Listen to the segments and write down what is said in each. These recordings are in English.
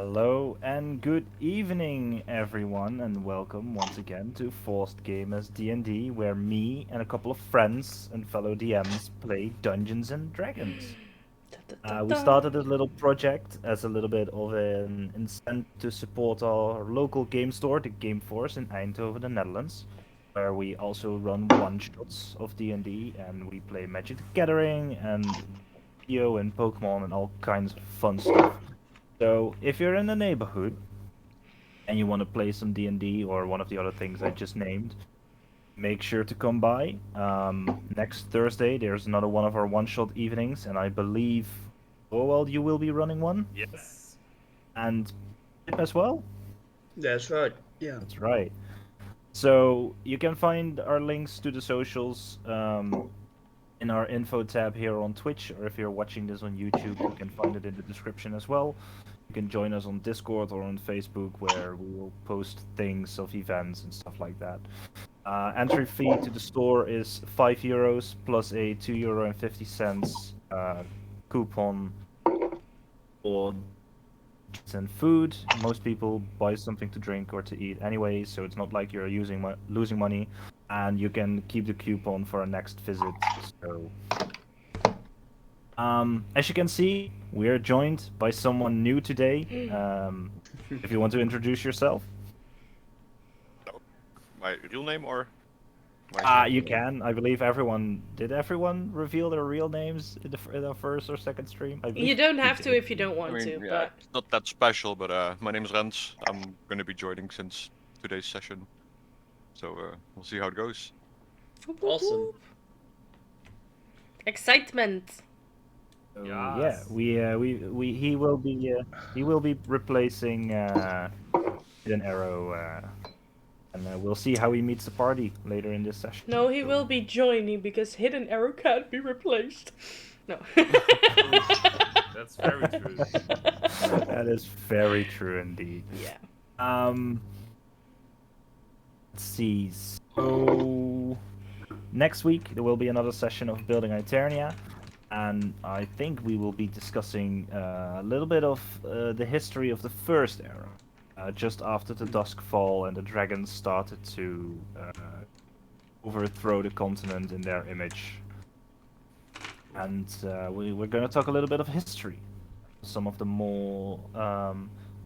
Hello and good evening, everyone, and welcome once again to ForcedGamersDnD, where me and a couple of friends and fellow DMs play Dungeons and Dragons. Da, da, da, We da. started this little project as a little bit of an incentive to support our local game store, the Game Force in Eindhoven, the Netherlands, where we also run one-shots of D&D, and we play Magic the Gathering and Yu and Pokemon and all kinds of fun stuff. So if you're in the neighborhood and you want to play some D&D or one of the other things I just named, make sure to come by. Next Thursday, there's another one of our one-shot evenings, and I believe, oh well, you will be running one, Yes. and Pip as well. That's right. Yeah. That's right. So you can find our links to the socials in our info tab here on Twitch, or if you're watching this on YouTube, you can find it in the description as well. You can join us on Discord or on Facebook, where we will post things of events and stuff like that. Entry fee to the store is €5 plus a €2.50 coupon for drinks and food. Most people buy something to drink or to eat anyway, so it's not like you're losing money, and you can keep the coupon for our next visit. So, as you can see, we are joined by someone new today. If you want to introduce yourself. My real name or my You can. I believe everyone. Did everyone reveal their real names in the first or second stream? I believe You don't we have to did. if you don't want to, but it's not that special, but my name is Rens. I'm gonna be joining since today's session, so we'll see how it goes. Awesome. Excitement. So, Yes. he will be replacing Hidden Arrow, and we'll see how he meets the party later in this session. No, he will be joining because Hidden Arrow can't be replaced. No. That's very true. That is very true indeed. Yeah. Let's see. So next week there will be another session of Building Eternia, and I think we will be discussing a little bit of the history of the first era, just after the Duskfall and the dragons started to overthrow the continent in their image. And we're going to talk a little bit of history, some of the more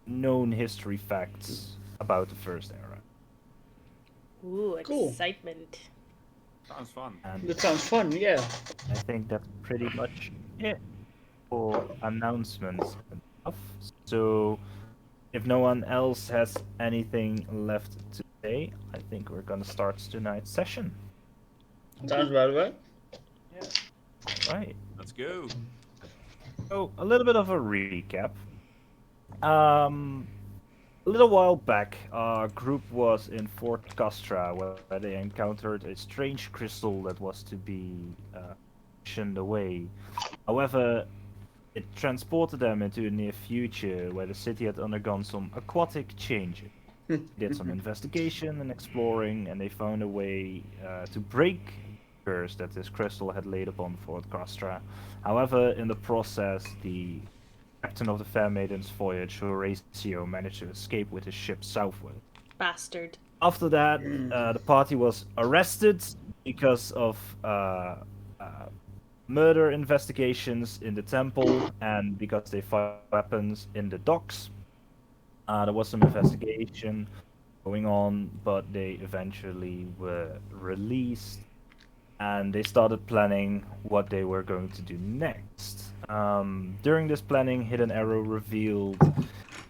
known history facts about the first era. Ooh, Cool. excitement. Sounds fun. And That sounds fun. Yeah. I think that's pretty much it for announcements and stuff. So, if no one else has anything left to say, I think we're gonna start tonight's session. Sounds about right. Right. Let's go. So, a little bit of a recap. A little while back, our group was in Fort Castra, where they encountered a strange crystal that was to be auctioned away. However, it transported them into the near future, where the city had undergone some aquatic changes. They did some investigation and exploring, and they found a way to break the curse that this crystal had laid upon Fort Castra. However, in the process, the captain of the Fair Maiden's voyage, Horatio, managed to escape with his ship southward. Bastard. After that, the party was arrested because of murder investigations in the temple and because they found weapons in the docks. There was some investigation going on, but they eventually were released, and they started planning what they were going to do next. During this planning, Hidden Arrow revealed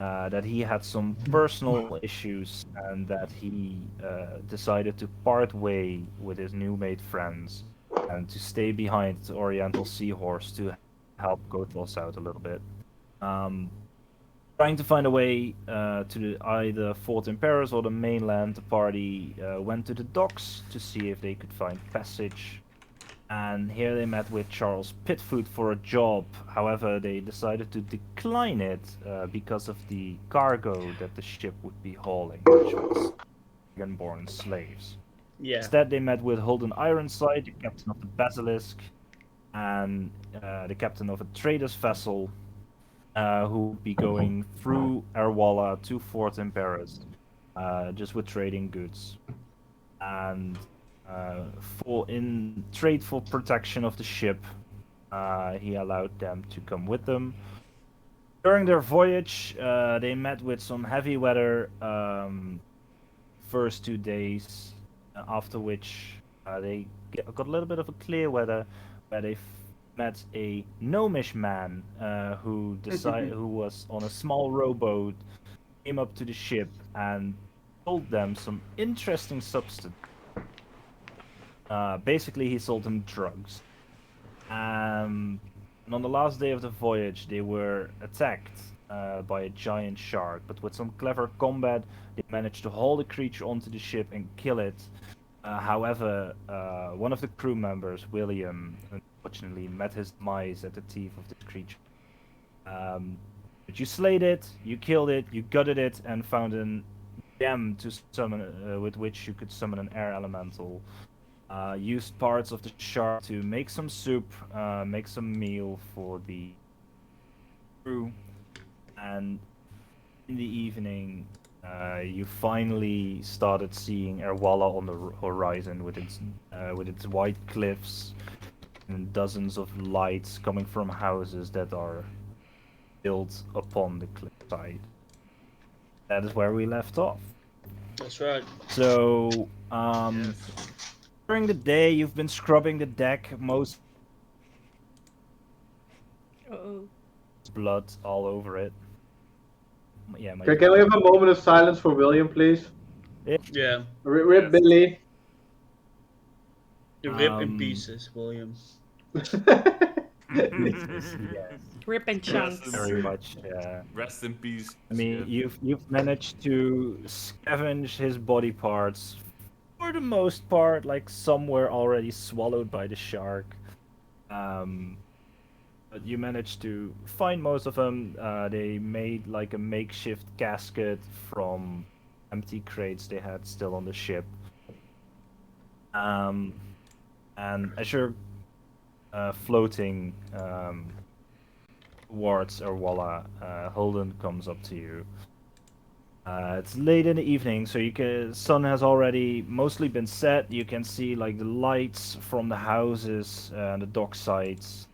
that he had some personal issues and that he decided to part way with his new made friends and to stay behind the Oriental Seahorse to help Gothos out a little bit. Trying to find a way to either Fort in Paris or the mainland, the party went to the docks to see if they could find passage. And here they met with Charles Pitfoot for a job. However, they decided to decline it because of the cargo that the ship would be hauling, which was dragon-born slaves. Yeah. Instead, they met with Holden Ironside, the captain of the Basilisk, and the captain of a trader's vessel. who will be going through Erwalla to Fort in Paris, just with trading goods. And in trade for protection of the ship, he allowed them to come with them. During their voyage, they met with some heavy weather first 2 days, after which they got a little bit of a clear weather, where they met a gnomish man who was on a small rowboat, came up to the ship and sold them some interesting substance. Basically, he sold them drugs. And on the last day of the voyage, they were attacked by a giant shark. But with some clever combat, they managed to haul the creature onto the ship and kill it. However, one of the crew members, William, unfortunately met his demise at the teeth of this creature. But you slayed it, you killed it, you gutted it, and found an gem to summon, with which you could summon an air elemental. Used parts of the shark to make some soup, make some meal for the crew, and in the evening, you finally started seeing Erwalla on the horizon with its white cliffs and dozens of lights coming from houses that are built upon the cliffside. That is where we left off. That's right. So, Yes. during the day, you've been scrubbing the deck, most Uh-oh. blood all over it. Yeah, my Can we have a moment of silence for William, please? Yeah. Rip Yes. Billy. You rip in Um, pieces, William. Yes, Rip and Rest chunks. in very peace. much. Yeah. Rest in peace. I mean, you've managed to scavenge his body parts for the most part, like some were already swallowed by the shark. But you managed to find most of them. They made like a makeshift casket from empty crates they had still on the ship. And as you're floating towards Erwalla, Holden comes up to you. It's late in the evening, so sun has already mostly been set. You can see like the lights from the houses and the dock sites.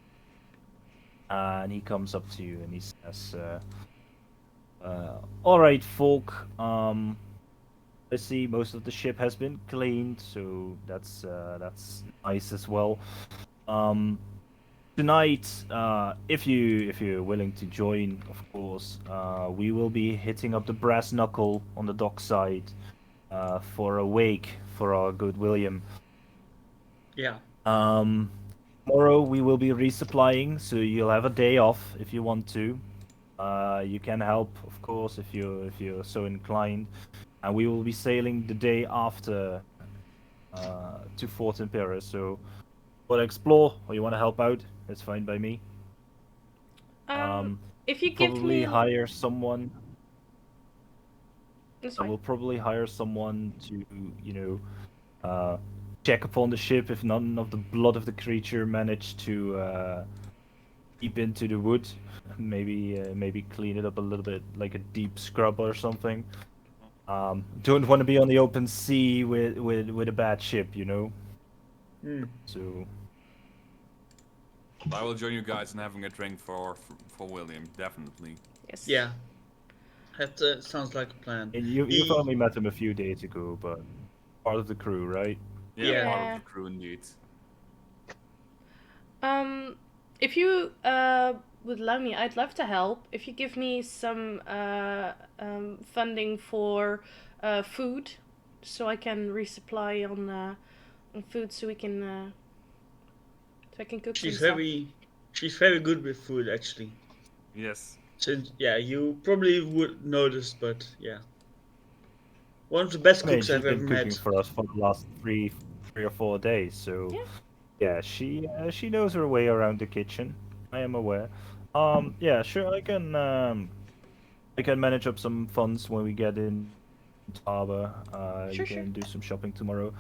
And he comes up to you and he says, "All right, folk. I see most of the ship has been cleaned, so that's nice as well. Tonight, if you're willing to join, of course, we will be hitting up the Brass Knuckle on the dockside for a wake for our good William. Yeah. Tomorrow we will be resupplying, so you'll have a day off if you want to. You can help, of course, if you're so inclined, and we will be sailing the day after to Fort in Paris. So, want to explore or you want to help out? That's fine by me. If you give Probably me, hire someone. That's I fine. will probably hire someone to, check upon the ship if none of the blood of the creature managed to seep into the wood. Maybe clean it up a little bit, like a deep scrub or something. Don't want to be on the open sea with a bad ship, you know. Hmm. So I will join you guys in having a drink for William, definitely. Yes. Yeah. That sounds like a plan. and you've only met him a few days ago, but part of the crew, right? Yeah, part Yeah. of the crew indeed. If you would allow me, I'd love to help. If you give me some funding for food, so I can resupply on food, so we can so I can cook She's some stuff. very good with food, actually. Yes. Since you probably would notice, but yeah, one of the best I mean, cooks she's I've been ever cooking met. for us for the last three or 4 days, so Yeah. yeah, she knows her way around the kitchen. I am aware. Yeah, sure, I can manage up some funds when we get in harbor. You Sure. can do some shopping tomorrow.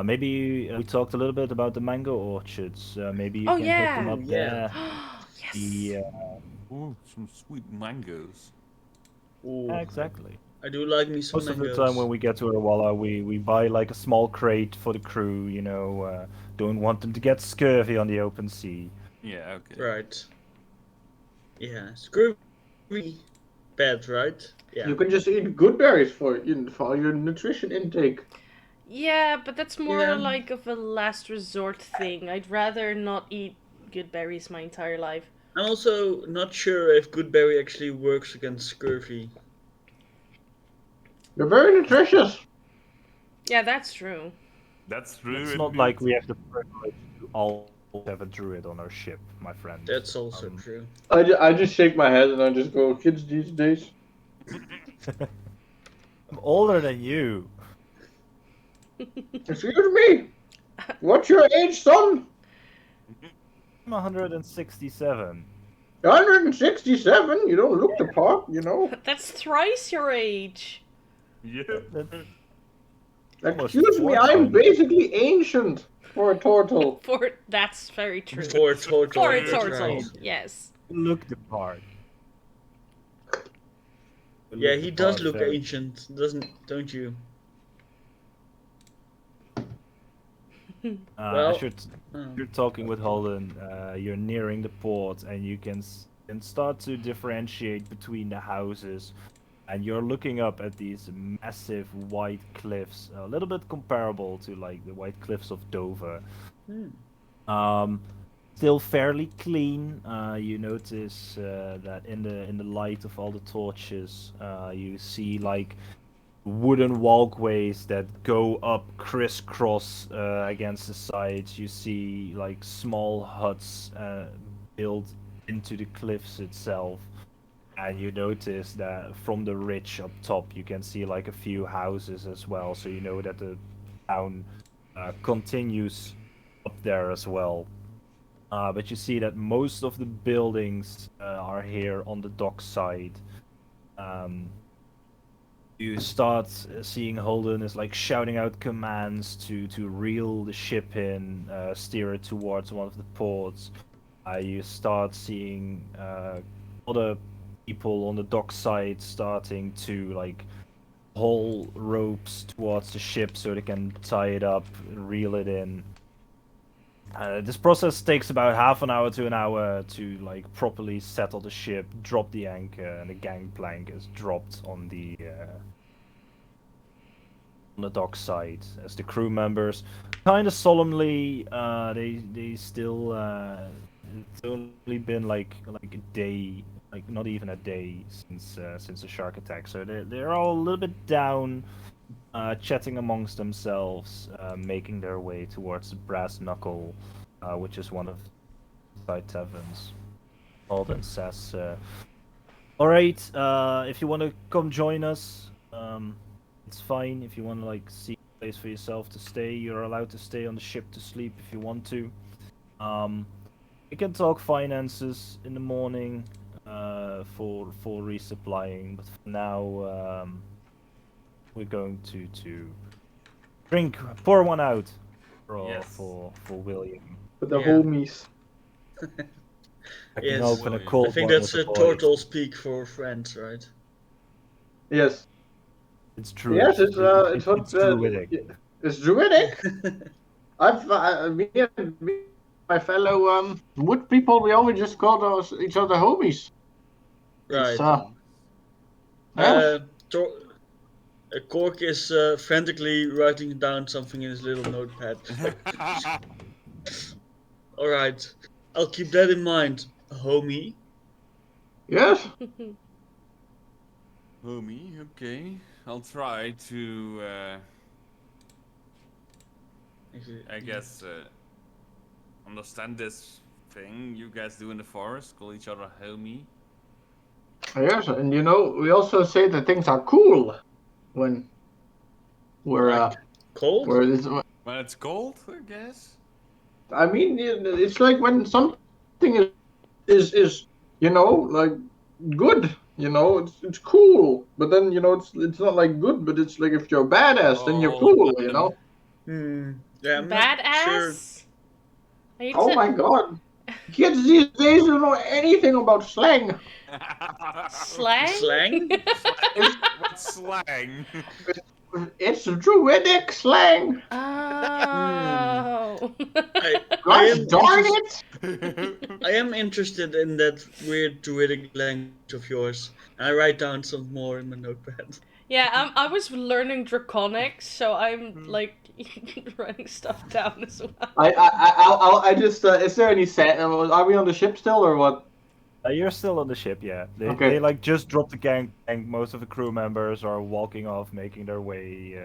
Maybe we talked a little bit about the mango orchards. Maybe you Oh can hit them yeah. up Ooh, yeah. there. Yes. The Ooh, some sweet mangoes. Ooh, Yeah, exactly. I do like me some Most of mangoes. the time when we get to Erwalla, we buy like a small crate for the crew. Don't want them to get scurvy on the open sea. Yeah, okay. Right. Yeah, scurvy bad, right? Yeah. You can just eat good berries for your nutrition intake. Yeah, but that's more Yeah. like of a last resort thing. I'd rather not eat good berries my entire life. I'm also not sure if good berry actually works against scurvy. They're very nutritious. Yeah, that's true. That's true. It's not indeed. like we have the privilege to all have a druid on our ship, my friend. That's also true. I just shake my head and I just go, kids these days. I'm older than you. Excuse me. What's your age, son? I'm 167. 167. You don't look the part, you know. That's thrice your age. Yeah. Almost Excuse me, four I'm times. basically ancient for a turtle. That's very true. For a turtle. For a that's turtle, right. yes. You look the part. You Yeah, look he the does part look very- ancient, don't you? Well, as you're talking with Holden, you're nearing the port, and you can start to differentiate between the houses, and you're looking up at these massive white cliffs, a little bit comparable to like the white cliffs of Dover. Hmm. Still fairly clean. You notice that in the light of all the torches, you see like wooden walkways that go up crisscross against the sides. You see like small huts built into the cliffs itself, and you notice that from the ridge up top you can see like a few houses as well. So you know that the town continues up there as well. But you see that most of the buildings are here on the dock side. Um, you start seeing Holden is like shouting out commands to reel the ship in, steer it towards one of the ports. You start seeing other people on the dock side starting to like haul ropes towards the ship so they can tie it up, reel it in. This process takes about half an hour to an hour to like properly settle the ship, drop the anchor, and the gangplank is dropped on the dock side as the crew members kind of solemnly they still it's only been like a day, like not even a day since the shark attack, so they're all a little bit down, chatting amongst themselves, making their way towards the Brass Knuckle, which is one of the side taverns. Alden says, all right, if you want to come join us, it's fine. If you want to like see a place for yourself to stay, you're allowed to stay on the ship to sleep if you want to. We can talk finances in the morning for resupplying, but for now we're going to drink, pour one out for Yes. for William. For the Yeah. homies. I can Yes. open a William. cold I think one that's with a the boys. turtle speak for friends, right? Yes. It's true. Yes, it's what it's druidic. it's druidic. Me and my fellow wood people, we always just call each other homies. Right. Yes. Cork is frantically writing down something in his little notepad. Alright, I'll keep that in mind, homie. Yes. Homie, okay. I'll try to, I guess, understand this thing you guys do in the forest. Call each other homie. Yes, and you know, we also say that things are cool when we're Like cold? where it's, When it's cold, I guess. I mean, it's like when something is you know like good. You know, it's cool, but then you know it's not like good, but it's like if you're a badass, then you're cool. You know. Yeah, I'm not sure. Badass? Are you Oh my god. Kids these days don't know anything about slang. Slang? Slang? What's slang? It's Druidic slang. Oh. I Gosh am darn interest- it! I am interested in that weird druidic language of yours. I write down some more in my notepad. Yeah, I was learning Draconic, so I'm like writing stuff down as well. I just. Is there any set? Are we on the ship still or what? You're still on the ship, yeah. They Okay. like just dropped the gang. Most of the crew members are walking off, making their way.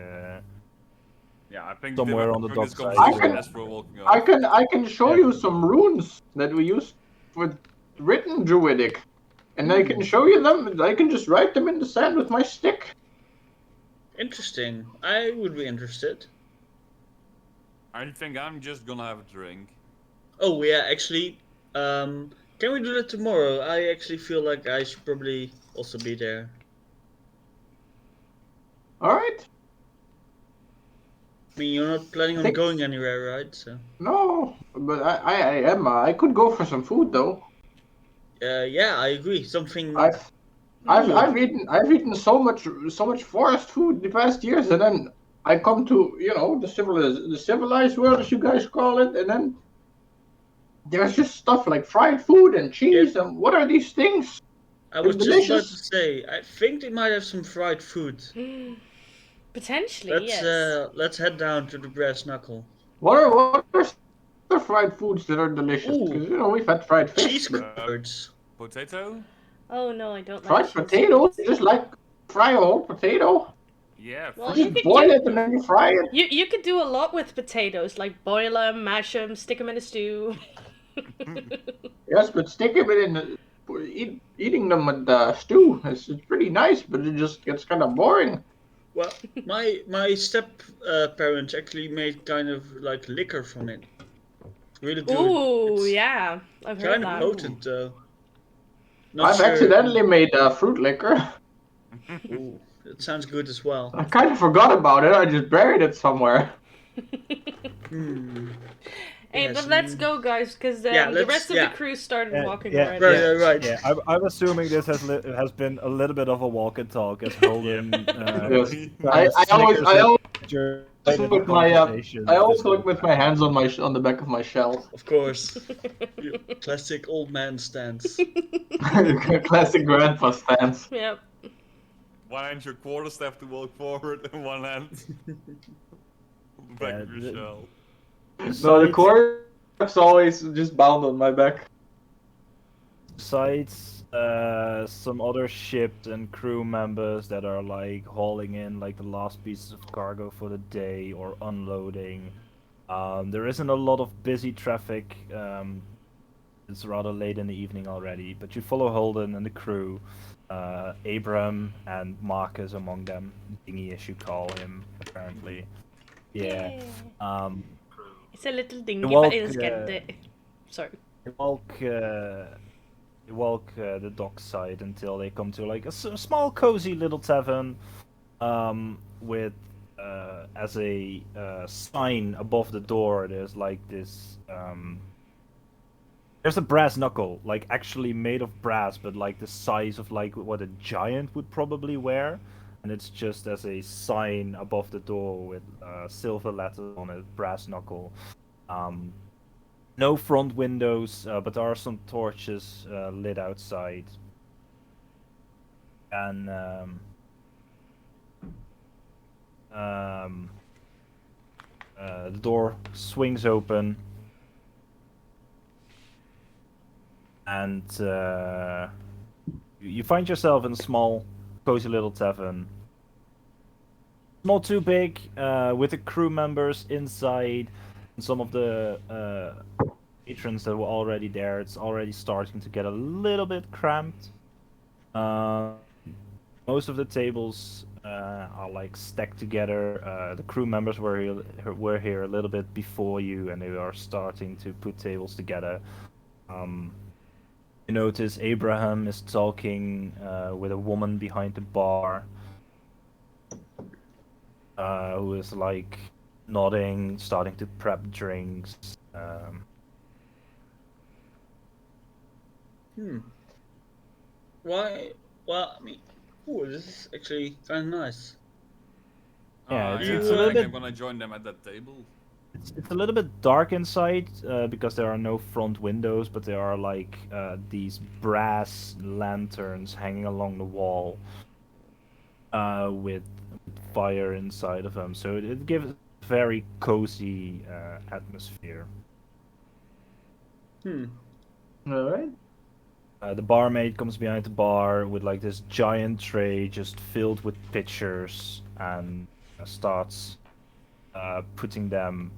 Yeah, I think Somewhere the on the through this dockside. conversation I as we're walking I off. can show you some runes that we use with written Druidic, and I can show you them. I can just write them in the sand with my stick. Interesting. I would be interested. I think I'm just gonna have a drink. Oh yeah, actually, can we do that tomorrow? I actually feel like I should probably also be there. All right. I mean, you're not planning on Think- going anywhere, right? So. No, but I am. I could go for some food though. Yeah, I agree. Something. I've eaten so much forest food the past years, and then I come to the civilized world, as you guys call it, and then there's just stuff like fried food and cheese. And what are these things? I was It's just about to delicious. say. I think they might have some fried food. Potentially, yes. Let's head down to the brass knuckle. What are the fried foods that are delicious? Ooh. Because we've had fried fish, Cheese but curds. Potato? Oh no, I don't fried like cheese potatoes. curds. Just like fry a whole potato. Yeah. Well, Just you could- boil you- it and then you fry it. You could do a lot with potatoes, like boil them, mash them, stick them in a stew. Yes, but sticking it in eating them with stew is pretty nice, but it just gets kind of boring. Well, my step parents actually made kind of like liquor from it. Really good. Ooh, It's yeah, I've heard kind of that. potent though. Not I've sure. accidentally made fruit liquor. Ooh, it sounds good as well. I kind of forgot about it. I just buried it somewhere. Hmm. Hey, Yes, but let's go, guys, because yeah, the let's- rest of yeah. the crew started Yeah, walking yeah, already. Right. Yeah, I'm assuming this has been a little bit of a walk and talk as Holden. Yes. I always look with my I always look with with my hands on the back of my shell. Of course. Classic old man stance. Classic grandpa stance. Yep. One hand your quarter staff to walk forward, and one hand back Yeah, of your shell. No, the corpse always just bound on my back. Besides some other ships and crew members that are like hauling in like the last pieces of cargo for the day or unloading. There isn't a lot of busy traffic. It's rather late in the evening already, but you follow Holden and the crew. Abraham and Marcus among them. Dingy as you call him, apparently. Yeah. It's a little dingy, walk, but it's good. Sorry. You walk the dockside until they come to like a small, cozy little tavern, with as a sign above the door. There's like this. There's a brass knuckle, like actually made of brass, but like the size of like what a giant would probably wear, and it's just as a sign above the door with silver letters on it, brass knuckle. No front windows, but there are some torches lit outside. And the door swings open, and you find yourself in a small, cozy little tavern. Not too big, with the crew members inside. Some of the patrons that were already there, it's already starting to get a little bit cramped. Most of the tables are like stacked together. The crew members were here a little bit before you, and they are starting to put tables together. You notice Abraham is talking with a woman behind the bar, who is like nodding, starting to prep drinks. Why? Well, I mean, ooh, this is actually kind of nice. Yeah, Yeah, it's a I little think bit. I'm gonna join them at that table. It's a little bit dark inside because there are no front windows, but there are like these brass lanterns hanging along the wall with fire inside of them. So it gives a very cozy atmosphere. All right. The barmaid comes behind the bar with like this giant tray just filled with pictures and starts putting them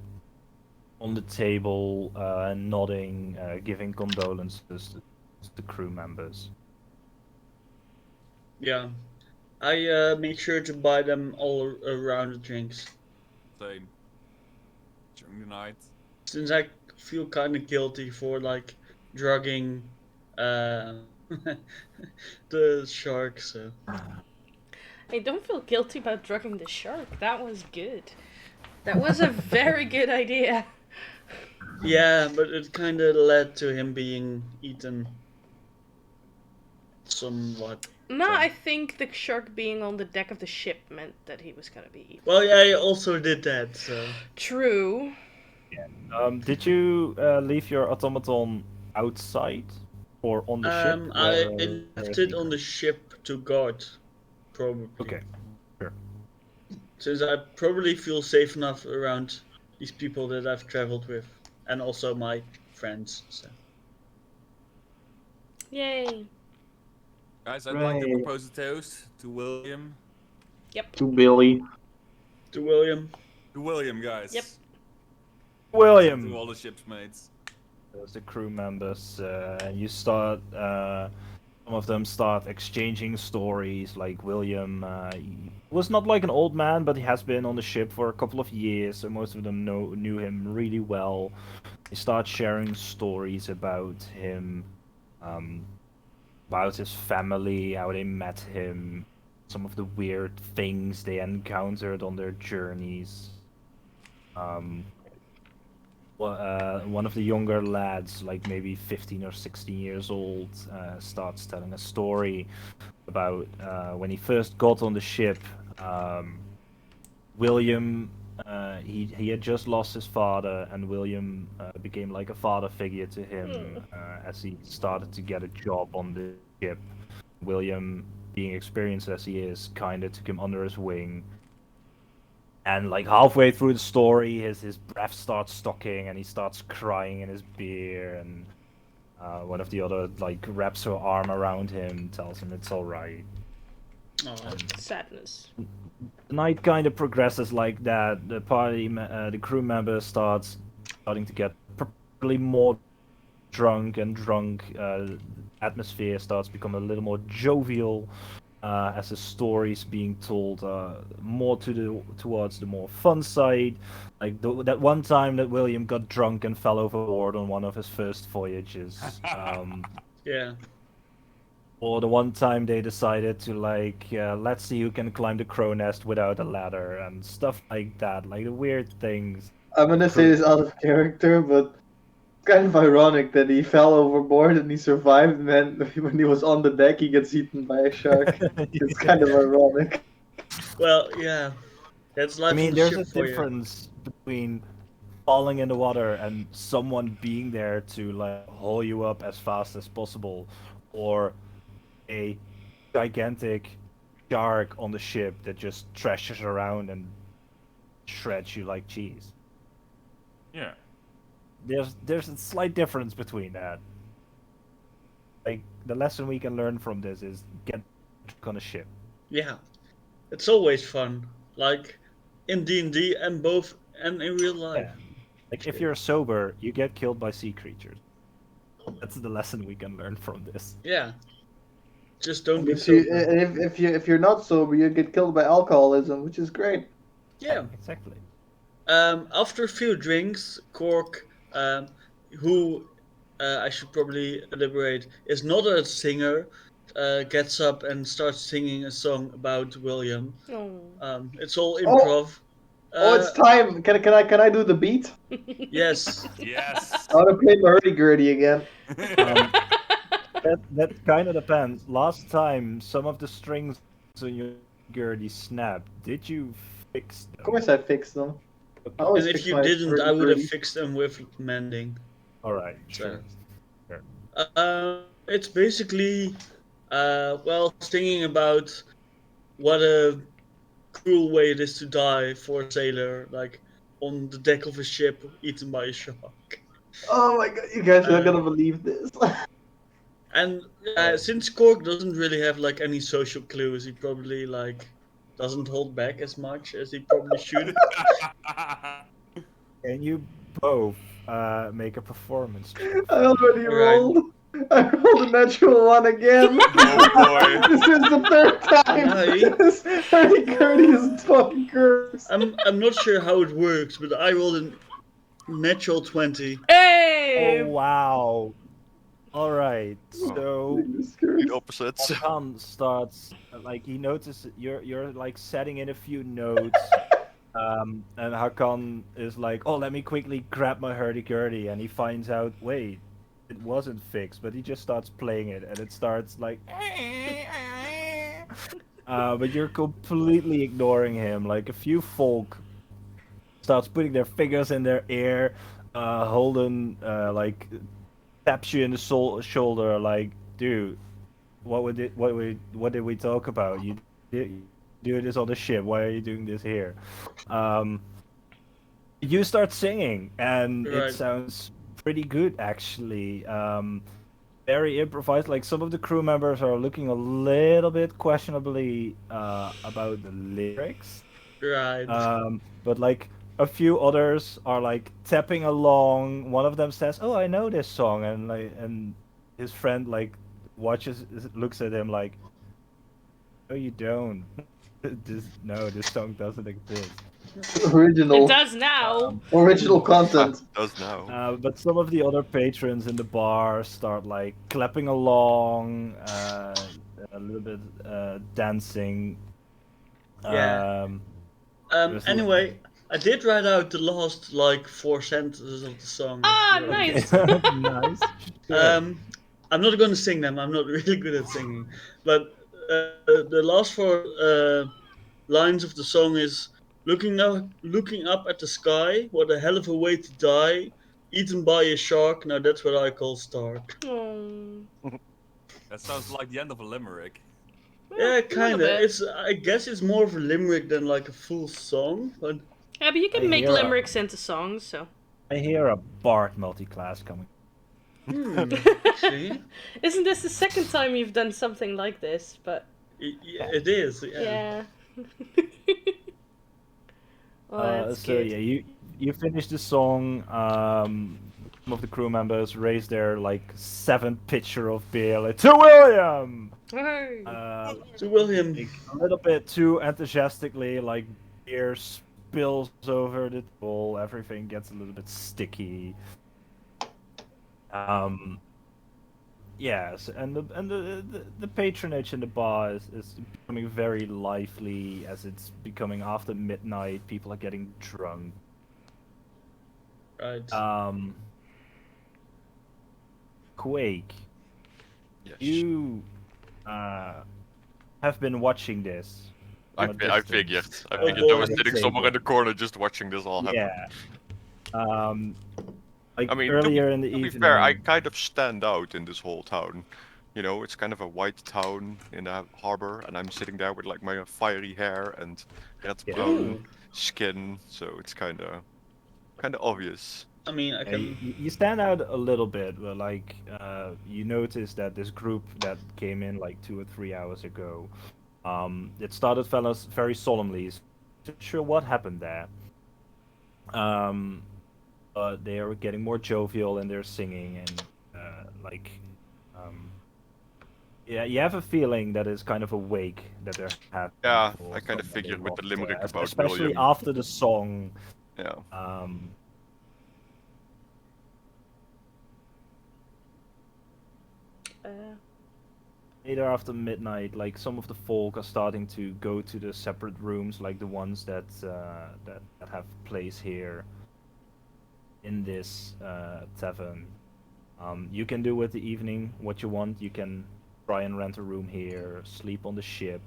on the table, nodding, giving condolences to the crew members. Yeah, I make sure to buy them all around the drinks, Same. During the night. since I feel kind of guilty for like drugging uh, the shark. So Hey, don't feel guilty about drugging the shark. That was good. That was a very good idea. yeah, but it kind of led to him being eaten somewhat. No, So. I think the shark being on the deck of the ship meant that he was gonna be eaten. Well, yeah, I also did that. So. True. Did you leave your automaton outside or on the ship? I Where left is it he? on the ship to guard, probably. Okay, sure. Since I probably feel safe enough around these people that I've traveled with, and also my friends. So. Yay. Guys, I'd like to Right. propose a toast to William. To Billy. To William. To William, guys. Yep. William. To all the ship's mates. There's the crew members, and you start. Some of them start exchanging stories. Like William, he was not like an old man, but he has been on the ship for a couple of years, so most of them knew him really well. They start sharing stories about him, about his family, how they met him, some of the weird things they encountered on their journeys. One of the younger lads, like maybe 15 or 16 years old, starts telling a story about when he first got on the ship. William, he had just lost his father, and William became like a father figure to him as he started to get a job on the ship. William, being experienced as he is, kind of took him under his wing. And like halfway through the story, his breath starts stocking, and he starts crying in his beer. And one of the other like wraps her arm around him, tells him it's all right. Sadness. The night kind of progresses like that. The party, the crew members starting to get probably more drunk and drunk. Atmosphere starts becoming a little more jovial. As the story's being told more towards the more fun side, like that one time that William got drunk and fell overboard on one of his first voyages, Yeah. or the one time they decided to like let's see who can climb the crow nest without a ladder and stuff like that, like the weird things. I'm gonna say this out of character, but it's kind of ironic that he fell overboard and he survived, and then when he was on the deck, he gets eaten by a shark. It's kind of ironic. Well, yeah. That's life I mean, on the there's ship a for you. difference between falling in the water and someone being there to like haul you up as fast as possible, or a gigantic shark on the ship that just trashes around and shreds you like cheese. Yeah. There's a slight difference between that. Like the lesson we can learn from this is get on a ship. Yeah. It's always fun. Like in D&D and in real life. Yeah. Like if you're sober, you get killed by sea creatures. That's the lesson we can learn from this. Yeah. Just don't be If you sober. if you're not sober, you get killed by alcoholism, which is great. Yeah. Exactly. After a few drinks, Cork, who I should probably elaborate, is not a singer, gets up and starts singing a song about William. Oh. It's all improv. Oh, it's time. Can I do the beat? Yes. Yes. I want to play my hurdy-gurdy again. That kind of depends. Last time, some of the strings on your hurdy-gurdy snapped. Did you fix them? Of course, I fixed them. I Okay. always And if fix you my didn't, I would have hurdy-gurdy. fixed them with mending. All right. So, Sure. it's basically, well, thinking about what a cruel way it is to die for a sailor, like on the deck of a ship, eaten by a shark. Oh my god, you guys are not Uh, gonna believe this. And since Cork doesn't really have like any social clues, he probably like doesn't hold back as much as he probably should. Can you both make a performance check? I already Alright. rolled. I rolled a natural one again. Oh boy. This is the third time. Nice. This hurdy-gurdy is talking curse. I'm not sure how it works, but I rolled a natural 20. Hey! Oh wow! All right, so Jesus The Christ. opposites. Hakan starts like he notices you're like setting in a few notes, and Hakan is like, "Oh, let me quickly grab my hurdy-gurdy," and he finds out, wait, it wasn't fixed, but he just starts playing it, and it starts like, but you're completely ignoring him. Like a few folk starts putting their fingers in their ear, Holden like taps you in the shoulder, like, dude, what did we talk about? You did do this on the ship. Why are you doing this here? Um, you start singing, and it Right. sounds pretty good actually. Very improvised. Like some of the crew members are looking a little bit questionably about the lyrics. Right. But like a few others are like tapping along. One of them says, "Oh, I know this song," and his friend like looks at him like, "No, you don't. This song doesn't exist." Original. It does now. Original content. Does now. But some of the other patrons in the bar start like clapping along, a little bit dancing. Yeah. There's Anyway, I did write out the last like 4 sentences of the song. Ah, if you nice. nice. I'm not going to sing them. I'm not really good at singing, but the last 4 lines of the song is looking up at the sky. What a hell of a way to die. Eaten by a shark. Now that's what I call Stark. Oh. That sounds like the end of a limerick. Yeah, a kind of. little bit. It's I guess it's more of a limerick than like a full song, but Yeah, but you can I make hear a- limericks into songs, so. I hear a Bard multi-class coming. actually, Isn't this the second time you've done something like this? But it is. Yeah. yeah. Oh, that's So good. yeah, you finish the song. Some of the crew members raise their like 7th pitcher of beer, like, to William. Hey. So William, Like, a little bit too enthusiastically, like beer spills over the table. Everything gets a little bit sticky. Yes, and the patronage in the bar is becoming very lively as it's becoming after midnight. People are getting drunk. right? Quake, Yes. you have been watching this. I from a I distance. figured. I Oh, figured I boy. was sitting somewhere in the corner just watching this all happen. Yeah. Like I mean, earlier in the to be evening. fair, I kind of stand out in this whole town. You know, it's kind of a white town in a harbor, and I'm sitting there with like my fiery hair and red Yeah. brown skin, so it's kind of obvious. I mean, I Yeah, can. you stand out a little bit, but like you notice that this group that came in like 2 or 3 hours ago, it started fellas very solemnly. Not sure what happened there. But they are getting more jovial in their singing and like, yeah, you have a feeling that it's kind of a wake that they're having. Yeah, for I kind of somebody figured with the lost, limerick about especially William. after the song. Yeah. Later after midnight, like some of the folk are starting to go to the separate rooms, like the ones that have place here in this tavern. You can do with the evening what you want. You can try and rent a room here, sleep on the ship.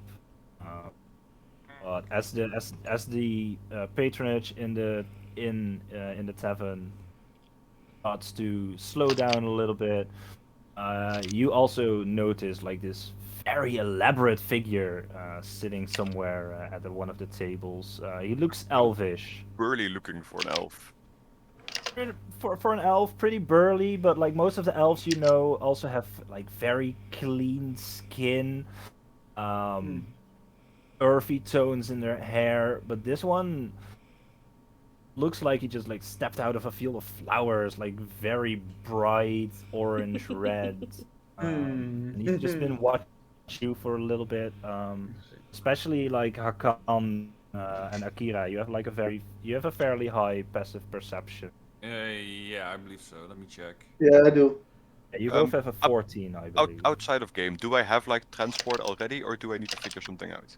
But as the patronage in the tavern starts to slow down a little bit, you also notice like this very elaborate figure sitting somewhere at one of the tables. He looks elvish. Burly looking for an elf. For an elf, pretty burly, but like most of the elves you know also have like very clean skin, earthy tones in their hair. But this one looks like he just like stepped out of a field of flowers, like very bright orange red. And he's just been watching you for a little bit. Especially like Hakan and Akira. You have a fairly high passive perception. Yeah, I believe so. Let me check. Yeah, I do. Yeah, you both have a 14, I believe. Outside of game, do I have like transport already, or do I need to figure something out?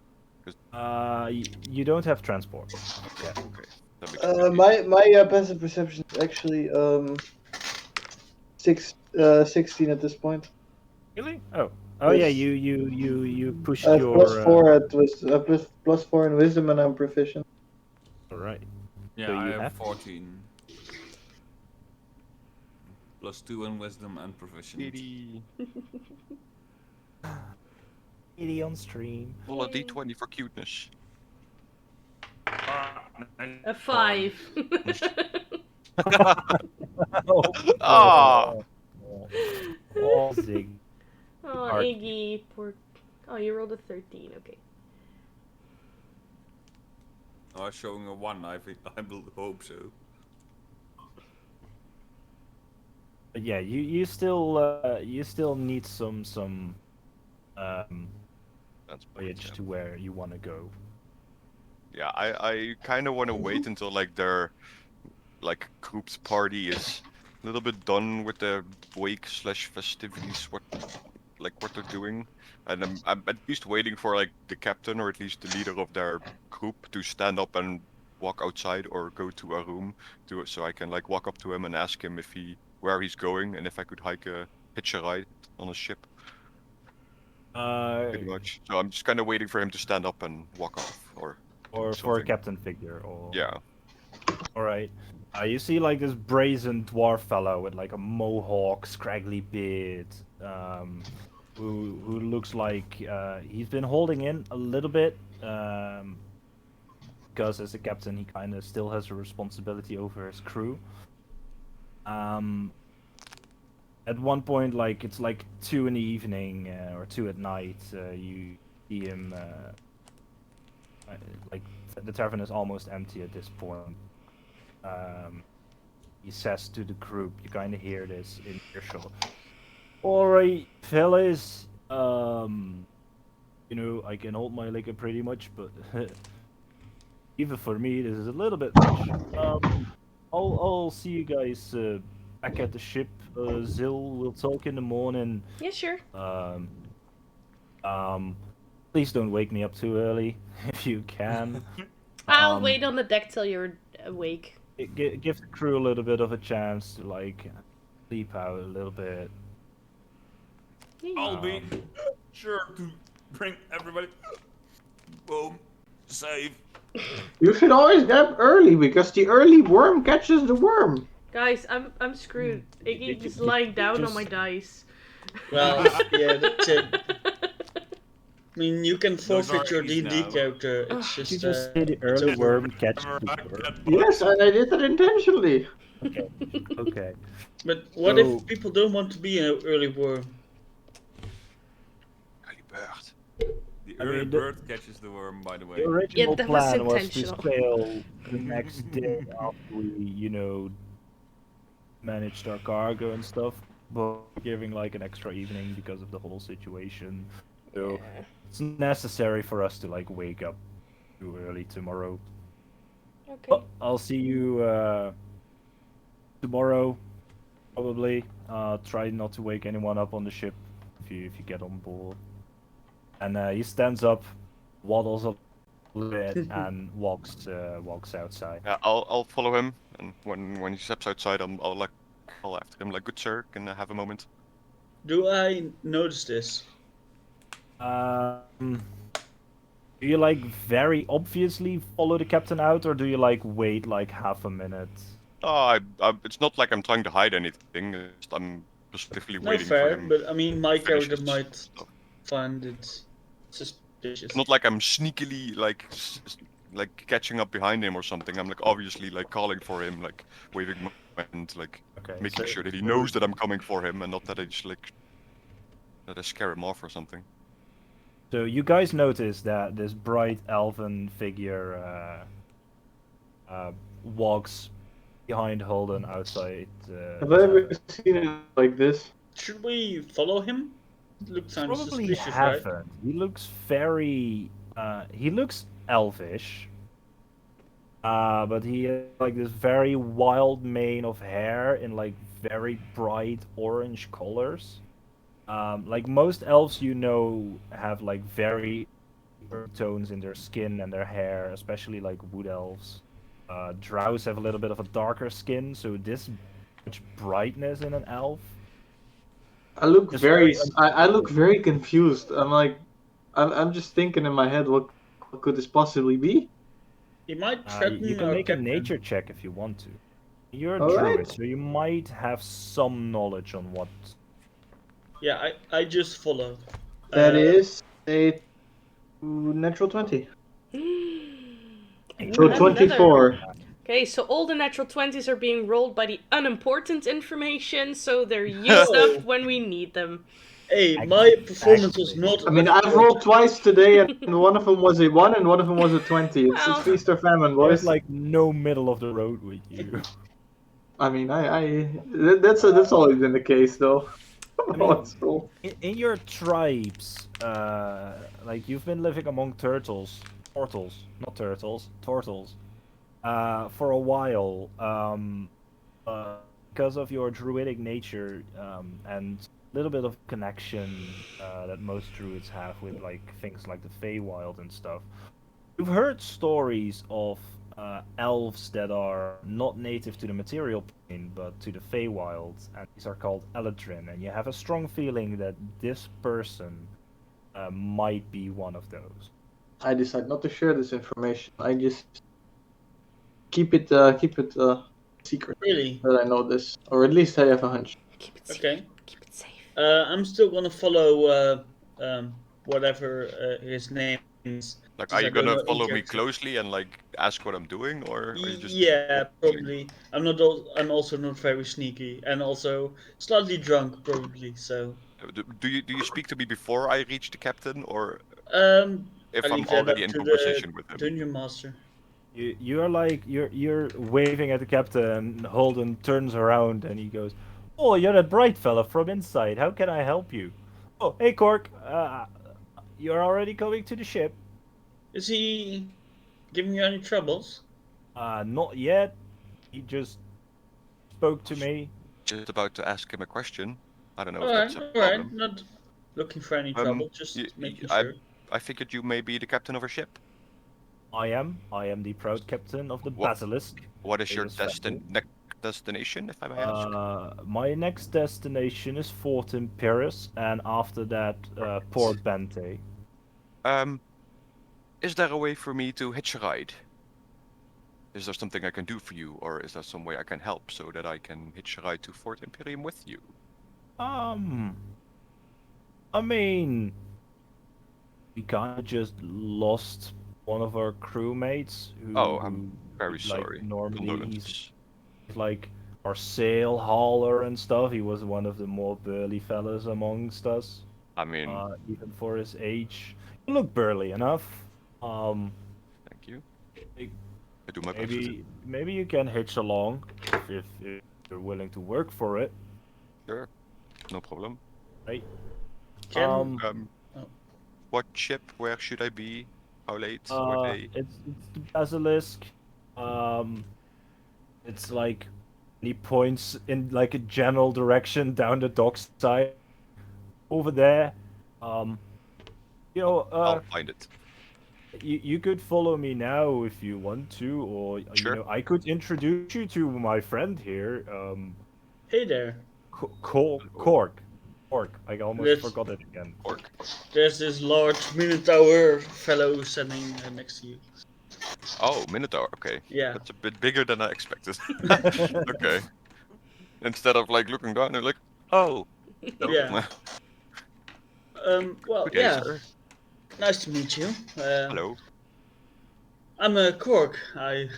You don't have transport. Yeah. Okay. That makes it My passive perception is actually 16 at this point. Really? Oh yeah. Yes. You pushed I have your +4 at +4 in wisdom, and I'm proficient. All right. Yeah, So I you have have- 14. +2 in wisdom and proficient. 80. 80 on stream. Roll a d20 for cuteness. A 5. Ah! Oh, Zig. Oh, Hard. Iggy, poor. Oh, you rolled a 13. Okay. Oh, showing a 1. I will hope so. But yeah, you still need some That's voyage to where you want to go. Yeah, I kind of want to wait until like their like group's party is a little bit done with the wake/festivities, what they're doing, and I'm at least waiting for like the captain or at least the leader of their group to stand up and walk outside or go to a room so I can like walk up to him and ask him where he's going and if I could hitch a ride on a ship. Pretty much. So I'm just kind of waiting for him to stand up and walk off or for a something. captain figure or Yeah. All right. You see like this brazen dwarf fellow with like a mohawk, scraggly beard, who looks like he's been holding in a little bit, because as a captain he kind of still has a responsibility over his crew. At one point, like it's like 2 in the evening or 2 at night, you see him. Like the tavern is almost empty at this point. He says to the group, you kind of hear this in earshot. Alright, fellas, you know, I can hold my liquor pretty much, but even for me, this is a little bit much. I'll see you guys back at the ship. Zil, we'll talk in the morning. Yeah, sure. Please don't wake me up too early if you can. I'll wait on the deck till you're awake. Give the crew a little bit of a chance to like sleep out a little bit. I'll be sure to bring everybody home safe. You should always get up early because the early worm catches the worm. Guys, I'm screwed. Iggy just lying down on my dice. Well, yeah, that's it. I mean, you can forfeit your easy D&D now. character. It's You just, just say the early over. worm catches the worm. Yes, and I did that intentionally. Okay. But what So- if people don't want to be an early worm? Early bird. The I early mean, bird catches the worm, by the way. The original that was plan was to intentional. sail the next day after we, you know, managed our cargo and stuff, but giving like an extra evening because of the whole situation. So it's necessary for us to like wake up too early tomorrow. Okay. But I'll see you tomorrow, probably. Try not to wake anyone up on the ship if you get on board. And he stands up, waddles up a little bit, and walks outside. Yeah, I'll follow him, and when he steps outside, I'll like call after him, like, good sir, can I have a moment? Do I notice this? Do you like very obviously follow the captain out, or do you like wait like half a minute? It's not like I'm trying to hide anything. I'm specifically No, waiting for fair, him. but I mean, my finish character his might stuff. find it suspicious. It's not like I'm sneakily like catching up behind him or something. I'm like obviously like calling for him, like waving my hand, like Okay, making so, sure that he so- knows that I'm coming for him, and not that I just like that I scare him off or something. So you guys notice that this bright elven figure walks behind Holden outside. Have the I ever tavern. seen it like this? Should we follow him? It looks kind of Probably suspicious, right? haven't. He looks very. He looks elvish. But he has like this very wild mane of hair in like very bright orange colors. Like most elves you know have like very earth tones in their skin and their hair, especially like wood elves. Drows have a little bit of a darker skin, so this much brightness in an elf. I look It's very, very I look very confused. I'm like, I'm just thinking in my head, what could this possibly be? He might You threaten can our make captain. a nature check if you want to. You're a All druid, right. so you might have some knowledge on what. Yeah, I just follow. That is a natural 20. So Another. 24. Okay, so all the natural 20s are being rolled by the unimportant information, so they're used Oh. up when we need them. Hey, my performance was Exactly. not. I mean, I've rolled twice today, and one of them was a 1 and one of them was a 20. It's Well. feast or famine, There's boys. like no middle of the road with you. I mean, that's always been the case, though. I mean, Let's roll. in your tribes, like you've been living among turtles, not turtles, turtles, for a while, because of your druidic nature, and a little bit of connection that most druids have with like things like the Feywild and stuff. You've heard stories of elves that are not native to the material plane, but to the Feywild, and these are called Eladrin, and you have a strong feeling that this person might be one of those. I decide not to share this information. I just keep it secret Really? that I know this, or at least I have a hunch. Keep it safe. Okay. Keep it safe. I'm still gonna follow whatever his name is. Like, Since are I you don't gonna know in follow me character. closely and like ask what I'm doing, or are you just Yeah, probably. I'm not. I'm also not very sneaky, and also slightly drunk, probably. So, Do you speak to me before I reach the captain, or I if I'm leave that already up in to the conversation with him? dungeon master. You're like you're waving at the captain, and Holden turns around and he goes, "Oh, you're that bright fella from inside. How can I help you?" "Oh, hey Cork, you're already coming to the ship?" Is he giving you any troubles? Not yet. He just spoke to me. Just about to ask him a question. I don't know if All right, that's a all right. problem. Not looking for any trouble. Just making sure. I figured you may be the captain of a ship. I am the proud captain of the What- Basilisk. What is your Famous vessel. destination, if I may ask? My next destination is Fort Imperius, and after that, Port Bente. Is there a way for me to hitch a ride? Is there something I can do for you, or is there some way I can help so that I can hitch a ride to Fort Imperium with you? I mean, we kind of just lost one of our crewmates. Oh, I'm very like, sorry. Normally, Condolences. he's like our sail hauler and stuff. He was one of the more burly fellas amongst us. I mean, Even for his age, you look burly enough. thank you. I do my best. Maybe you can hitch along if you're willing to work for it, Sure, no problem. right? Can What ship? Where should I be? How late? What day? It's the Basilisk. It's like he points in like a general direction down the dock side over there. You know, I'll find it. you could follow me now if you want to, or Sure. you know, I could introduce you to my friend here. Hey there. Cork. I almost That's- forgot it again. Orc. There's this large Minotaur fellow standing next to you. Oh, Minotaur. Okay. Yeah. That's a bit bigger than I expected. Okay. Instead of like looking down, they're like, oh. No. Yeah. Well, Good day, yeah. sir. Nice to meet you. Hello. I'm a Cork. I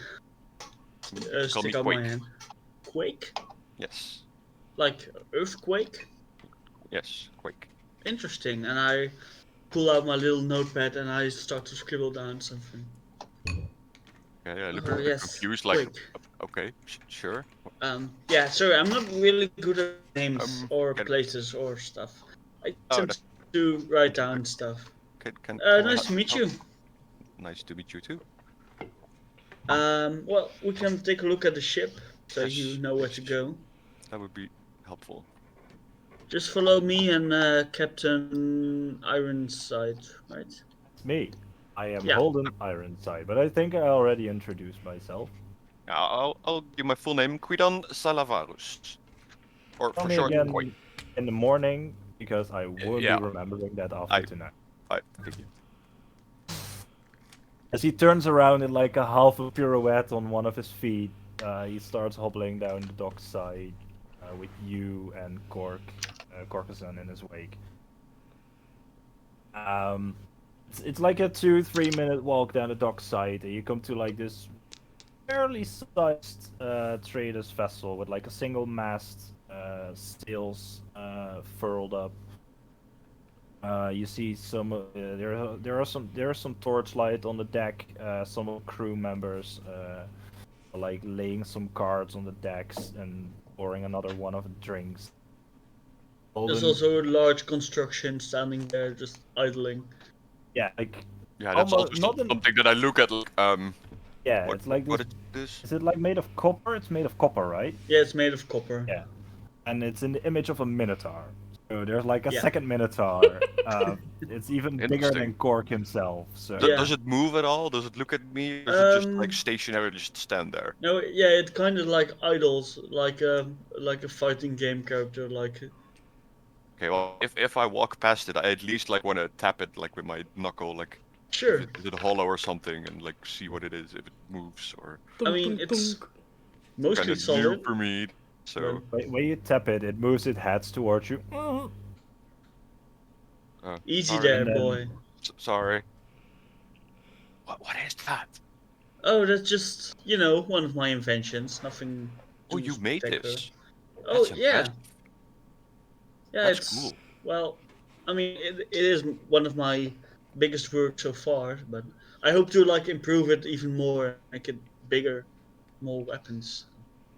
Call me stick out my Quake. hand. Quake? Yes. Like earthquake? Yes. Quake. Interesting. And I pull out my little notepad and I start to scribble down something. Yeah, I look a bit Yes. confused. Like, Quake. okay, sure. Yeah, sorry, I'm not really good at names or can- places or stuff. I Oh, tend to write down stuff. Can Nice to meet you. Nice to meet you too. Well, we can take a look at the ship so Yes, you know where to please. go. That would be helpful. Just follow me and Captain Ironside, right? It's me. I am Yeah. Holden Ironside, but I think I already introduced myself. Yeah, I'll give my full name, Quidan Salavarus. Or Tell for me short, again Quake. in the morning, because I will yeah. be remembering that after tonight. Thank you. As he turns around in like a half a pirouette on one of his feet, he starts hobbling down the dockside with you and Corcuson in his wake. It's like a 2-3 minute walk down the dockside, and you come to like this fairly sized trader's vessel with like a single mast, sails furled up. You see some there are some torchlight on the deck. Some of the crew members are like laying some cards on the decks and pouring another one of the drinks. There's Holden- also a large construction standing there just idling. yeah, like Yeah, that's almost also not in, something that I look at. Like, yeah, what, it's like what this. is this? Is it like made of copper? It's made of copper, right? Yeah, it's made of copper. Yeah, and it's in the image of a minotaur. So there's like a Yeah. second minotaur. It's even bigger than Interesting. Cork himself. So Yeah. Does it move at all? Does it look at me? Or is it just like Um, stationary, just stand there? No, yeah, it kind of like idles, like a fighting game character, like. Okay, well, if I walk past it, I at least like want to tap it like with my knuckle, like Sure. is it hollow or something, and like see what it is, if it moves or I mean, it's kind mostly of new solid. for me. So when you tap it, it moves its head towards you. Easy sorry. there, And then- boy. Sorry. What is that? Oh, that's just one of my inventions. Nothing. Oh, too you made spectacular. this. Oh That's yeah, impressive. yeah. That's It's cool. well, I mean, it is one of my biggest works so far, but I hope to like improve it even more, make it bigger, more weapons,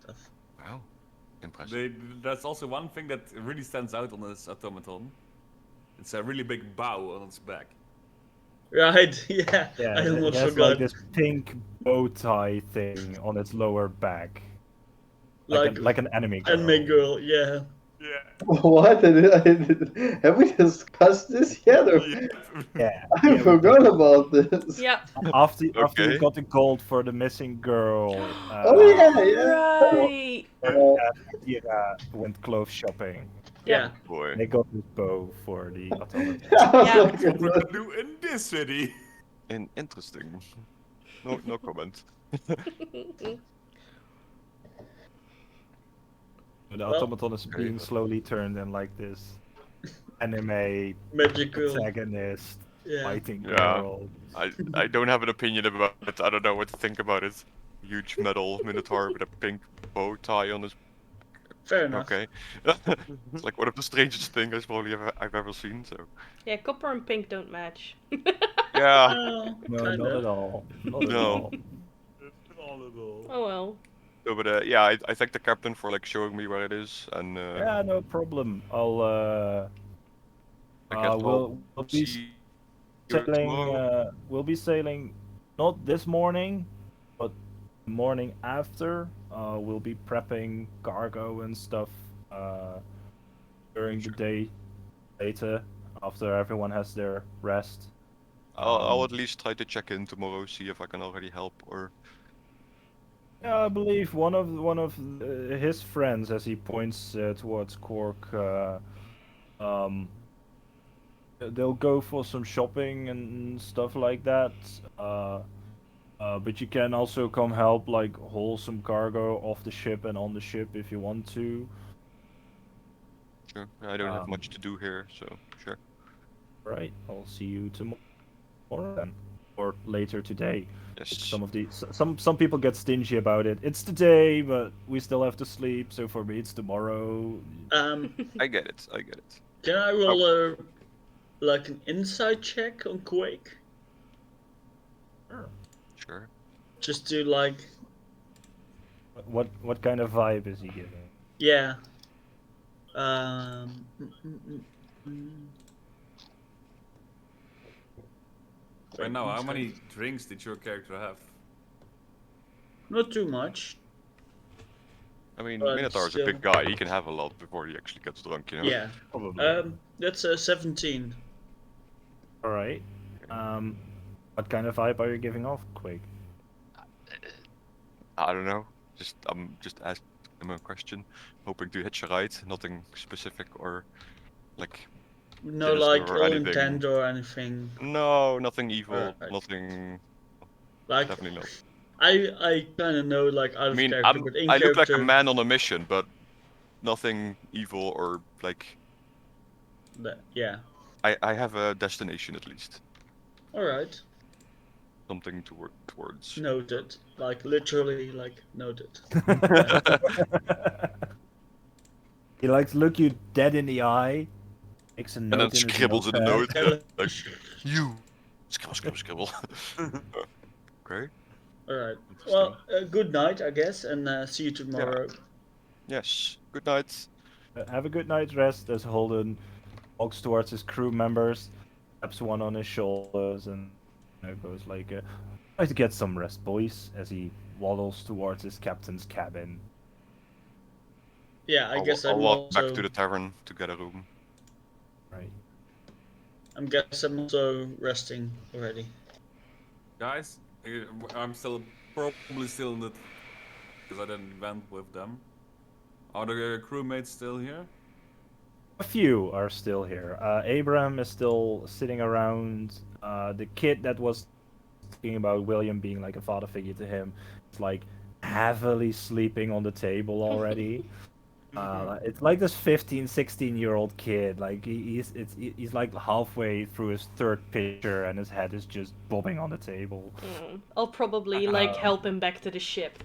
stuff. Wow, impressive. That's also one thing that really stands out on this automaton. It's a really big bow on its back. Right? Yeah. Yeah, I it almost has forgot. like this pink bow tie thing on its lower back, like an enemy girl. anime girl. Yeah. Yeah. What? Have we discussed this yet? Or... Yeah, I yeah, forgot about this. Yeah. after Okay. you got the gold for the missing girl. Oh yeah. Right. Kira went clothes shopping. Yeah. Boy. They got this bow for the automaton. I was Yeah. like, What we're gonna do in this city? Interesting. No comment. The Well- automaton is being slowly turned in like this anime Magic girl. protagonist Yeah. fighting Yeah. girl. I don't have an opinion about it. I don't know what to think about it. Huge metal minotaur with a pink bow tie on his. Fair enough. Okay. It's like one of the strangest things I've ever seen. So Yeah, copper and pink don't match. yeah. Oh, No, kind not of. at all. Not at No. all. Oh well. No, but yeah, I thank the captain for like showing me where it is, and Yeah, no problem. I guess we'll be see you sailing. tomorrow. We'll be sailing, not this morning, but the morning after. We'll be prepping cargo and stuff during the day later, after everyone has their rest. I'll at least try to check in tomorrow, see if I can already help or. Yeah, I believe one of his friends, as he points towards Cork, um, they'll go for some shopping and stuff like that. But you can also come help, like haul some cargo off the ship and on the ship if you want to. Sure. I don't have Um, much to do here, so sure. right, I'll see you tomorrow then, or later today. Like Yes. some of the some people get stingy about it. It's today, but we still have to sleep. So for me, it's tomorrow. I get it. I get it. Can I roll a like an insight check on Quake? Sure. Sure. Just to like, What kind of vibe is he giving? yeah. Um, mm, mm, mm, mm. Right now, how insight. many drinks did your character have? Not too much. I mean, But Minotaur's a still. big guy. He can have a lot before he actually gets drunk, you know? Yeah. Probably. That's a 17. All right. What kind of vibe are you giving off, Quake? I don't know. I'm just asking him a question, hoping to hitch a ride. Nothing specific or like No, sinister like or ill anything. intent or anything. No, nothing evil. Alright. Nothing. Like, Definitely not. I kind of know like out I of mean, character, but in I look like a character, man on a mission, but nothing evil or like. yeah. I have a destination at least. All right, Something to work towards. noted. Like literally, like noted. He likes to look you dead in the eye, makes a And then note in his scribbles in the notepad. note. Like, you. Scribble, scribble, scribble. Okay. All right. Interesting. Well, good night, I guess, and see you tomorrow. Yes. Good night. Have a good night's rest as Holden walks towards his crew members, taps one on his shoulders, and goes like, "Try to get some rest, boys," as he waddles towards his captain's cabin. Yeah, I guess I'll I'm walk also. back to the tavern to get a room. Right. I'm guess I'm also resting already. Guys, I'm probably still in the because I didn't vent with them. Are the crewmates still here? A few are still here. Abraham is still sitting around. The kid that was talking about William being like a father figure to him is like heavily sleeping on the table already. It's like this 15, 16-year-old kid. Like he's like halfway through his third picture and his head is just bobbing on the table. I'll probably like help him back to the ship.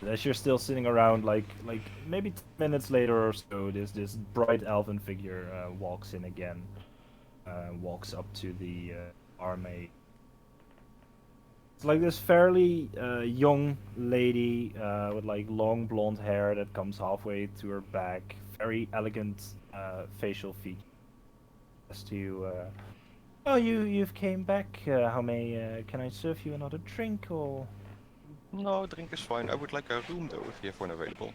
As you're still sitting around, like maybe 10 minutes later or so, this bright elven figure walks in again. Walks up to the barmaid. It's like this fairly young lady with like long blonde hair that comes halfway to her back. Very elegant facial features. As to oh, you've came back. How may can I serve you another drink or? No, drink is fine. I would like a room though, if you have one available.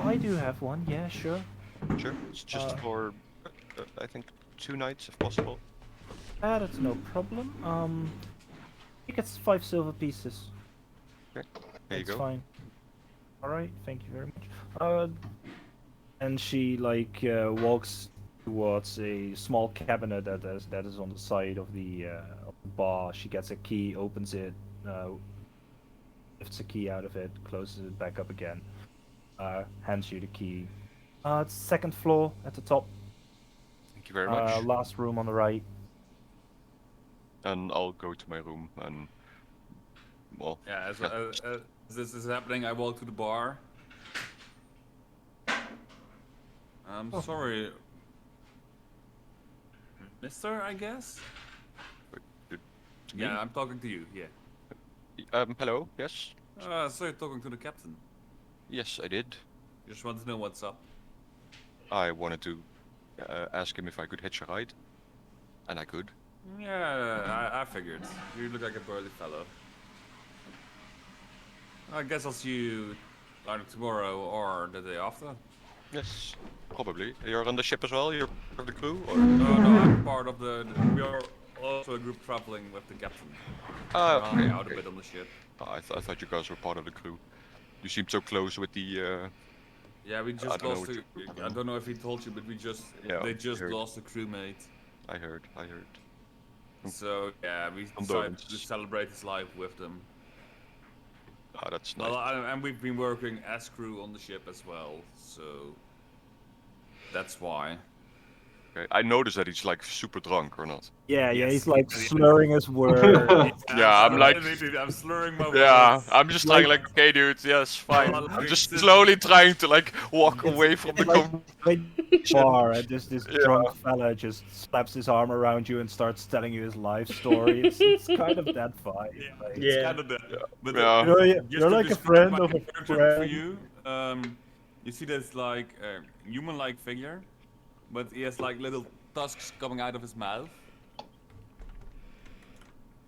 I do have one. Yeah, sure. Sure. It's just for, I think, 2 nights if possible. That's no problem. He gets 5 silver pieces. Okay. There you That's go. fine. All right, thank you very much. And she like walks towards a small cabinet that is on the side of the bar. She gets a key, opens it, lifts a key out of it, closes it back up again. Hands you the key. It's second floor at the top. Thank you very much. Last room on the right. And I'll go to my room and, well, Yeah, as this is happening, I walk to the bar. I'm sorry, Mister, I guess? to me? Yeah, I'm talking to you, yeah. Hello, yes? So you're talking to the captain. Yes, I did. Just want to know what's up. I wanted to ask him if I could hitch a ride. And I could. Yeah, I figured. You look like a burly fellow. I guess I'll see you either tomorrow or the day after. Yes, probably. You're on the ship as well? You're part of the crew? Or? No, I'm part of we are also also a group traveling with the captain. Oh, Hanging okay. out a okay. bit on the ship. Oh, I thought you guys were part of the crew. You seemed so close with the. Yeah, we I just don't know lost. what A, you call I them. don't know if he told you, but Yeah, they I just heard. lost a crewmate. I heard. So yeah, we decided to Condolences. celebrate his life with them. Ah, that's nice. Well, and we've been working as crew on the ship as well, so that's why. Okay. I noticed that he's like super drunk or not. Yeah, Yes. he's like Yeah. slurring his words. Yeah, I'm like- I'm slurring my Yeah, words. I'm just It's trying like- like, okay, dude, yes, fine. Well, I'm like, just it's- slowly trying to like walk It's- away from the it's like conversation. when bar and this Yeah. drunk fella just slaps his arm around you and starts telling you his life story. It's kind of that vibe. Yeah, Like, it's Yeah. kind of that. But Yeah. you know, just you're to like a describe friend my of a character friend. for you. You see this like human-like figure, but he has like little tusks coming out of his mouth.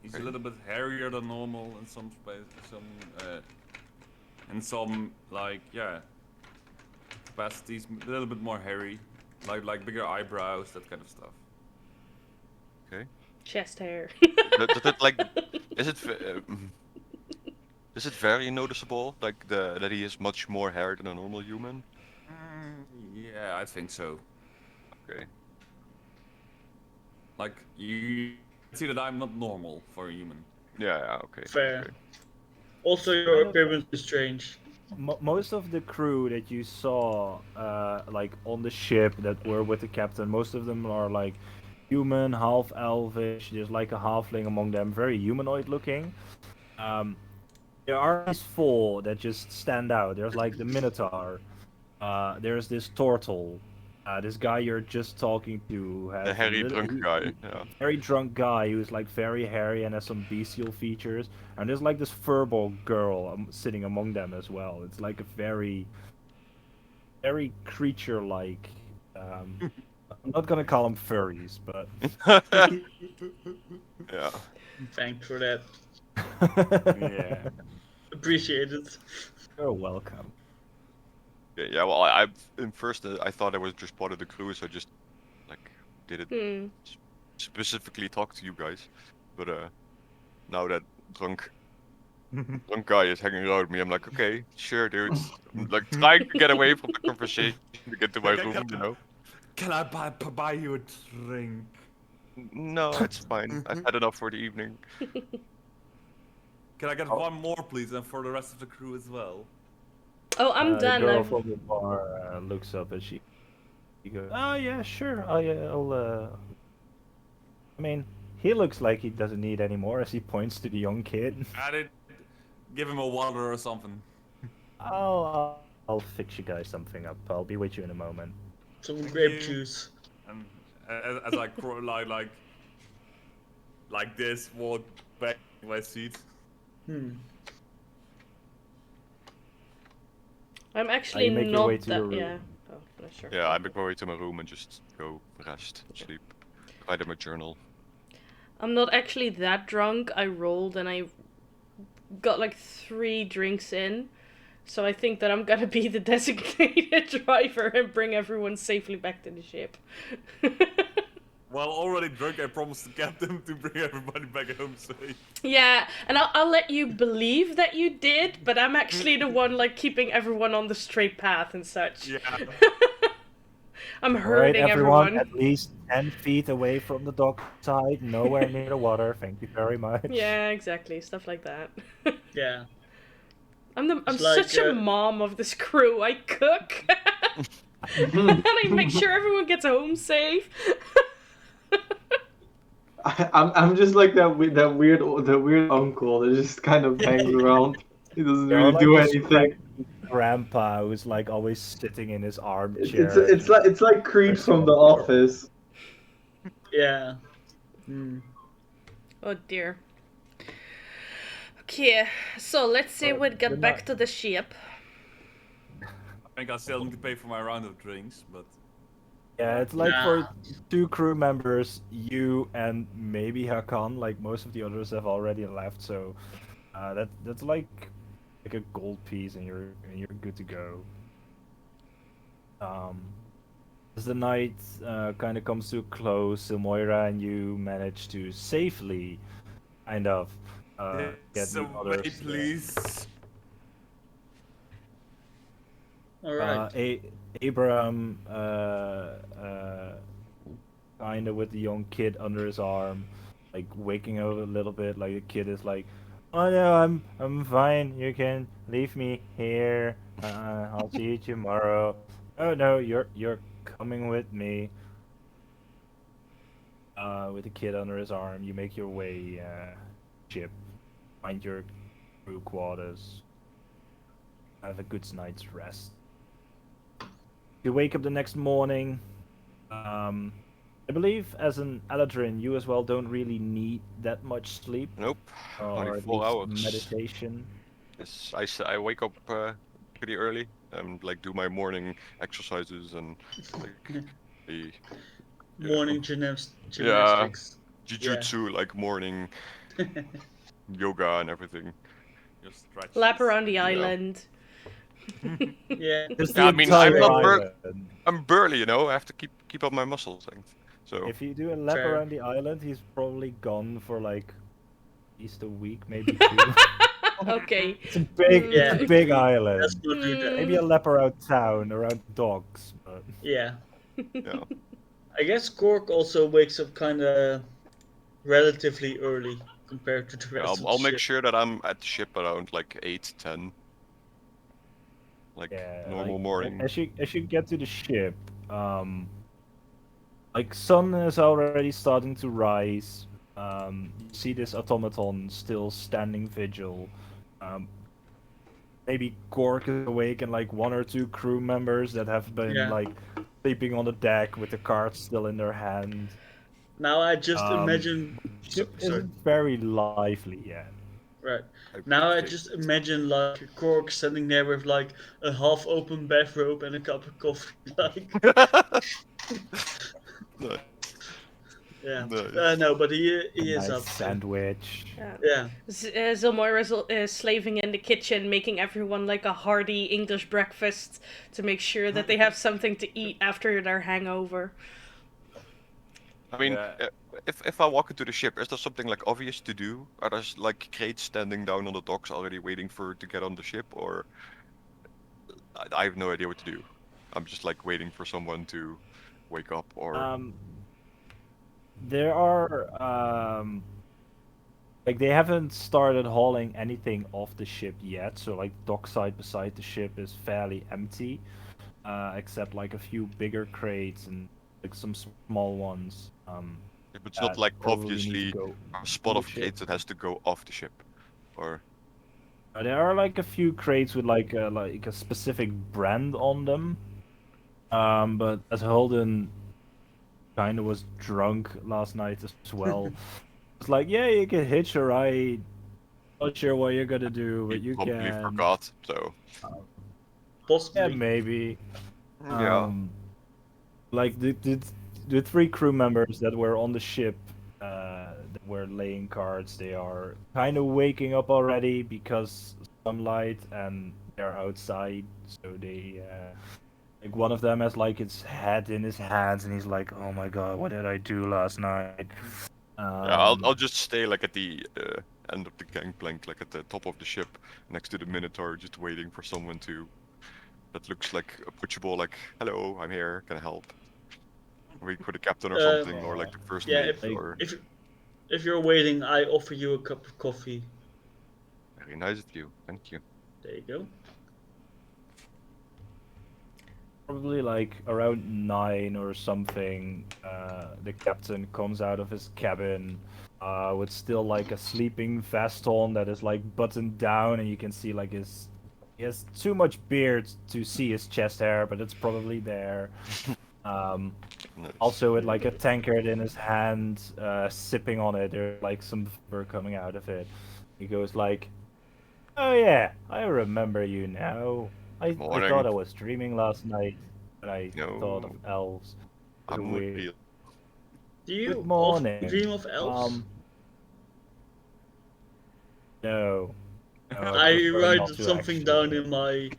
He's a Okay. little bit hairier than normal in some space, some like capacities, a little bit more hairy, like bigger eyebrows, that kind of stuff. Chest hair. Like, is it is it very noticeable? Like that he has much more hair than a normal human? Yeah, I think so. Okay. Like you see that I'm not normal for a human. Yeah. Okay. Fair. Okay. Also, your appearance is strange. Most of the crew that you saw, like on the ship that were with the captain, most of them are like human, half elvish. There's like a halfling among them, very humanoid looking. There are these four that just stand out. There's like the Minotaur. There's this Turtle. This guy you're just talking to has The a hairy little- drunk guy. Yeah. very drunk guy who's like very hairy and has some bestial features. And there's like this furball girl sitting among them as well. It's like a very, very creature-like. I'm not gonna call them furries, but Yeah. Thanks for that. yeah, Appreciate it. you're welcome. Yeah. Well, I in first I thought I was just part of the crew, so I just like didn't Hmm. specifically talk to you guys. But now that drunk guy is hanging around me, I'm like, okay, sure, dude. I'm like trying to get away from the conversation to get to my room, you know. Can I buy you a drink? No, it's fine. I've had enough for the evening. Can I get one more, please, and for the rest of the crew as well? Oh, I'm The done. girl I've... from the bar looks up and she goes, "Oh yeah, sure. I'll. I mean, he looks like he doesn't need any more." As he points to the young kid. I did give him a water or something. I'll fix you guys something up. I'll be with you in a moment. Some Thank grape you. juice. And as I like this, walk back to my seat. I'm actually you make your not way to that. your room. Yeah. Oh, no, sure. Yeah, I make my way to my room and just go rest, sleep, write in my journal. I'm not actually that drunk. I rolled and I got like 3 drinks in. So I think that I'm gonna be the designated driver and bring everyone safely back to the ship. While already drunk, I promised the captain to bring everybody back home safe. Yeah, and I'll let you believe that you did, but I'm actually the one like keeping everyone on the straight path and such. Yeah. I'm All right, hurting everyone, everyone. at least 10 feet away from the dock side, nowhere near the water. Thank you very much. Yeah, exactly, stuff like that. Yeah. I'm It's like, such a mom of this crew. I cook, and I make sure everyone gets home safe. I'm just like that weird uncle that just kind of hangs around. He doesn't You're really like do this anything. cranky grandpa who's like always sitting in his armchair. It's like Creed from The Office. Yeah. Oh dear. Okay, so let's say we get we're back not- to the ship. I think I still need to pay for my round of drinks, but Yeah, it's like Nah. for 2 crew members, you and maybe Hakan. Like most of the others have already left, so that's like a gold piece, and you're good to go. As the night kind of comes to a close, Moira and you manage to safely kind of get This the away, others. please. All right. Abraham, kind of with the young kid under his arm, like waking up a little bit. Like the kid is like, "Oh no, I'm fine. You can leave me here. I'll see you tomorrow." Oh no, you're coming with me. With the kid under his arm, you make your way ship, find your crew quarters, have a good night's rest. You wake up the next morning. Um, I believe as an Eladrin, you as well don't really need that much sleep, Nope, only or at 4 least hours. meditation. Yes, I wake up pretty early and like do my morning exercises and like the Morning yeah gymnastics. Yeah. jujutsu like morning yoga and everything. Your stretches. Lap around the Yeah. island. Yeah. Just Yeah, the I mean I'm entire not island. I'm burly, you know. I have to keep up my muscle things. So If you do a lap Fair. around the island, he's probably gone for like at least a week, maybe two. Okay. Yeah. It's a big Let's island. not do that. Maybe a lap around town, around docks, but Yeah. yeah. I guess Cork also wakes up kind of relatively early compared to the Yeah, rest of the I'll make ship. sure that I'm at the ship around like 8, 10, like yeah, normal morning. as you get to the ship, like sun is already starting to rise. You see this automaton still standing vigil. Um, maybe Gork is awake and like one or two crew members that have been Yeah. like sleeping on the deck with the cards still in their hand. Now I just Um, imagine. ship Sorry. isn't very lively yet. Right. I Now I think. just imagine like Cork standing there with like a half-open bathrobe and a cup of coffee. Like, Nice. yeah. Nice. No, but A he is nice up. sandwich. Yeah. Yeah. Zilmoira is slaving in the kitchen, making everyone like a hearty English breakfast to make sure that they have something to eat after their hangover. I mean, Yeah. if I walk into the ship, is there something like obvious to do? Are there like crates standing down on the docks already waiting for to get on the ship, or I have no idea what to do. I'm just like waiting for someone to wake up, or Um, there are like they haven't started hauling anything off the ship yet, so like dockside beside the ship is fairly empty, except like a few bigger crates and like some small ones. if it's That not like probably need to obviously go a on spot the of ship. crates that has to go off the ship, or There are like a few crates with like a specific brand on them. But as Holden kind of was drunk last night as well, it's like, yeah, you can hitch a ride. Not sure what you're gonna do, he but you probably can. forgot. So Yeah, Possibly. maybe. yeah, Um, like the three crew members that were on the ship, that were laying cards, they are kind of waking up already because sunlight and they're outside, so they like one of them has like its head in his hands and he's like, "Oh my god, what did I do last night?" yeah. Um, I'll just stay like at the end of the gangplank, like at the top of the ship, next to the Minotaur, just waiting for someone to that looks like approachable. Like, hello, I'm here. Can I help? Wait for the captain or something, or yeah, like the first Yeah. mate, like or If you're waiting, I offer you a cup of coffee. very nice of you. Thank you. There you go. probably like around 9 or something, the captain comes out of his cabin with still like a sleeping vest on that is like buttoned down, and you can see like his he has too much beard to see his chest hair, but it's probably there. Um, Nice. Also with like a tankard in his hand, sipping on it. There's like some vapor coming out of it. He goes like, "Oh yeah, I remember you now. I thought Morning. I was dreaming last night when I thought of No, elves. What a I'm with weird. you. Do Good you often morning. dream of elves? No. I prefer write not to, something actually. down in my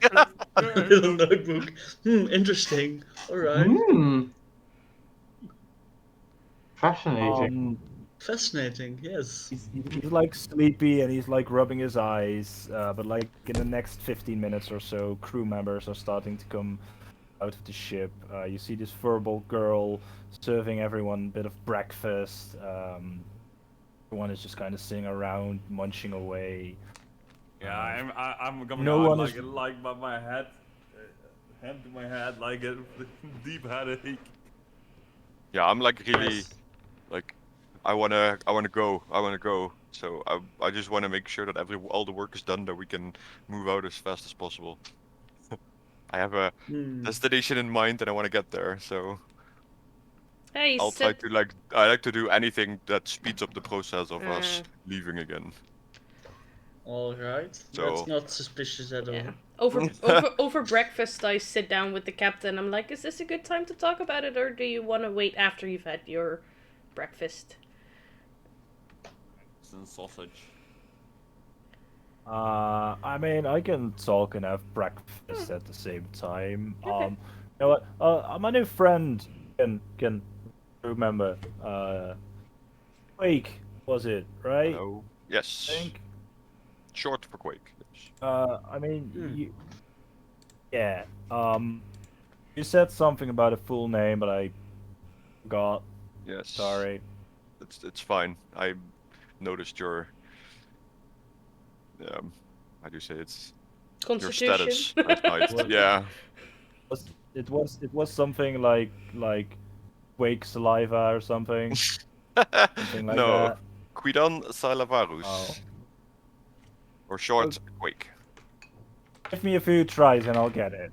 little notebook. Interesting. All right. Hmm. Fascinating. Fascinating. Yes. He's like sleepy and he's like rubbing his eyes, but like in the next 15 minutes or so, crew members are starting to come out of the ship. You see this verbal girl serving everyone a bit of breakfast. Everyone is just kind of sitting around, munching away. Yeah, I'm coming No out one like is- my head, hand to my head like a deep headache. Yeah, I'm like really Yes. like I wanna go. So I just wanna make sure that all the work is done that we can move out as fast as possible. I have a Hmm. destination in mind and I wanna get there, so Hey, I'll try sit. to I like to do anything that speeds up the process of us Uh, leaving again. All right. That's So not suspicious at yeah. all. Over breakfast, I sit down with the captain. I'm like, is this a good time to talk about it, or do you want to wait after you've had your breakfast? And sausage. I mean, I can talk and have breakfast at the same time. Okay. You know what? My new friend can remember. Quake was it, right? hello. I Yes. think. Short for Quake. Yes. I mean, Hmm. yeah. You said something about a full name, but I forgot. Yes. Sorry. It's fine. I noticed your how do you say your Constitution. status last night. What? Yeah. It was something like Quake saliva or something, something like No. that. Quidon Salavarus. Oh. Or short Quake. Give me a few tries and I'll get it.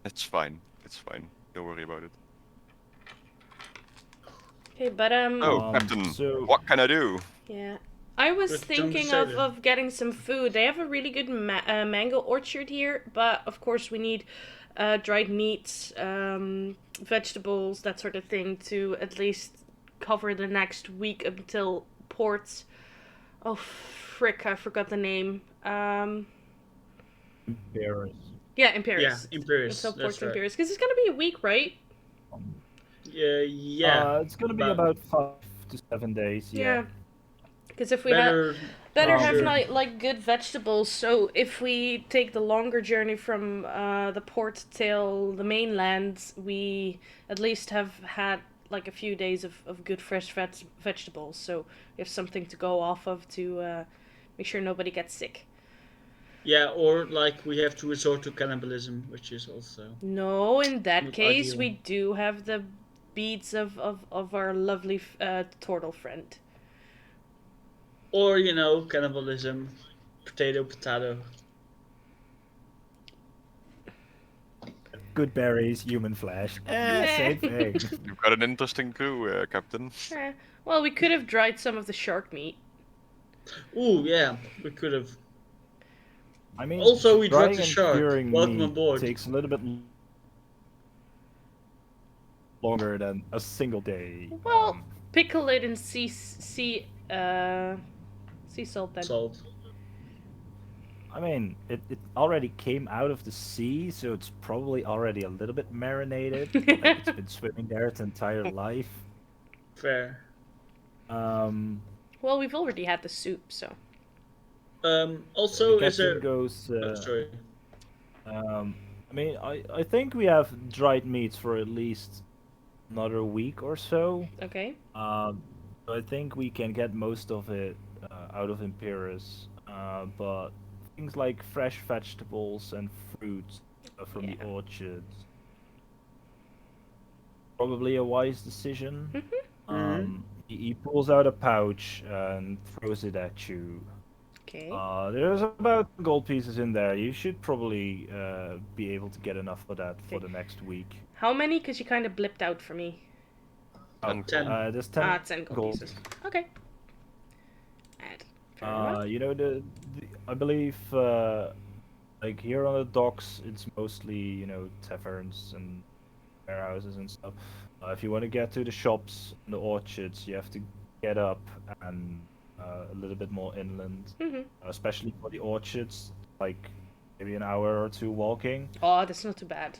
It's fine. It's fine. Don't worry about it. Okay, but Oh, Captain. so What can I do? yeah. I was Good, don't thinking say of, that. of getting some food. They have a really good mango orchard here, but of course we need dried meats, vegetables, that sort of thing to at least cover the next week until port. Oh, frick, I forgot the name. Paris. Yeah, in Yeah, Paris. in Paris. Until That's port in right. Paris. Because it's going to be a week, right? Yeah. It's gonna be about 5 to 7 days. Yeah. Because if we have... Better have sure. like good vegetables. So if we take the longer journey from the port till the mainland, we at least have had like a few days of good fresh vegetables. So we have something to go off of to make sure nobody gets sick. Yeah, or like we have to resort to cannibalism, which is also No, in that not case, ideal. we do have the beads of our lovely turtle friend. Or, cannibalism. Potato, potato. Good berries, human flesh. Meh. Same thing. You've got an interesting crew, Captain. Well, we could have dried some of the shark meat. Ooh, yeah, we could have. I mean, Also, we drying drugged the and shark. curing Welcome meat aboard. takes a little bit longer than a single day. Well, pickle it in sea salt then. Salt. I mean, it already came out of the sea, so it's probably already a little bit marinated. Like it's been swimming there its entire life. Fair. Well, we've already had the soup, so. Also, The is there. captain goes. Oh, sorry. I mean, I think we have dried meats for at least another week or so. Okay. So I think we can get most of it out of Imperius. But things like fresh vegetables and fruits from the Yeah. orchards, probably a wise decision. He pulls out a pouch and throws it at you. Okay. There's about gold pieces in there. You should probably be able to get enough of that for Okay. the next week. How many? Because you kind of blipped out for me. And 10. There's 10 10 gold gold pieces. Okay. Add. Fair enough. You know I believe like here on the docks it's mostly taverns and warehouses and stuff. If you want to get to the shops and the orchards, you have to get up and a little bit more inland, Hmm. especially for the orchards, like maybe an hour or two walking. Oh, that's not too bad.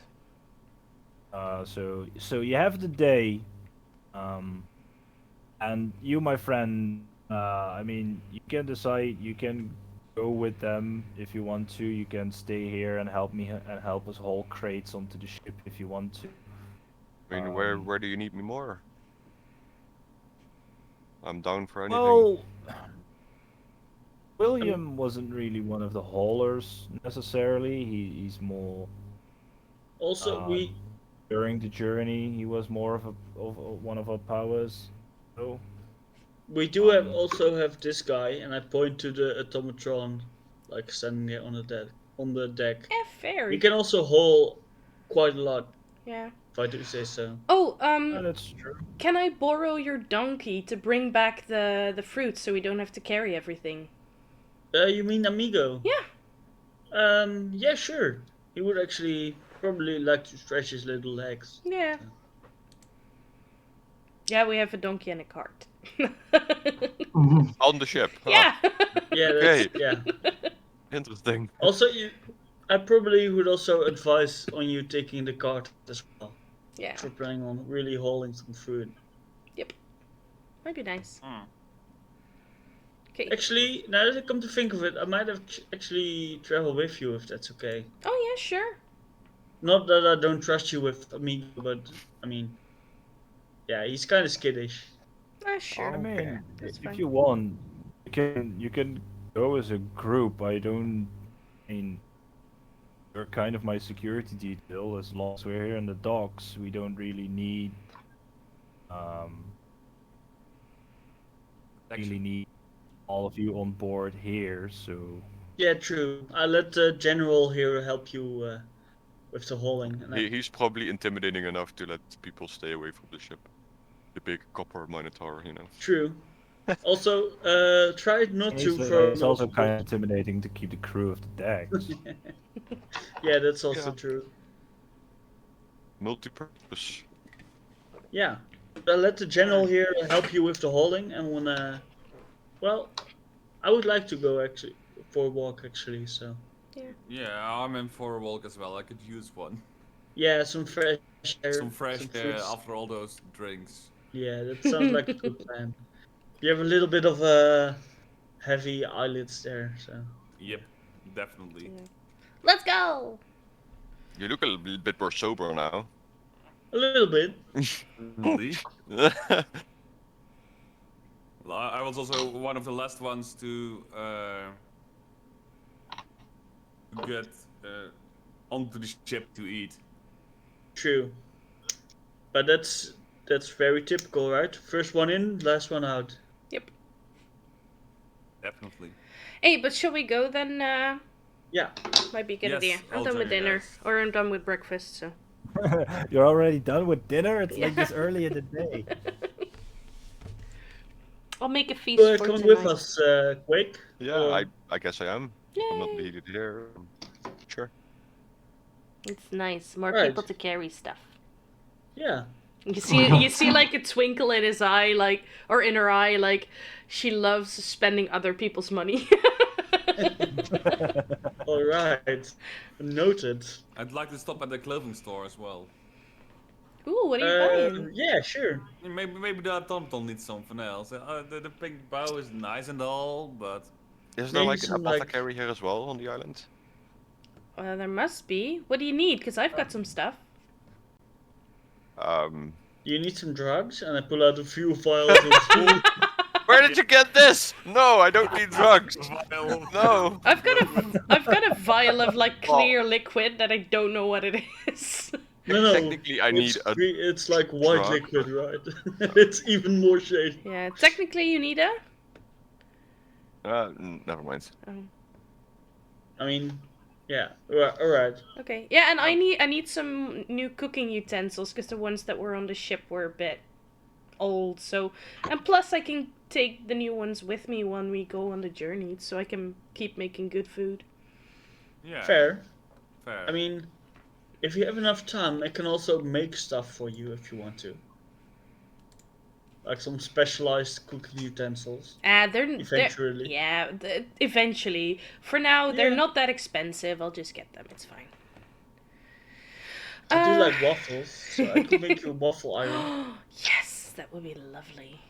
So you have the day, um, and you, my friend, I mean, you can decide. You can go with them if you want to. You can stay here and help me and help us haul crates onto the ship if you want to. I mean, Um, where do you need me more? I'm down for anything. well, William wasn't really one of the haulers necessarily. He's more Also, um, during the journey. He was more of one of our powers. So we do have um, also have this guy, and I point to the automatron, like standing there on the deck. On the deck, Fair. he can also haul quite a lot, Yeah. if I do say so. Oh, that's true. can I borrow your donkey to bring back the fruit so we don't have to carry everything? You mean Amigo? Yeah. Yeah, sure. He would actually probably like to stretch his little legs. Yeah. Yeah, we have a donkey and a cart. On the ship. Huh. Yeah. Yeah, Okay. yeah. Interesting. Also, I probably would also advise on you taking the cart as well. Yeah. If you're planning on really hauling some food. Yep. Might be nice. Hmm. Okay. Actually, now that I come to think of it, I might have actually travel with you if that's okay. Oh yeah, sure. Not that I don't trust you with Amigo, but I mean, yeah, he's kind of skittish. Sure. I mean, That's if fine. you want, you can go as a group. I mean, you're kind of my security detail. As long as we're here in the docks, we don't really need um really need all of you on board here. So Yeah, true. I let the general here help you with the hauling. And He's probably intimidating enough to let people stay away from the ship. The big copper minotaur, you know. true. Also, try not to throw it's also multiple. kind of intimidating to keep the crew of the decks. Yeah, that's also Yeah. true. Multi-purpose. Yeah, let the general here help you with the hauling, and when well, I would like to go actually for a walk actually. So Yeah, I'm in for a walk as well. I could use one. yeah, some fresh air, Some fresh some air fruits. after all those drinks. Yeah, that sounds like a good plan. You have a little bit of heavy eyelids there, so Yep, definitely. Let's go. You look a little bit more sober now. a little bit. Definitely. Well, I was also one of the last ones to get onto the ship to eat. True, but that's very typical, right? First one in, last one out. Yep. Definitely. Hey, but shall we go then? Yeah. Might be a good Yes, idea. I'm I'll done join with you dinner, guys. or I'm done with breakfast. So. You're already done with dinner? It's like this Yeah. early in the day. I'll make a feast for Come tonight. with us, Quake. Yeah, or- I guess I am. I'm not needed here. Sure. It's nice. More Right. people to carry stuff. Yeah. You see like a twinkle in his eye, like, or in her eye, like she loves spending other people's money. All right. Noted. I'd like to stop at the clothing store as well. Ooh, what are you buying? Yeah, sure. Maybe the Tom needs something else. The pink bow is nice and all, but Is there Maybe like an some, like- apothecary here as well on the island? There must be. What do you need? Because I've got some stuff. You need some drugs, and I pull out a few vials and Where did you get this? No, I don't need drugs. No. I've got a vial of like clear liquid that I don't know what it is. no. Technically, I need a It's like white drug, liquid, right? It's even more shady. Yeah, technically you need a. Never mind. I mean, yeah. All right. Okay. Yeah, and I need some new cooking utensils because the ones that were on the ship were a bit old. So, and plus I can take the new ones with me when we go on the journey, so I can keep making good food. yeah, Fair. fair. I mean, if you have enough time, I can also make stuff for you if you want to. like some specialized cooking utensils. They're Eventually. yeah, eventually. For now, they're Yeah. not that expensive. I'll just get them. It's fine. I do like waffles, so I could make you a waffle iron. Yes, that would be lovely.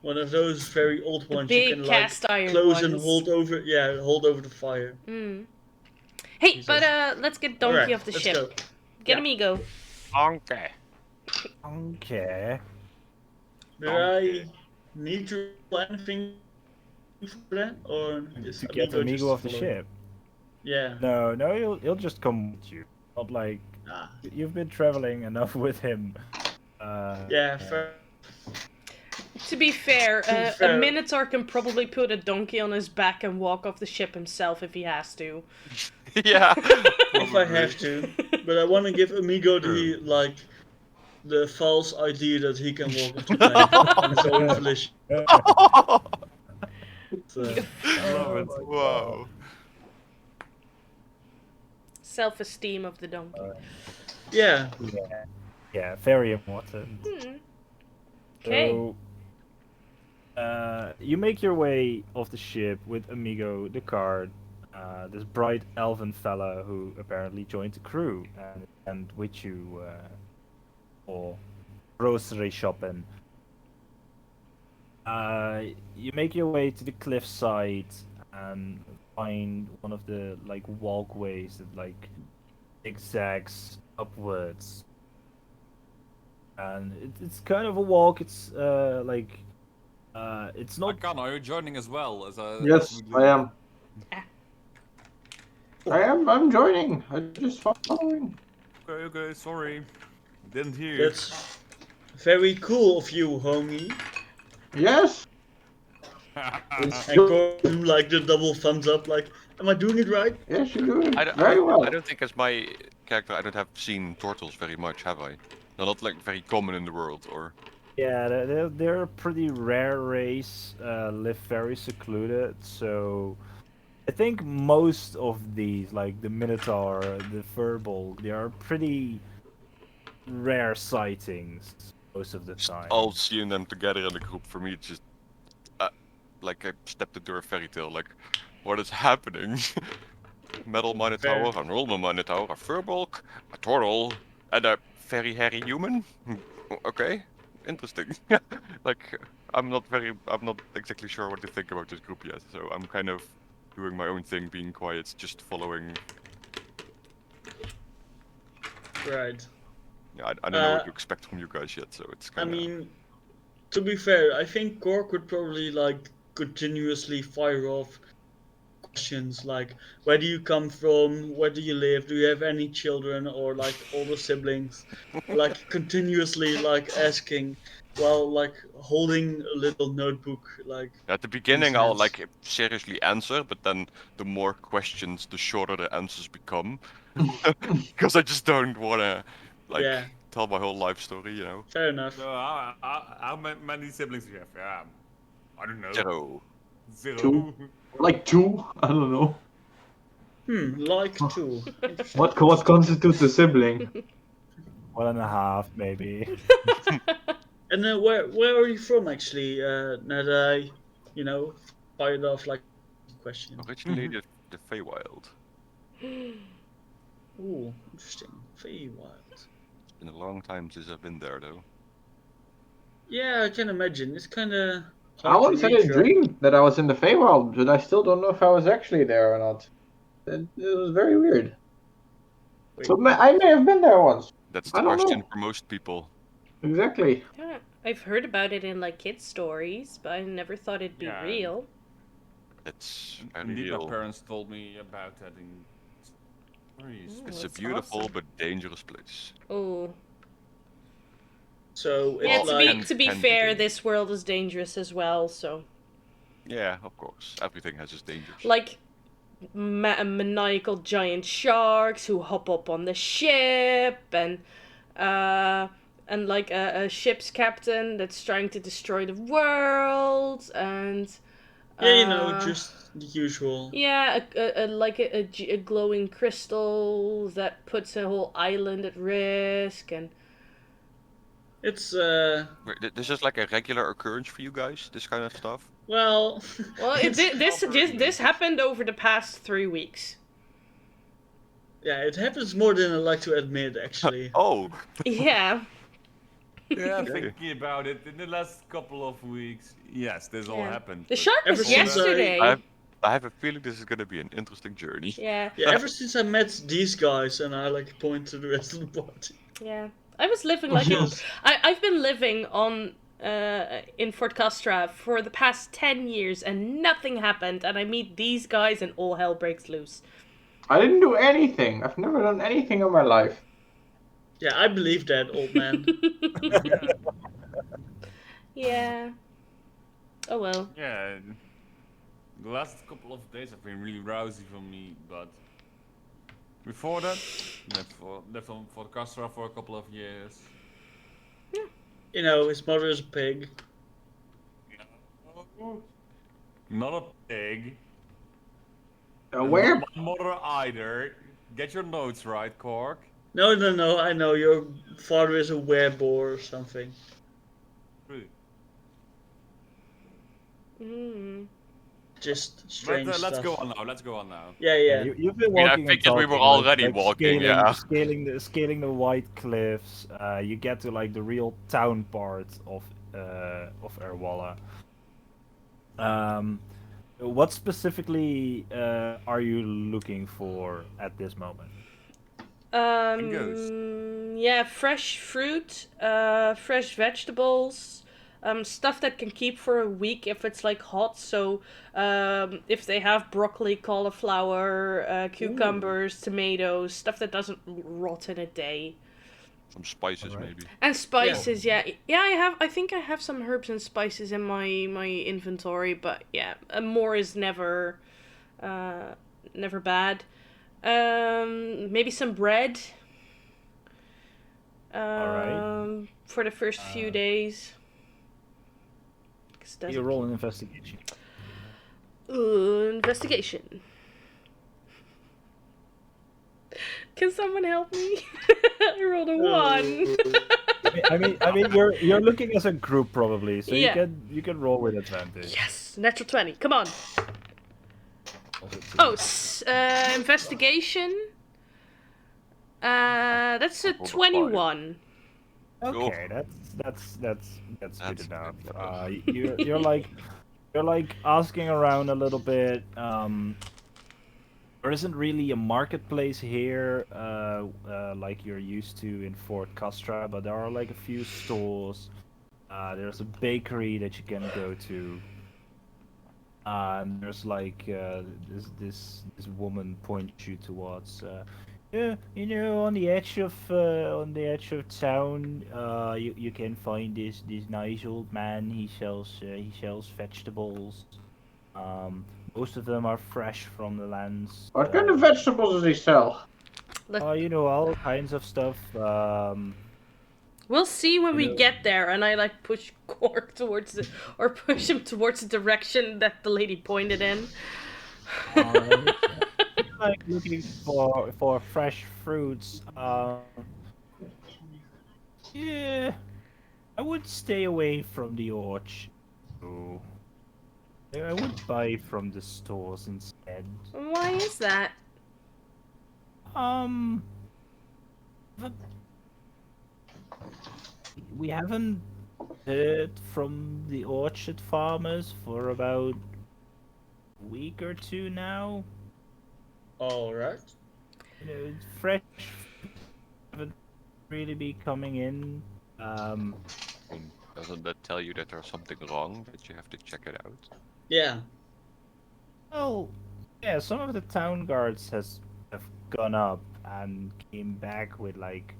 One of those very old ones you big can like cast iron close and ones. hold over. Yeah, hold over the fire. Hey, Jesus. but let's get Donkey Alright, off the let's ship. go. Get Yeah. Amigo. Okay. Okay. Do I need to do anything for that, or is To get Amigo Amigo just off the following? ship. Yeah. No, he'll just come with you. Not like Ah. you've been traveling enough with him. Yeah. Fair. To be fair, a fair. Minotaur can probably put a donkey on his back and walk off the ship himself if he has to. Yeah. If I have to, but I want to give Amigo the false idea that he can walk off the plane on his own volition. So, Love it. Wow. Self-esteem of the donkey. yeah. Yeah, very important. Okay. So, you make your way off the ship with Amigo, the card, this bright elven fella who apparently joined the crew and with you for grocery shopping. You make your way to the cliffside and find one of the like walkways that like zigzags upwards. And it's kind of a walk. It's it's not. Akan, are you joining as well? Yes, I am. I'm joining. I'm just following. Okay, sorry. Didn't hear. That's very cool of you, homie. Yes. And Gordon like the double thumbs up, like, am I doing it right? Yes, you're doing I it don't, very well. I don't think as my character I don't have seen turtles very much, have I? They're not like very common in the world, or Yeah, they're a pretty rare race. Live very secluded, so I think most of these, like the Minotaur, the Furbolg, they are pretty rare sightings most of the time. all seeing them together in the group for me it's just like I stepped into a fairy tale. Like, what is happening? Metal Minotaur, a normal Minotaur, a Furbolg, a turtle, and a very hairy human. Okay, interesting. Like, I'm not exactly sure what to think about this group yet, so I'm kind of doing my own thing, being quiet, just following. Right. Yeah, I don't know what to expect from you guys yet, so it's I kind of. mean, to be fair, I think Cork would probably like continuously fire off questions like, where do you come from? Where do you live? Do you have any children or like older siblings? Like continuously like asking, while like holding a little notebook like. At the beginning, I'll hands. like seriously answer, but then the more questions, the shorter the answers become, because I just don't wanna like Yeah. tell my whole life story, you know. Fair enough. So how many siblings do you have? Yeah, I don't know. Zero. Zero. Two. Like 2? I don't know. Like 2. What constitutes a sibling? 1.5 maybe. And where are you from actually? Now that I, fired off like question. Originally the Feywild. Ooh, interesting. Feywild. It's been a long time since I've been there, though. Yeah, I can imagine. It's kind of. I once had a dream that I was in the Feywild, but I still don't know if I was actually there or not. It was very weird. Wait. So I may have been there once. That's I the don't question know. for most people. Exactly. Yeah, I've heard about it in like kids' stories, but I never thought it'd be Yeah. real. It's very Indeed, my real. parents told me about that in stories. Ooh, It's a that's beautiful awesome. but dangerous place. Oh, So yeah. it's Well, like. To be can be fair, dangerous. this world is dangerous as well. So, Yeah, of course. Everything has its dangers. like, maniacal giant sharks who hop up on the ship, and like a ship's captain that's trying to destroy the world, and Yeah, just the usual. yeah, a glowing crystal that puts a whole island at risk, and It's This is like a regular occurrence for you guys, this kind of stuff? well, Well, it's, this happened over the past 3 weeks. yeah, it happens more than I like to admit, actually. Oh! Yeah. Yeah, Okay. thinking about it, in the last couple of weeks, yes, this all Yeah. happened. The but shark Ever was since yesterday. I have a feeling this is gonna be an interesting journey. Yeah. Yeah, ever since I met these guys, and I like point to the rest of the party. Yeah. I was living like in, Yes. I've been living on in Fort Castra for the past 10 years and nothing happened, and I meet these guys and all hell breaks loose. I didn't do anything. I've never done anything in my life. Yeah, I believe that, old man. Yeah. Oh well. Yeah, the last couple of days have been really rousy for me, but before that, lived on Fort Castra for a couple of years. You know, his mother is a pig. No, not a pig. Where? Not my mother either. Get your notes right, Cork. No, I know your father is a werebore or something. Really. Mm. Just strange But stuff. let's go on now. Let's go on now. Yeah, yeah. You've been I mean, I walking. and figured we were talking, already walking, scaling, yeah. scaling the white cliffs. You get to like the real town part of Erwalla. What specifically are you looking for at this moment? Yeah, fresh fruit, fresh vegetables, stuff that can keep for a week if it's like hot. So, if they have broccoli, cauliflower, cucumbers, tomatoes, stuff that doesn't rot in a day. Some spices, Alright. maybe. And spices, yeah. I think I have some herbs and spices in my inventory, but yeah, more is never bad. Maybe some bread. Alright. For the first few days. 'Cause it You doesn't roll an investigation. investigation. Can someone help me? I rolled a 1. I mean, you're looking as a group probably, so Yeah. you can roll with advantage. Yes, natural 20. Come on. Also two. Oh, investigation. That's a Rolled a 21. Okay, that's good That's enough. good. You're like asking around a little bit. There isn't really a marketplace here, like you're used to in Fort Castra, but there are like a few stores. There's a bakery that you can go to. And there's like this woman points you towards. Yeah, you know, on the edge of town, you can find this nice old man. He sells vegetables. Most of them are fresh from the lands. What kind of vegetables does he sell? You know, all kinds of stuff. We'll see when we You know- get there, and I like push Cork towards or push him towards the direction that the lady pointed in. Like looking for fresh fruits. Yeah, I would stay away from the orchard. So, I would buy from the stores instead. Why is that? But we haven't heard from the orchard farmers for about a week or two now. Alright. You know, fresh haven't really be coming in. And doesn't that tell you that there's something wrong, that you have to check it out? Yeah. Well, yeah, some of the town guards have gone up and came back with like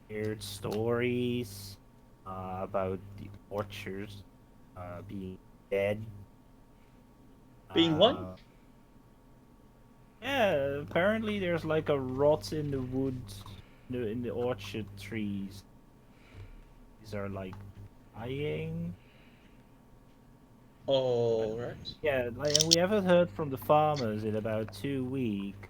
weird stories about the orchards being dead. Being what? Yeah, apparently there's like a rot in the woods, in the orchard trees. These are like dying. Alright. Yeah, like, and we haven't heard from the farmers in about 2 weeks.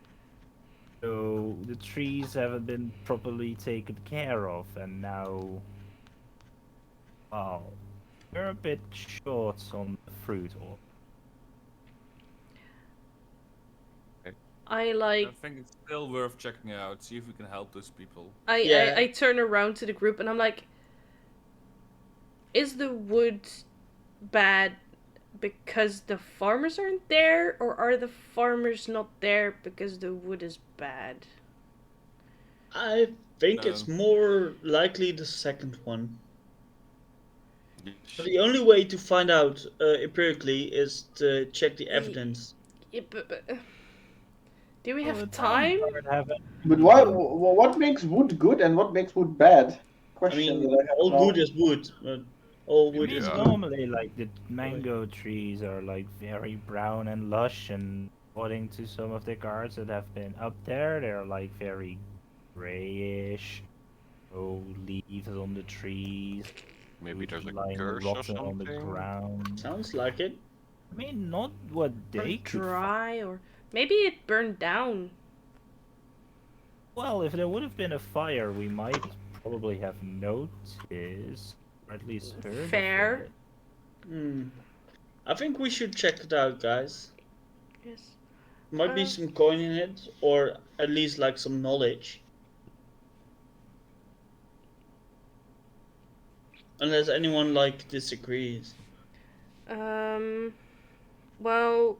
So the trees haven't been properly taken care of, and now Wow. We're a bit short on the fruit. Or I I think it's still worth checking out. See if we can help those people. Yeah. I turn around to the group and I'm like, is the wood bad because the farmers aren't there, or are the farmers not there because the wood is bad? I think No. it's more likely the second one. Yes. But the only way to find out empirically is to check the evidence. Yeah, but do we Well, the have town time? doesn't have But any- what makes wood good and what makes wood bad? I Question mean, that I have all now. good is wood, but all I wood mean, is Yeah. good. normally, like, the mango trees are, like, very brown and lush, and according to some of the cards that have been up there, they're, like, very grayish, no leaves on the trees, Maybe there's a lying curse or rotten on the something. ground. Sounds like it. I mean, not what Or they could find. dry, or maybe it burned down. Well, if there would have been a fire, we might probably have noticed, or at least heard Fair. of it. Hmm. I think we should check it out, guys. Yes. Might be some coin in it, or at least like some knowledge. Unless anyone like disagrees. Well,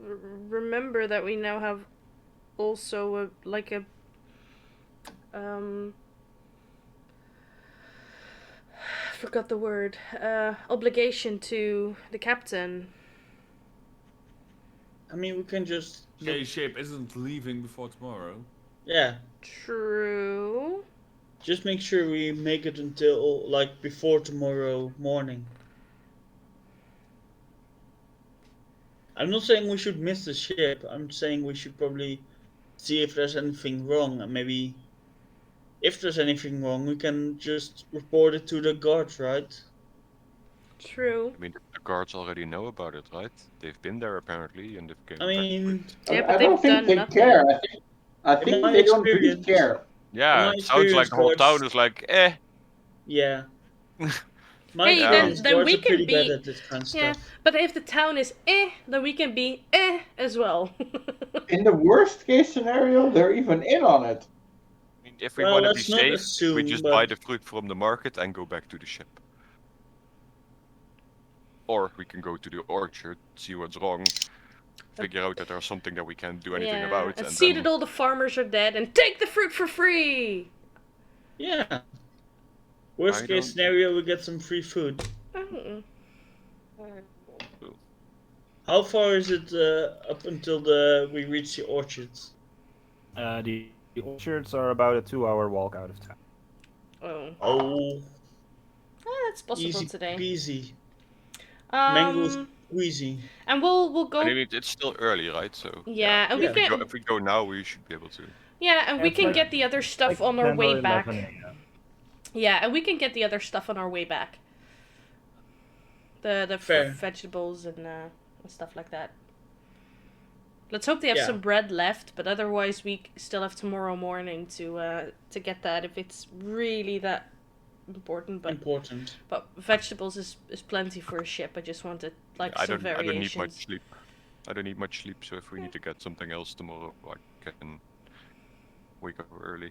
remember that we now have also forgot the word, obligation to the captain. I mean, we can just K-Shape isn't leaving before tomorrow. yeah, True. just make sure we make it until like before tomorrow morning. I'm not saying we should miss the ship. I'm saying we should probably see if there's anything wrong, and maybe if there's anything wrong, we can just report it to the guards, right? True. I mean, the guards already know about it, right? They've been there apparently, and they've came I back mean, with... Yeah, but I they've don't think done they nothing. care. I In think my they don't really experience- care. in Yeah, my it sounds like experience, the whole guards- town is like, eh. yeah. My Hey, experience, then guards we are can pretty bad be- at this kind of Yeah, stuff. but if the town is then we can be as well. In the worst case scenario, they're even in on it. I mean, if we Well, want to be let's not safe, we assume, just but- buy the fruit from the market and go back to the ship. Or we can go to the orchard, see what's wrong, figure out that there's something that we can't do anything about, and and see then... that all the farmers are dead and take the fruit for free. Yeah. Worst I case don't- scenario, we get some free food. Oh. How far is it up until we reach the orchards? The orchards are about a 2-hour walk out of town. Oh. Oh, That's possible easy today. peasy. Mango Um, squeezy. and we'll go. I mean, it's still early, right? So Yeah, and Yeah. we can. if we go now, we should be able to. Yeah, and we It's can like- get the other stuff Like on our 10 or way back. 11 a.m. Yeah, and we can get the other stuff on our way back. The Fair. vegetables and stuff like that. Let's hope they have Yeah. some bread left, but otherwise we still have tomorrow morning to get that if it's really that important. Important. But vegetables is plenty for a ship. I just wanted like I some don't need variations. much sleep. I don't need much sleep, so if we need to get something else tomorrow, I can wake up early.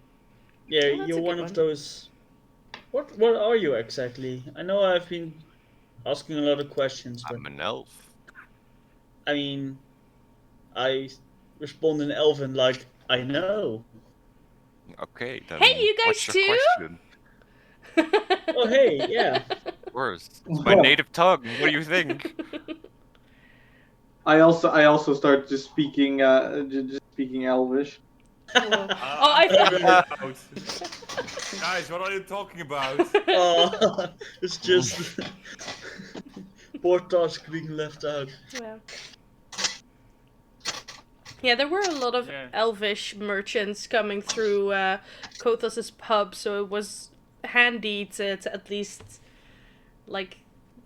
Yeah, Oh, that's you're a one good of one. those. What are you exactly? I know I've been asking a lot of questions, but I'm an elf. I mean, I respond in Elven like I know. Okay, then. Hey, you guys what's your too? question? Oh hey, yeah. Of course, it's my native tongue. What do you think? I also start just speaking just speaking Elvish. Oh, I Guys, what are you talking about? Oh, it's just poor task being left out. Yeah. Yeah, there were a lot of Yeah. elvish merchants coming through Kothos's pub, so it was handy to at least like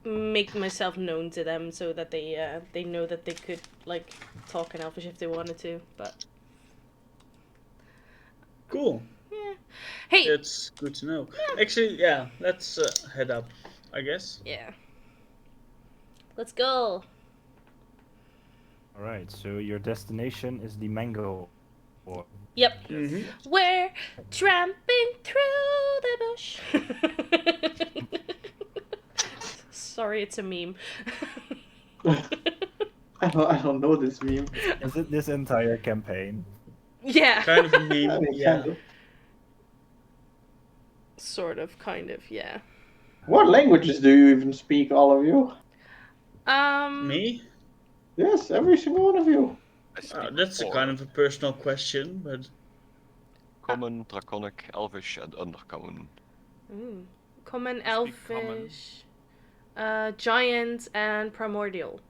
make myself known to them so that they know that they could like talk in elvish if they wanted to. But Cool. Yeah. Hey. It's good to know. Actually, yeah, let's head up, I guess. Yeah. Let's go. All right. So your destination is the mango. Or Yep. Yes. Mm-hmm. We're tramping through the bush. Sorry, it's a meme. I don't know this meme. is it this entire campaign? Yeah. Kind of a meme, yeah. Kind of. Sort of, kind of, yeah. What languages do you even speak, all of you? Me? Yes, every single one of you. I speak That's a four. kind of a personal question, but Common, Draconic, Elvish, and Undercommon. Common, Speak common. elfish, giant, and primordial.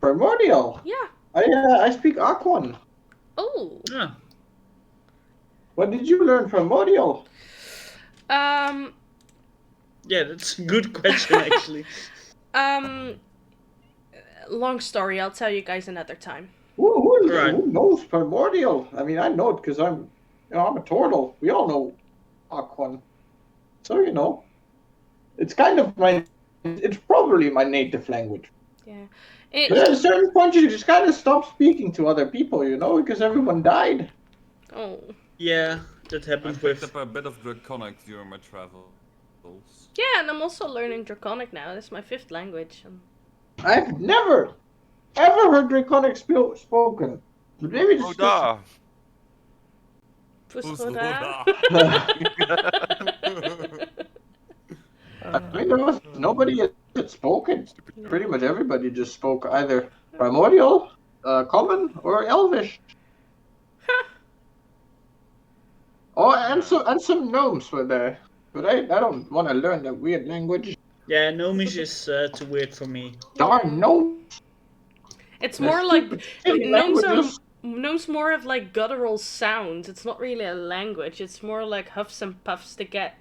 Primordial. Yeah. I speak Aquan. Oh. yeah. What did you learn Primordial? Yeah, that's a good question actually. Long story. I'll tell you guys another time. Right. Who knows Primordial? I mean, I know it because I'm a turtle. We all know Aquan. So, it's kind of it's probably my native language. Yeah. But at a certain point, you just kind of stop speaking to other people, because everyone died. Oh. Yeah, that I happened picked with. up a bit of Draconic during my travels. Yeah, and I'm also learning Draconic now. That's my 5th language. I've never, ever heard Draconic spoken. But maybe it's just... Oda! Pusroda. I mean, there was nobody had spoken. Pretty much everybody just spoke either Primordial, Common, or Elvish. Oh, and some gnomes were there. But I don't want to learn that weird language. Yeah, Gnomish is too weird for me. Darn gnomes! It's more like Silly gnomes languages. gnomes more have like guttural sounds. It's not really a language. It's more like huffs and puffs to get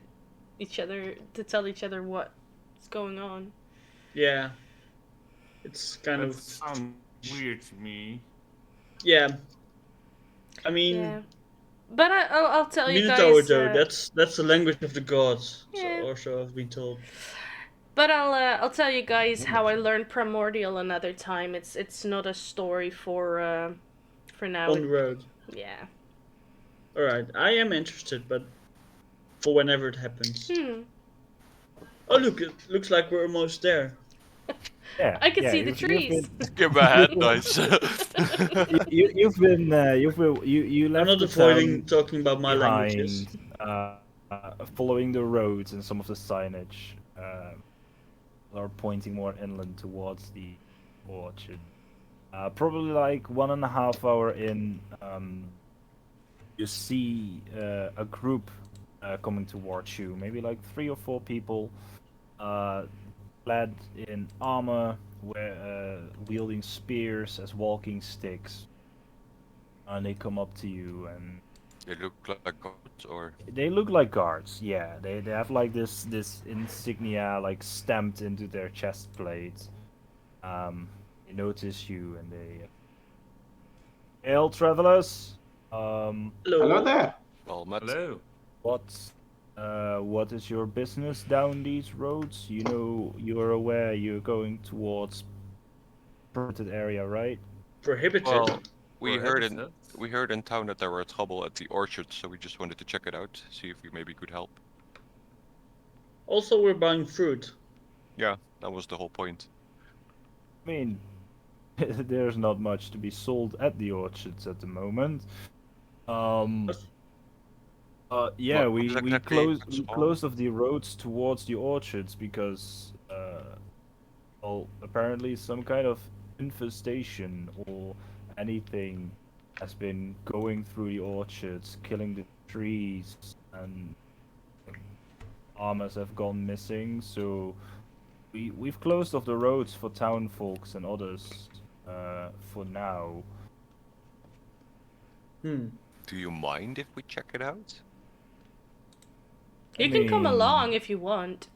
each other to tell each other what's going on. Yeah. It's kind That of. sounds weird to me. Yeah. I mean, Yeah. But I'll tell you Minotaur guys. though, that's the language of the gods. Yeah. Or so I've been told. But I'll tell you guys how I learned Primordial another time. It's not a story for now. On the road. Yeah. Alright, I am interested, but for whenever it happens. Oh look, it looks like we're almost there. Yeah, I can yeah, see the you've trees. Give my head nice. You've been you left I'm not the avoiding town talking about my languages. behind, following the roads and some of the signage are pointing more inland towards the orchard. Probably like 1.5 hour in, you see a group coming towards you. Maybe like 3 or 4 people, clad in armor, wielding spears as walking sticks. And they come up to you and They look like gods, or they look like guards. Yeah, they have like this insignia like stamped into their chest plates. They notice you and they hail travelers. Hello there. well met. Hello. What is your business down these roads? You're aware you're going towards prohibited area, right? Prohibited. Well, we Or heard headset. in town that there were trouble at the orchard, so we just wanted to check it out, see if we maybe could help. Also, we're buying fruit. Yeah, that was the whole point. I mean, there's not much to be sold at the orchards at the moment. Yeah, What we exactly closed what's we wrong? closed off the roads towards the orchards because, well, apparently some kind of infestation or anything has been going through the orchards, killing the trees, and farmers have gone missing. So we've closed off the roads for town folks and others, for now. Do you mind if we check it out? You can come mean- along if you want.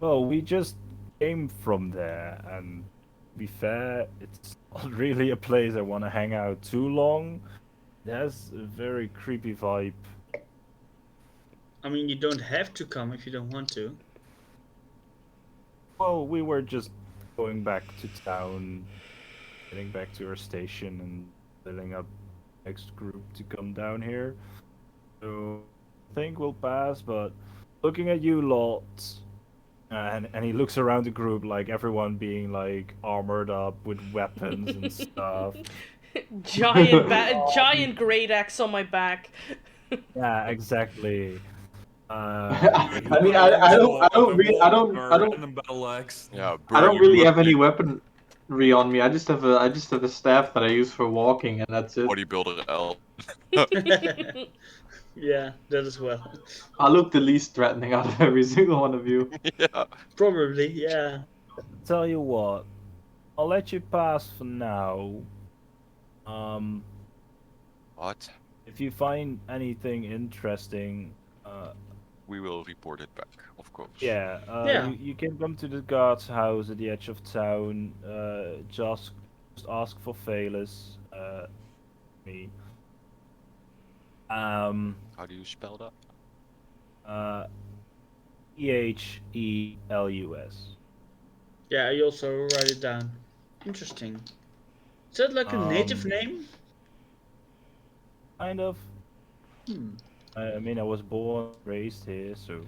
Well, we just came from there, and to be fair, it's not really a place I want to hang out too long. It has a very creepy vibe. I mean, you don't have to come if you don't want to. Well, we were just going back to town, getting back to our station, and filling up next group to come down here. So I think we'll pass, but looking at you lot, and he looks around the group like everyone being like armored up with weapons and stuff. Giant great axe on my back. Yeah, exactly. I He, mean, Well, I use don't, I a don't weapon really, I ball don't, I or don't, random battle axe. Yeah, I don't burning really have money. any weaponry on me. I just have a staff that I use for walking, and that's it. Bodybuilder L. Yeah, that as well. I look the least threatening out of every single one of you. Yeah. Probably, yeah. tell you what, I'll let you pass for now. Um, What? if you find anything interesting, We will report it back, of course. yeah, Yeah. you can come to the guard's house at the edge of town. Just ask for Phalis. Me. How do you spell that? Uh, Ehelus. Yeah, I also write it down. Interesting. Is that like a native Um, name? Kind of. Hmm. I mean, I was born, raised here, so.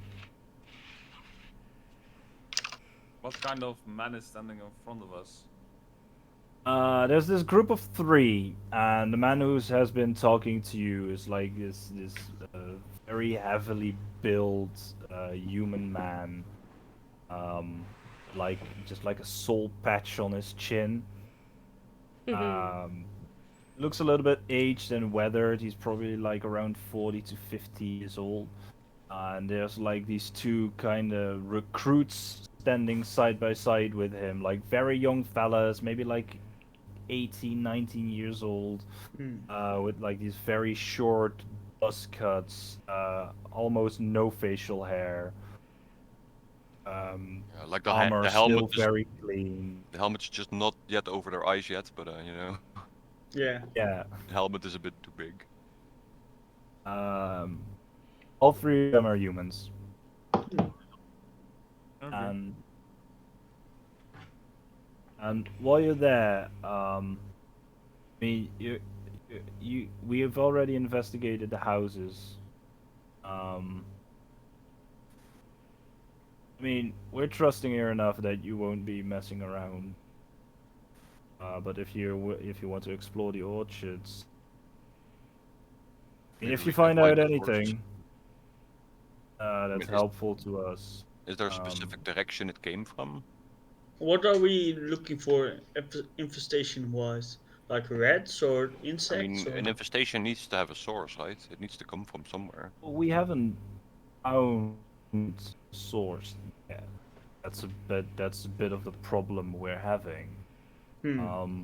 What kind of man is standing in front of us? There's this group of three, and the man who has been talking to you is like this very heavily built human man, um, like just like a soul patch on his chin. Um, looks a little bit aged and weathered. He's probably like around 40 to 50 years old. And there's like these two kind of recruits standing side by side with him, like very young fellas, maybe like 18, 19 years old, Hmm. with like these very short buzz cuts, almost no facial hair. Yeah, like Armor the still helmet is very clean. the helmet's just not yet over their eyes yet, but you know, Yeah. Yeah. the helmet is a bit too big. Um, all three of them are humans, Okay. and while you're there, I mean, we have already investigated the houses. Um, I mean, we're trusting here enough that you won't be messing around. But if you want to explore the orchards, I mean, Maybe if we you can find out the source. anything, that's is- helpful to us. Is there a specific direction it came from? What are we looking for infestation wise? Like rats or I insects mean, or? an infestation needs to have a source, right? It needs to come from somewhere. We haven't found source yet. That's a bit of the problem we're having. Hmm.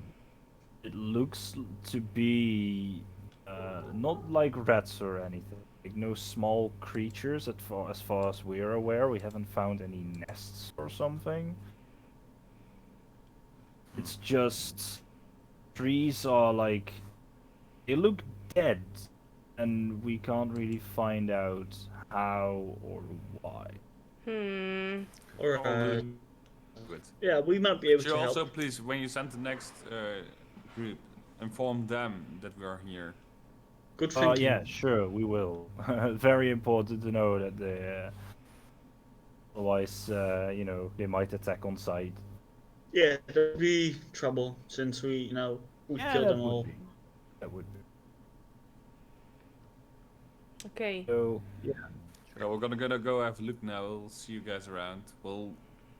It looks to be not like rats or anything. Like no small creatures as far as we're aware. We haven't found any nests or something. It's just trees are like they look dead, and we can't really find out how or why. Alright. Probably good. Yeah, we might be able Could you to also help. please, when you send the next group, inform them that we are here? Good thinking. Yeah, sure, we will. Very important to know that they, otherwise, they might attack on sight. Yeah, there'd be trouble since we killed them all. That would be. Okay. So, yeah. Yeah, we're gonna go have a look now. We'll see you guys around. We'll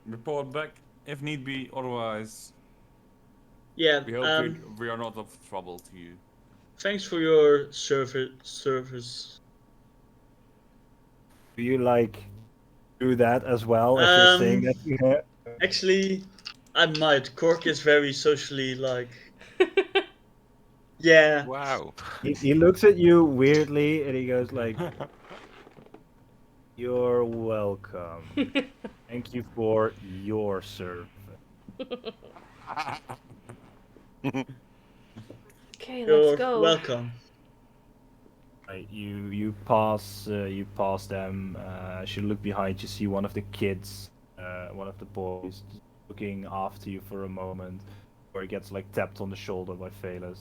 report back if need be. Otherwise, Yeah. we hope we are not of trouble to you. Thanks for your service. Do you do that as well if you're saying that you have? Actually, I might. Cork is very socially Yeah. Wow. He looks at you weirdly and he goes like, "You're welcome. Thank you for your service." Okay, You're let's go. welcome. Right, you pass them. As you look behind, you see one of the kids, one of the boys, just looking after you for a moment, where he gets like tapped on the shoulder by Phelas,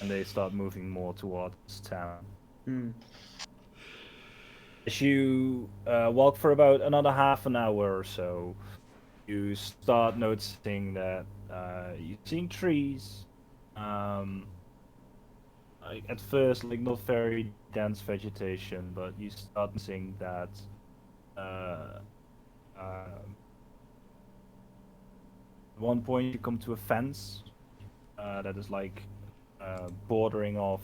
and they start moving more towards town. Hmm. As you walk for about another half an hour or so, you start noticing that you're seeing trees. Um, like at first, like not very dense vegetation, but you start noticing that uh, at one point you come to a fence that is like bordering off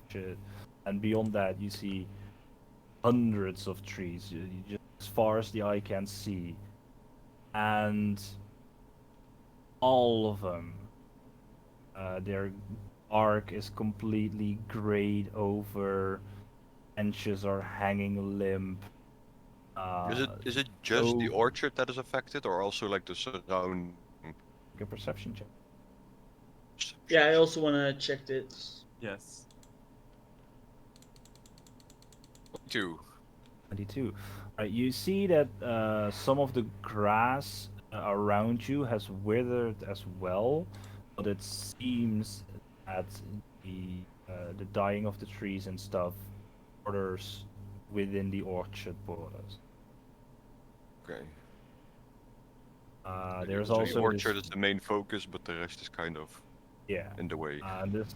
shit, and beyond that you see hundreds of trees, just as far as the eye can see, and all of them, their bark is completely grayed over, branches are hanging limp. Is it just the No, orchard that is affected, or also like the surrounding a perception check. Yeah, I sections? also want to check this. Yes. 2. 22. Right, you see that some of the grass around you has withered as well, but it seems that the dying of the trees and stuff borders within the orchard borders. Okay. There's So the also this, orchard is the main focus, but the rest is kind of yeah, in the way. this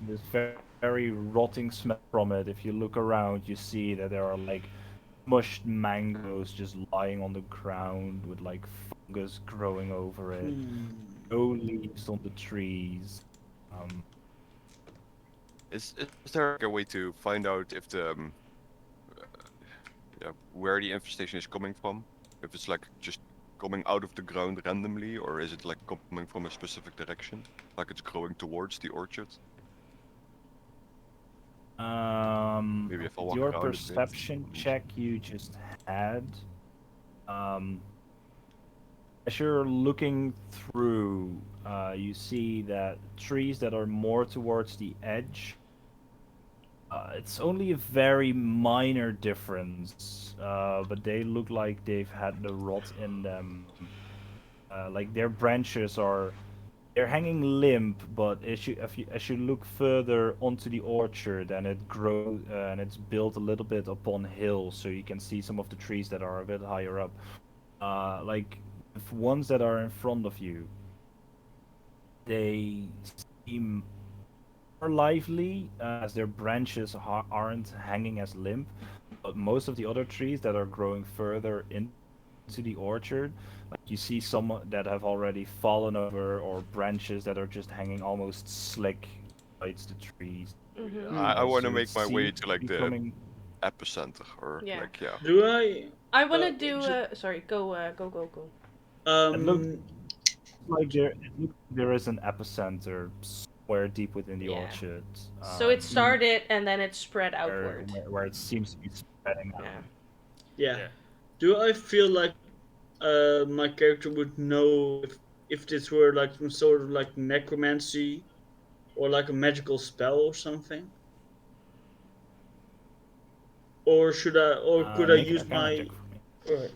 very rotting smell from it. If you look around, you see that there are like mushed mangoes just lying on the ground with like fungus growing over it. Hmm. No leaves on the trees. Um, Is there like a way to find out if the yeah, where the infestation is coming from? If it's like just coming out of the ground randomly, or is it like coming from a specific direction, like it's growing towards the orchard? Maybe if I with walk your around a bit. perception check you just had, um, as you're looking through, you see that trees that are more towards the edge. It's only a very minor difference, but they look like they've had the rot in them. Like their branches are, they're hanging limp, but as you look further onto the orchard and it grows and it's built a little bit upon hills, so you can see some of the trees that are a bit higher up. Like the ones that are in front of you, they seem more lively as their branches aren't hanging as limp. But most of the other trees that are growing further into the orchard, like you see some that have already fallen over, or branches that are just hanging almost slick besides the trees. Mm-hmm. I want to So it make my way seems to to like be the coming. epicenter, or Yeah. like yeah. Do I? I want to Wait, do. Sorry, go. It looks um. like there is an epicenter somewhere deep within the Yeah. orchard, So it Hmm. started and then it spread where, outward. where it seems to be spreading out. Yeah. Yeah. Yeah. Do I feel like my character would know if this were like some sort of like necromancy or like a magical spell or something? Or should I? Or could I Make an use Arcana my? check for me. Alright.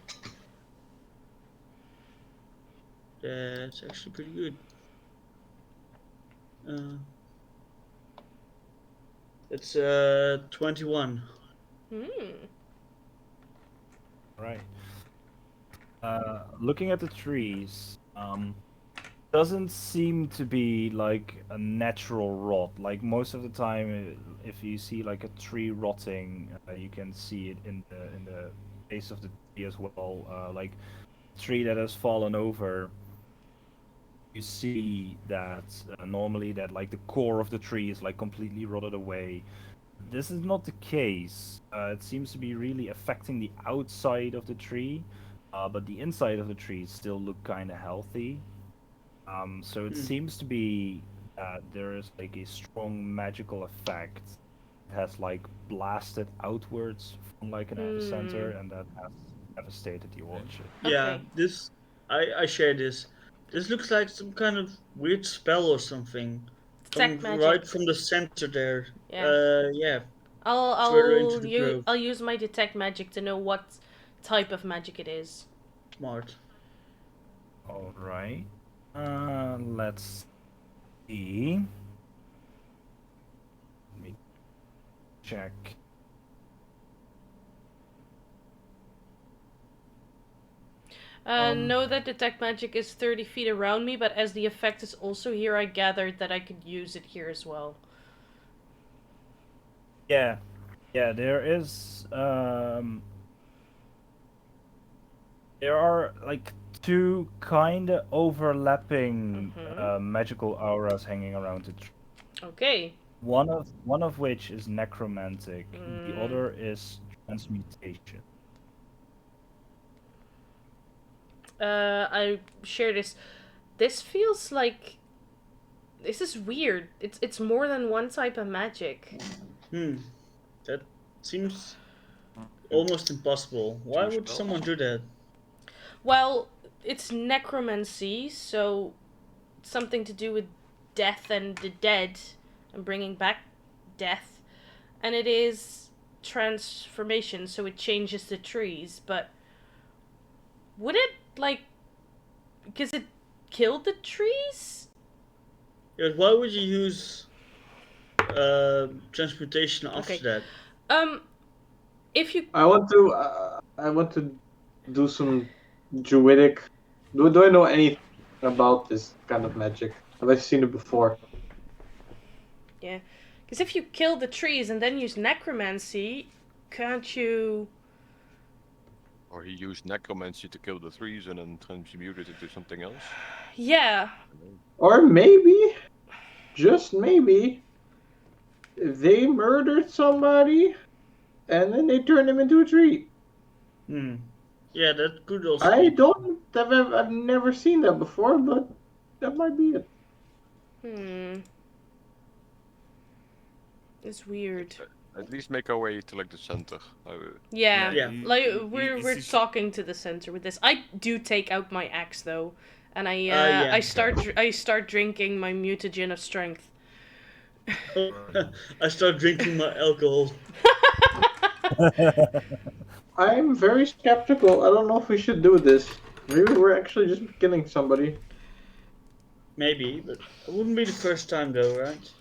That's actually pretty good. Uh, it's 21. Hmm. Right. Looking at the trees, doesn't seem to be like a natural rot. Like most of the time, if you see like a tree rotting, you can see it in the base of the tree as well. Like tree that has fallen over, you see that normally that like the core of the tree is like completely rotted away. This is not the case. It seems to be really affecting the outside of the tree, but the inside of the tree still look kind of healthy. So it Hmm. seems to be that there is like a strong magical effect. It has like blasted outwards from like an Hmm. epicenter, and that has devastated the orchard. Yeah, Okay. this I share this. This looks like some kind of weird spell or something. Detect Coming magic. right from the center there. Yeah. Yeah. I'll Further into the grove. I'll use my detect magic to know what type of magic it is. Smart. All right. Let's see. Let me check. Know that detect magic is 30 feet around me, but as the effect is also here, I gathered that I could use it here as well. Yeah, yeah. There are like two kind of overlapping magical auras hanging around the tree. Okay. One of which is necromantic. The Mm. other is transmutation. I share this. This feels like this is weird. It's more than one type of magic. That seems almost impossible. Why would spells. someone do that? Well, it's necromancy, so something to do with death and the dead and bringing back death. And it is transformation, so it changes the trees, but would it like because it killed the trees? Yeah, but why would you use transmutation after Okay. that? If you I want to do some druidic. Do I know anything about this kind of magic? Have I seen it before? yeah, because if you kill the trees and then use necromancy, can't you? Or he used necromancy to kill the trees and then transmuted it into something else. Yeah. Or maybe, just maybe, they murdered somebody and then they turned him into a tree. Yeah, that could also I be. don't. I've never seen that before, but that might be it. It's weird. At least make our way to like the center. Yeah, Yeah. like He- we're he's- talking to the center with this. I do take out my axe though, and I Yeah. I start drinking my mutagen of strength. I start drinking my alcohol. I'm very skeptical. I don't know if we should do this. Maybe we're actually just killing somebody. Maybe, but it wouldn't be the first time though, right?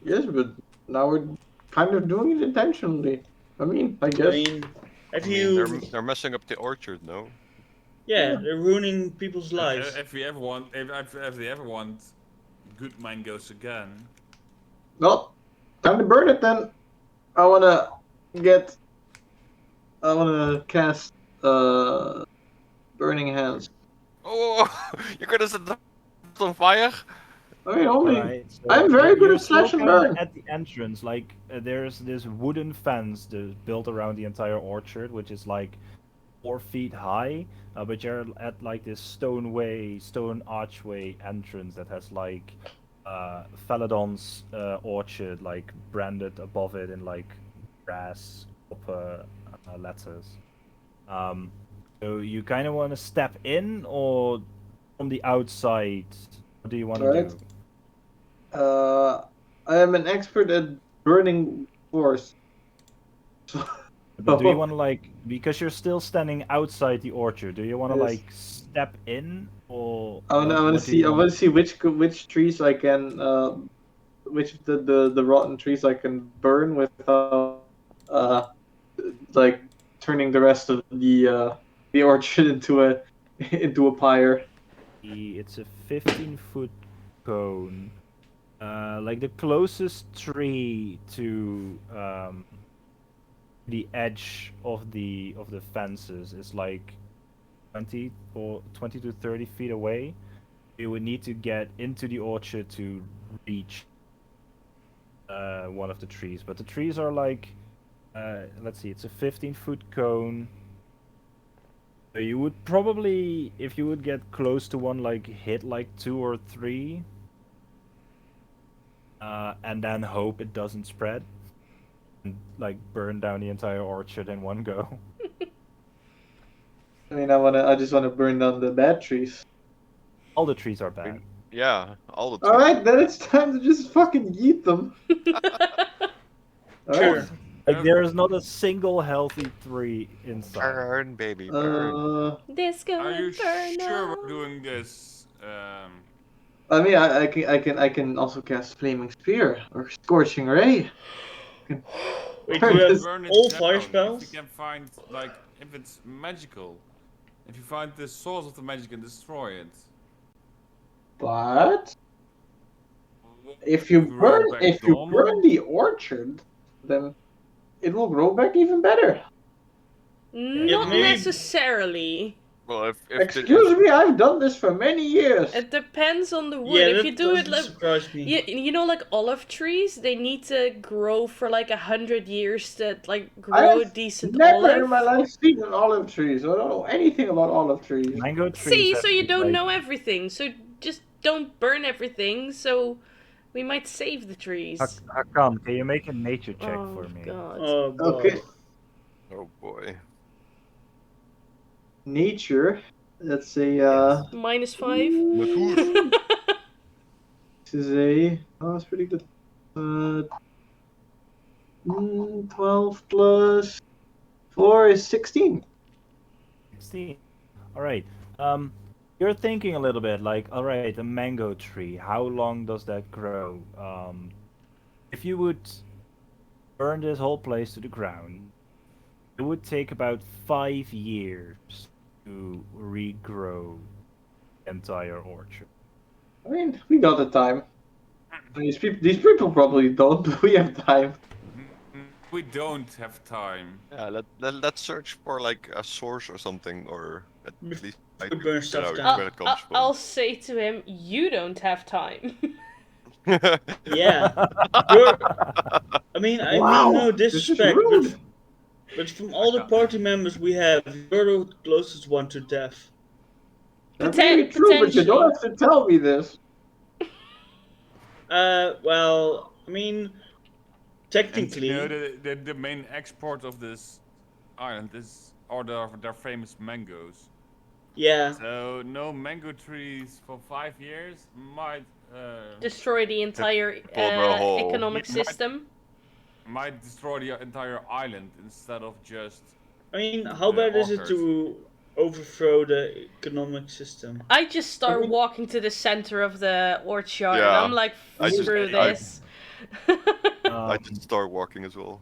Yes, but now we're kind of doing it intentionally. I mean, I guess. I mean, have I mean, you? they're messing up the orchard, no? Yeah, they're ruining people's lives. If we ever want, if they ever want good mangoes again, Well, time to burn it then. I wanna get. I wanna cast burning hands. Oh, you're gonna set them on fire? I mean, only. Alright, so I'm very good you're at slash still and kinda burn. at the entrance. Like there's this wooden fence built around the entire orchard, which is like 4 feet high. But you're at like this stone archway entrance that has like Phaladon's orchard like branded above it in like brass copper letters. So you kind of want to step in or from the outside? What do you want to Right. do? I am an expert at burning force. But do you want to like because you're still standing outside the orchard? Do you want to Yes. like step in or? I want to see. I want to see which trees I can. Which of the rotten trees I can burn without like turning the rest of the orchard into a into a pyre. It's a 15-foot cone. Like the closest tree to the edge of the fences is like 20 or 20 to 30 feet away. You would need to get into the orchard to reach one of the trees. But the trees are like, let's see, it's a 15-foot cone. So you would probably, if you would get close to one, like hit like 2 or 3, and then hope it doesn't spread, and like burn down the entire orchard in one go. I mean, I just want to burn down the bad trees. All the trees are bad. Yeah, all the All time. right, then it's time to just fucking yeet them. All Sure. right. Like there is not a single healthy tree inside. Burn, baby, burn. Disco Are you Inferno. sure we're doing this? I mean, I can also cast Flaming Spear or Scorching Ray. Wait, Burn you have this- Burn it all down. fire If spells? you can find, like, if it's magical. If you find the source of the magic and destroy it. But if you Grow back normal? burn the orchard, then it will grow back even better. Not maybe- necessarily. Well, if Excuse me, I've done this for many years. It depends on the wood. Yeah, if that you do it doesn't like surprise me. you know, like olive trees, they need to grow for like 100 years to like I grow a have decent never olive. in my life seen an olive tree, so I don't know anything about olive trees. Mango trees. See, have so you been, don't like- know everything. So just don't burn everything. So we might save the trees. Hakan, can you make a nature check Oh for me? God. Oh, God. Okay, oh boy. nature. That's a -5. This is a that's pretty good. 12 plus 4 is 16. 16. All right. You're thinking a little bit like, all right, a mango tree. How long does that grow? If you would burn this whole place to the ground, it would take about 5 years to regrow the entire orchard. I mean, we got the time. These people probably don't, but we have time. We don't have time. Yeah, let's search for like a source or something, or at least I we burn stuff out down. where it comes I'll say to him, you don't have time. from. Yeah. You're, I mean no This is disrespect, rude. but from all the party members we have, you're the closest one to death. That's very true, but you don't have to tell me this. Well, I mean, And technically, you know, the main export of this island are their famous mangoes. yeah. So no mango trees for 5 years might Destroy the entire whole- economic You might- system. might destroy the entire island instead of just. I mean, how bad is it to overthrow the economic system? I just start I mean- walking to the center of the orchard, and Yeah, I'm like, I just- screw I- this. I did start walking as well.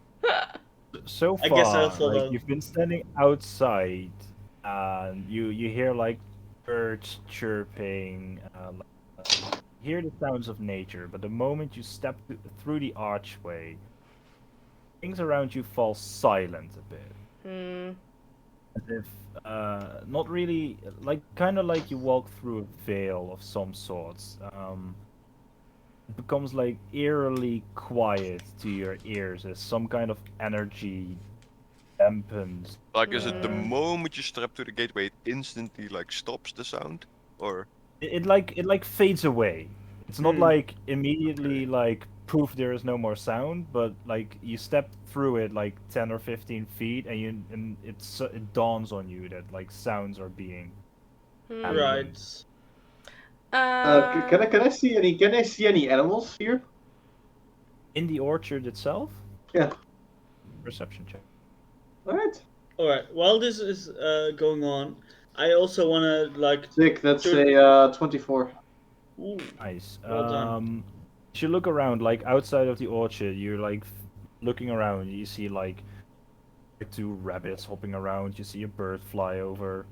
So far, I guess I'll follow. like, you've been standing outside, and you hear like birds chirping, hear the sounds of nature. But the moment you step through the archway, things around you fall silent a bit, Hmm. as if not really, like kind of like you walk through a veil of some sorts. It becomes like eerily quiet to your ears as some kind of energy dampens. Like, is it the Mm. moment you step to the gateway, it instantly like stops the sound, or? It like fades away. It's not Hmm. like immediately like poof, there is no more sound, but like you step through it like 10 or 15 feet, and it dawns on you that like sounds are being. Hmm. Right. Can I see any animals here? In the orchard itself. Yeah. Perception check. All right. Alright, while this is going on, I also want to, like, Sick. That's Sure. a 24. ooh, Nice. Well done. As you look around, like outside of the orchard, you're like looking around. You see like 2 rabbits hopping around. You see a bird fly over.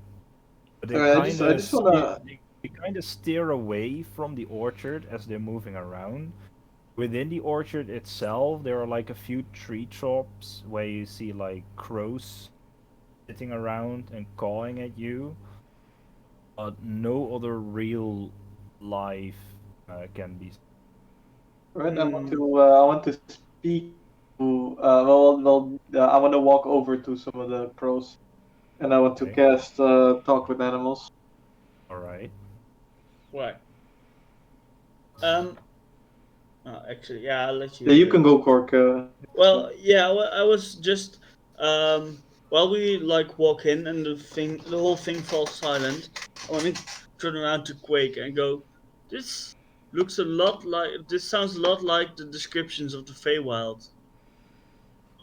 But they Alright, I kind of just wanna- they kind of steer away from the orchard as they're moving around. Within the orchard itself, there are like a few tree tops where you see like crows sitting around and cawing at you, but no other real life can be. Right. I want to speak to. I want to walk over to some of the pros, and I want to Okay. cast talk with animals. All right. right. Actually, yeah, I'll let you. Yeah, you do can it. go, Cork. Well, yeah, I was just while we like walk in and the whole thing falls silent. I want to turn around to Quake and go, This looks a lot like. This sounds a lot like the descriptions of the Feywild.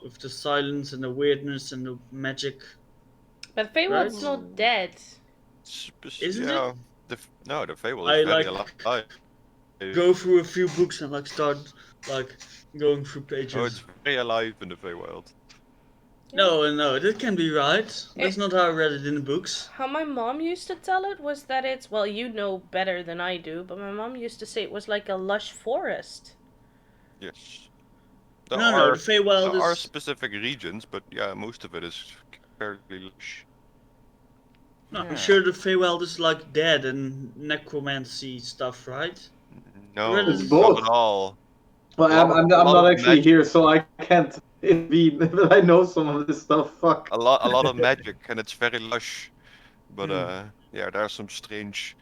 With the silence and the weirdness and the magic. But Feywild's Right? not dead. Isn't yeah, it? The Fable I is very like alive. go through a few books and like start like going through pages. Oh, it's very alive in the Feywild. No, that can be right. That's It- not how I read it in the books. How my mom used to tell it was that it's, well, you know better than I do, but my mom used to say it was like a lush forest. Yes. No, the Feywild There are is. specific regions, but yeah, most of it is fairly lush. No, I'm Yeah. sure the Feywild is like dead and necromancy stuff, right? No, It's not both. at all. Well, A lot I'm of not actually magic. here, so I can't intervene. But I know some of this stuff. Fuck. A lot of magic, and it's very lush. But Hmm. yeah, there are some strange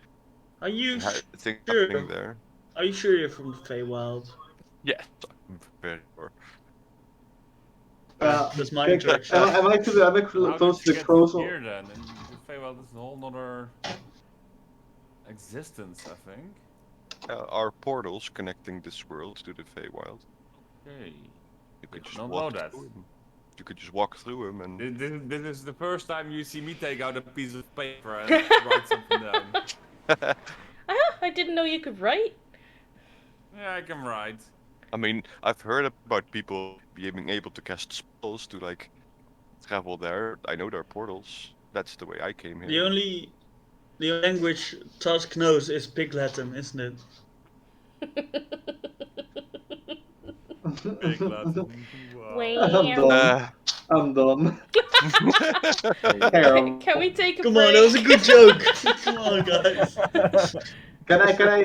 Are you things sure? happening there. Are you sure you're from the Feywild? Yes, I'm very sure. That's my am interaction. I am I How close did to you the get crows? here then? And the Feywild is a whole nother existence, I think. Are portals connecting this world to the Feywild. Okay. You could just don't walk know that. through 'em. You could just walk through them, and This is the first time you see me take out a piece of paper and write something down. I didn't know you could write. Yeah, I can write. I mean, I've heard about people being able to cast spells to like travel there. I know there are portals. That's the way I came The here. only language Tusk knows is Pig Latin, isn't it? Big Latin. I'm Wow. done. I'm done. Can, Terrible. can we take a Come break? on, that was a good joke. Come on, guys. Can I?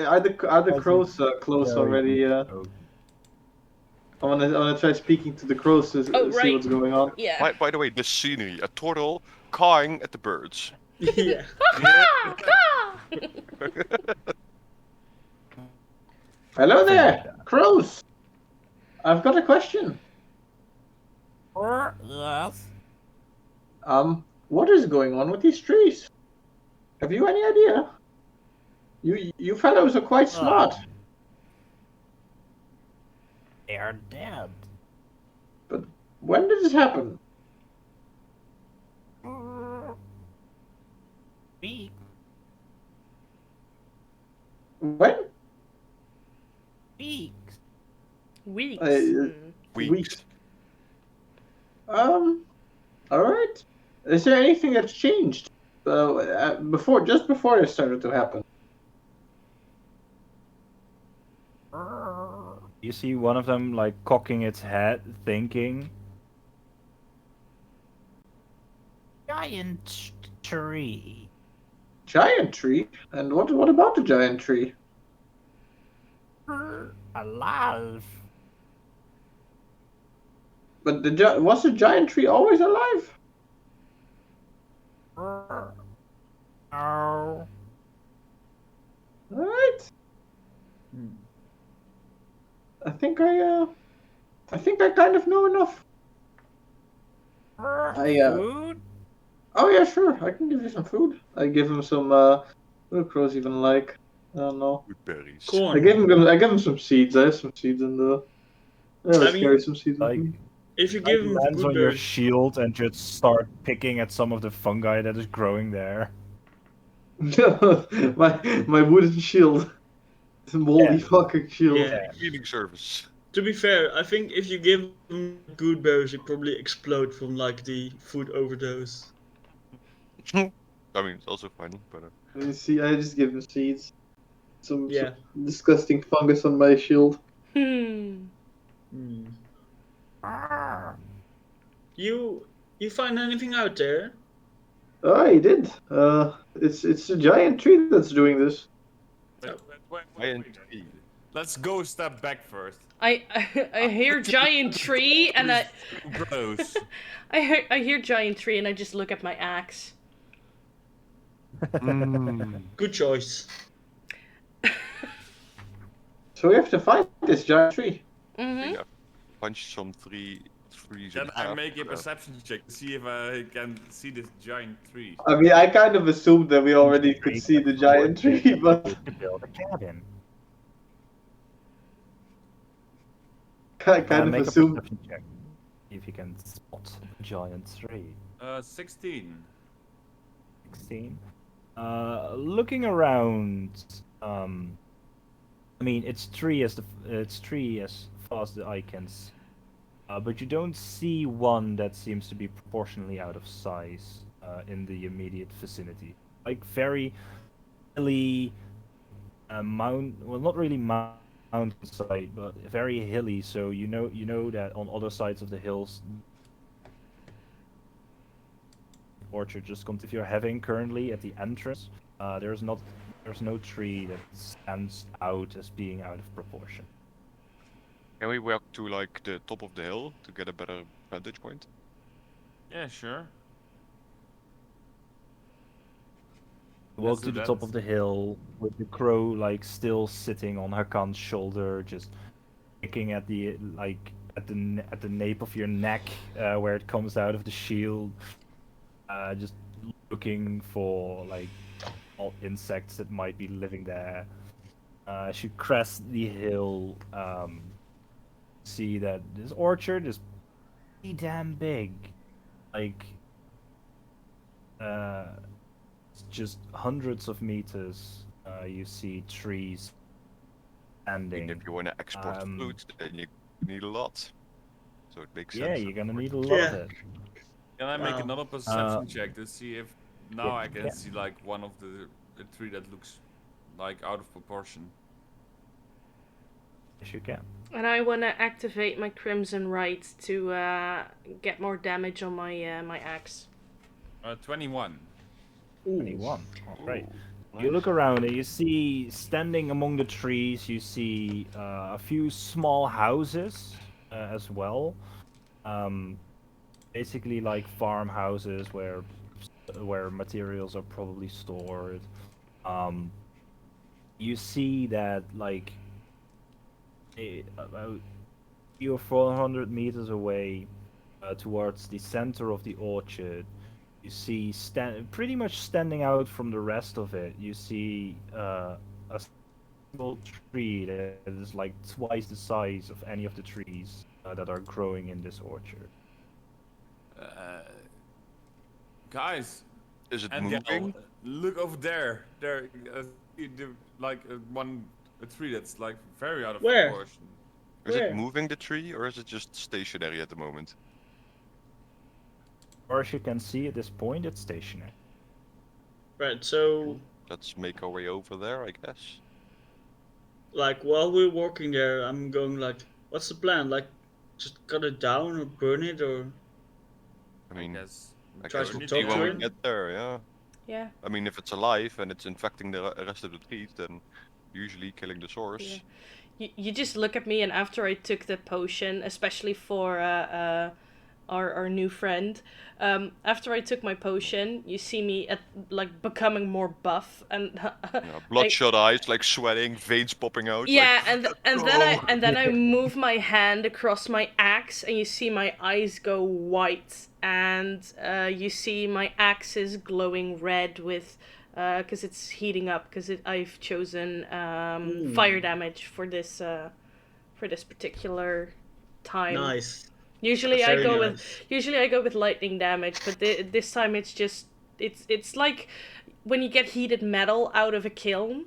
Are the crows close Very already? good joke. I wanna try speaking to the crows to Oh, see right. what's going on. Yeah. By the way, this scenery, a turtle cawing at the birds. Yeah. Hello there, crows. I've got a question. Yes. What is going on with these trees? Have you any idea? You fellows are quite smart. They are dead. When did this happen? Weak. When? Weeks. Weeks. Weeks. All right. Is there anything that's changed just before this started to happen? You see one of them like cocking its head, thinking. Giant tree. Giant tree? And what about the giant tree? Alive. But was the giant tree always alive? Oh. All right. I think I kind of know enough. Food? Oh yeah, sure. I can give you some food. I give him some. What do crows even like? I don't know. Good berries. Corn. I give him some seeds. I have some seeds in the. Yeah, let's carry some seeds. Like, If you give him lands on your blueberries, shield and just start picking at some of the fungi that is growing there. my wooden shield. It's a moldy Yeah. fucking shield. Yeah. Cleaning service. to be fair, I think if you give him good berries, he probably explode from like the food overdose. I mean, it's also funny, but You see, I just give him seeds. Some Yeah. disgusting fungus on my shield. Hmm. You find anything out there? Oh, he did. It's a giant tree that's doing this. Wait. Let's go a step back first. I hear giant tree and I Gross. I hear giant tree and I just look at my axe. Good choice. So we have to find this giant tree. Mm-hmm. yeah, punch some tree trees Can in I half. make a but, perception check to see if I can see this giant tree? I mean, I kind of assumed that we already could Tree, see the that's giant what they tree, but use to build a cabin. I kind of Make a assumed. perception check. If you can spot a giant tree. 16. 16. Looking around, I mean, it's tree as far as the eye can see. But you don't see one that seems to be proportionally out of size in the immediate vicinity. Like very hilly, well, not really mountainside, but very hilly. So you know that on other sides of the hills, orchard just comes. If you're having currently at the entrance, there's no tree that stands out as being out of proportion. Can we walk to like the top of the hill to get a better vantage point? Yeah, sure. Walk Let's to do the top that. of the hill with the crow like still sitting on Hakan's shoulder, just picking at the at the nape of your neck where it comes out of the shield, just looking for like all insects that might be living there. As you crest the hill, see that this orchard is pretty damn big. Like, it's just hundreds of meters. You see trees And standing. if you want to export food, then you need a lot. So it makes sense. Yeah, that you're gonna we're- need a lot of Yeah. it. Can I make Wow. another perception check to see if now yeah, I can yeah. see like one of the tree that looks like out of proportion? Yes, you can. And I want to activate my Crimson Right to get more damage on my my axe. 21. 21. All right. Ooh, You nice. look around and you see standing among the trees. You see a few small houses as well. Basically like farmhouses where materials are probably stored. You see that like about 300 or 400 meters away, towards the center of the orchard, you see pretty much standing out from the rest of it. You see a single tree that is like twice the size of any of the trees that are growing in this orchard. Guys, Is it and moving? Gal, look over there. There, like a tree that's like very out of Where? proportion. Is it Where? moving the tree or is it just stationary at the moment? Or as you can see at this point, it's stationary. Right, so Let's make our way over there, I guess. like while we're walking there, I'm going like, what's the plan? Like, just cut it down or burn it or I mean, guess I try guess to we'll talk see when to we it? get there, yeah. Yeah. I mean, if it's alive and it's infecting the rest of the trees, then usually killing the source. You just look at me, and after I took the potion, especially for our new friend, after I took my potion, you see me at like becoming more buff and Bloodshot eyes, like sweating, veins popping out. yeah, like, and then I move my hand across my axe, and you see my eyes go white, and you see my axe is glowing red with, because it's heating up, because I've chosen fire damage for this particular time. Nice. Usually I Very go nice. with lightning damage, but this time it's just it's like when you get heated metal out of a kiln.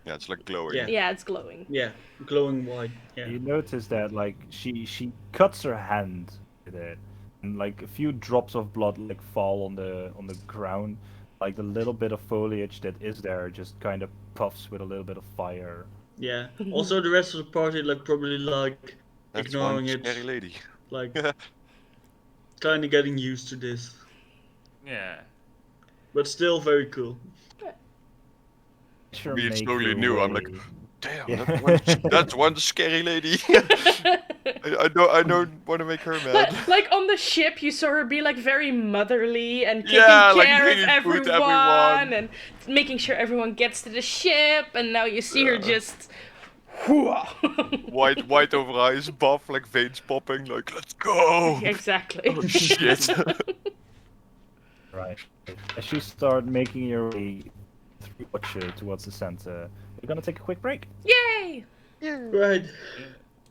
yeah, it's like glowing. Yeah. Yeah, it's glowing. Yeah, glowing white. Yeah. You notice that like she cuts her hand with it, and like a few drops of blood like fall on the ground. Like the little bit of foliage that is there just kind of puffs with a little bit of fire. Yeah. Also, the rest of the party like probably like That's ignoring one it, scary lady. like kind of getting used to this, Yeah. but still very cool. Sure, Me, it's make totally your new. I'm like, way- damn, Yeah. that's one scary lady. I don't want to make her mad. Like on the ship, you saw her be like very motherly and taking Yeah, like care of bringing food to everyone everyone. and making sure everyone gets to the ship. And now you see her Yeah. just White over eyes, buff, like veins popping, like let's go. Exactly. Oh shit. Right. As you start making your way through towards the center, we're gonna take a quick break. Yay! Right.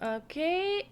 Okay,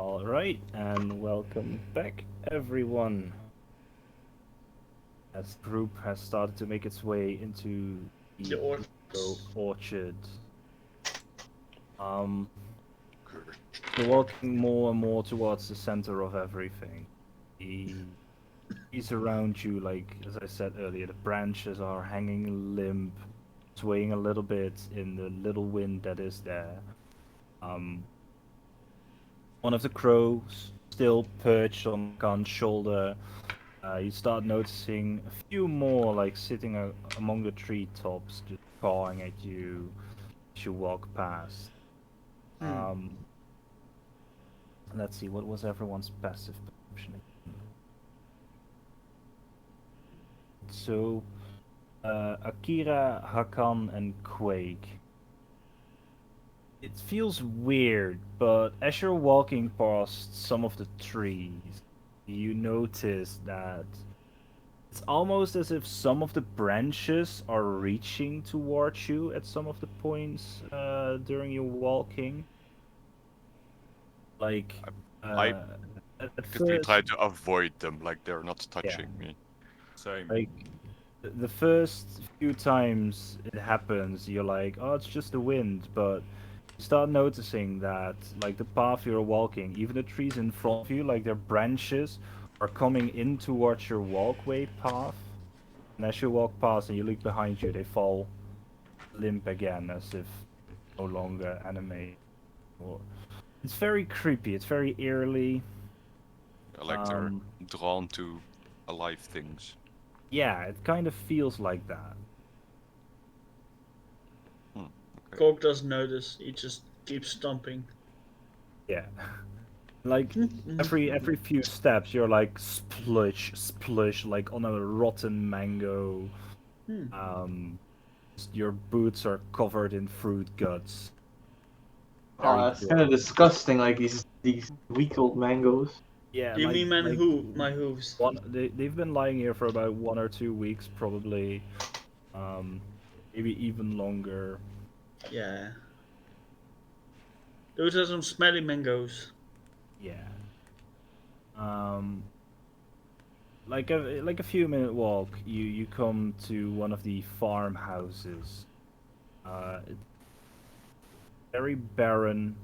All right, and welcome back, everyone. As the group has started to make its way into the The orc. orchard, um, you're walking more and more towards the center of everything. The trees around you, like as I said earlier, the branches are hanging limp, swaying a little bit in the little wind that is there. Um, One of the crows still perched on Khan's shoulder. You start noticing a few more, like sitting among the treetops, just cawing at you as you walk past. Um, let's see, what was everyone's passive perception again? So, Akira, Hakan, and Quake. It feels weird, but as you're walking past some of the trees, you notice that it's almost as if some of the branches are reaching towards you at some of the points during your walking. Like, I uh, at actively first, try to avoid them, like they're not yeah, touching me. Same. like the first few times it happens, you're like, oh, it's just the wind, but you start noticing that, like, the path you're walking, even the trees in front of you, like their branches are coming in towards your walkway path. And as you walk past and you look behind you, they fall limp again, as if no longer animated. It's very creepy. It's very eerily. Like they're Um, drawn to alive things. yeah, it kind of feels like that. Okay. Cork doesn't notice. He just keeps stomping. Yeah, like every few steps, you're like splush, splush, like on a rotten mango. Your boots are covered in fruit guts. Oh, Very that's kind of gross. disgusting. Like these week old mangoes. Yeah, Do you mean man like who? My hooves. they've been lying here for about 1 or 2 weeks probably, um, maybe even longer. Yeah. Those are some smelly mangoes. Yeah. Um, like a few minute walk, you come to one of the farmhouses. It's very barren.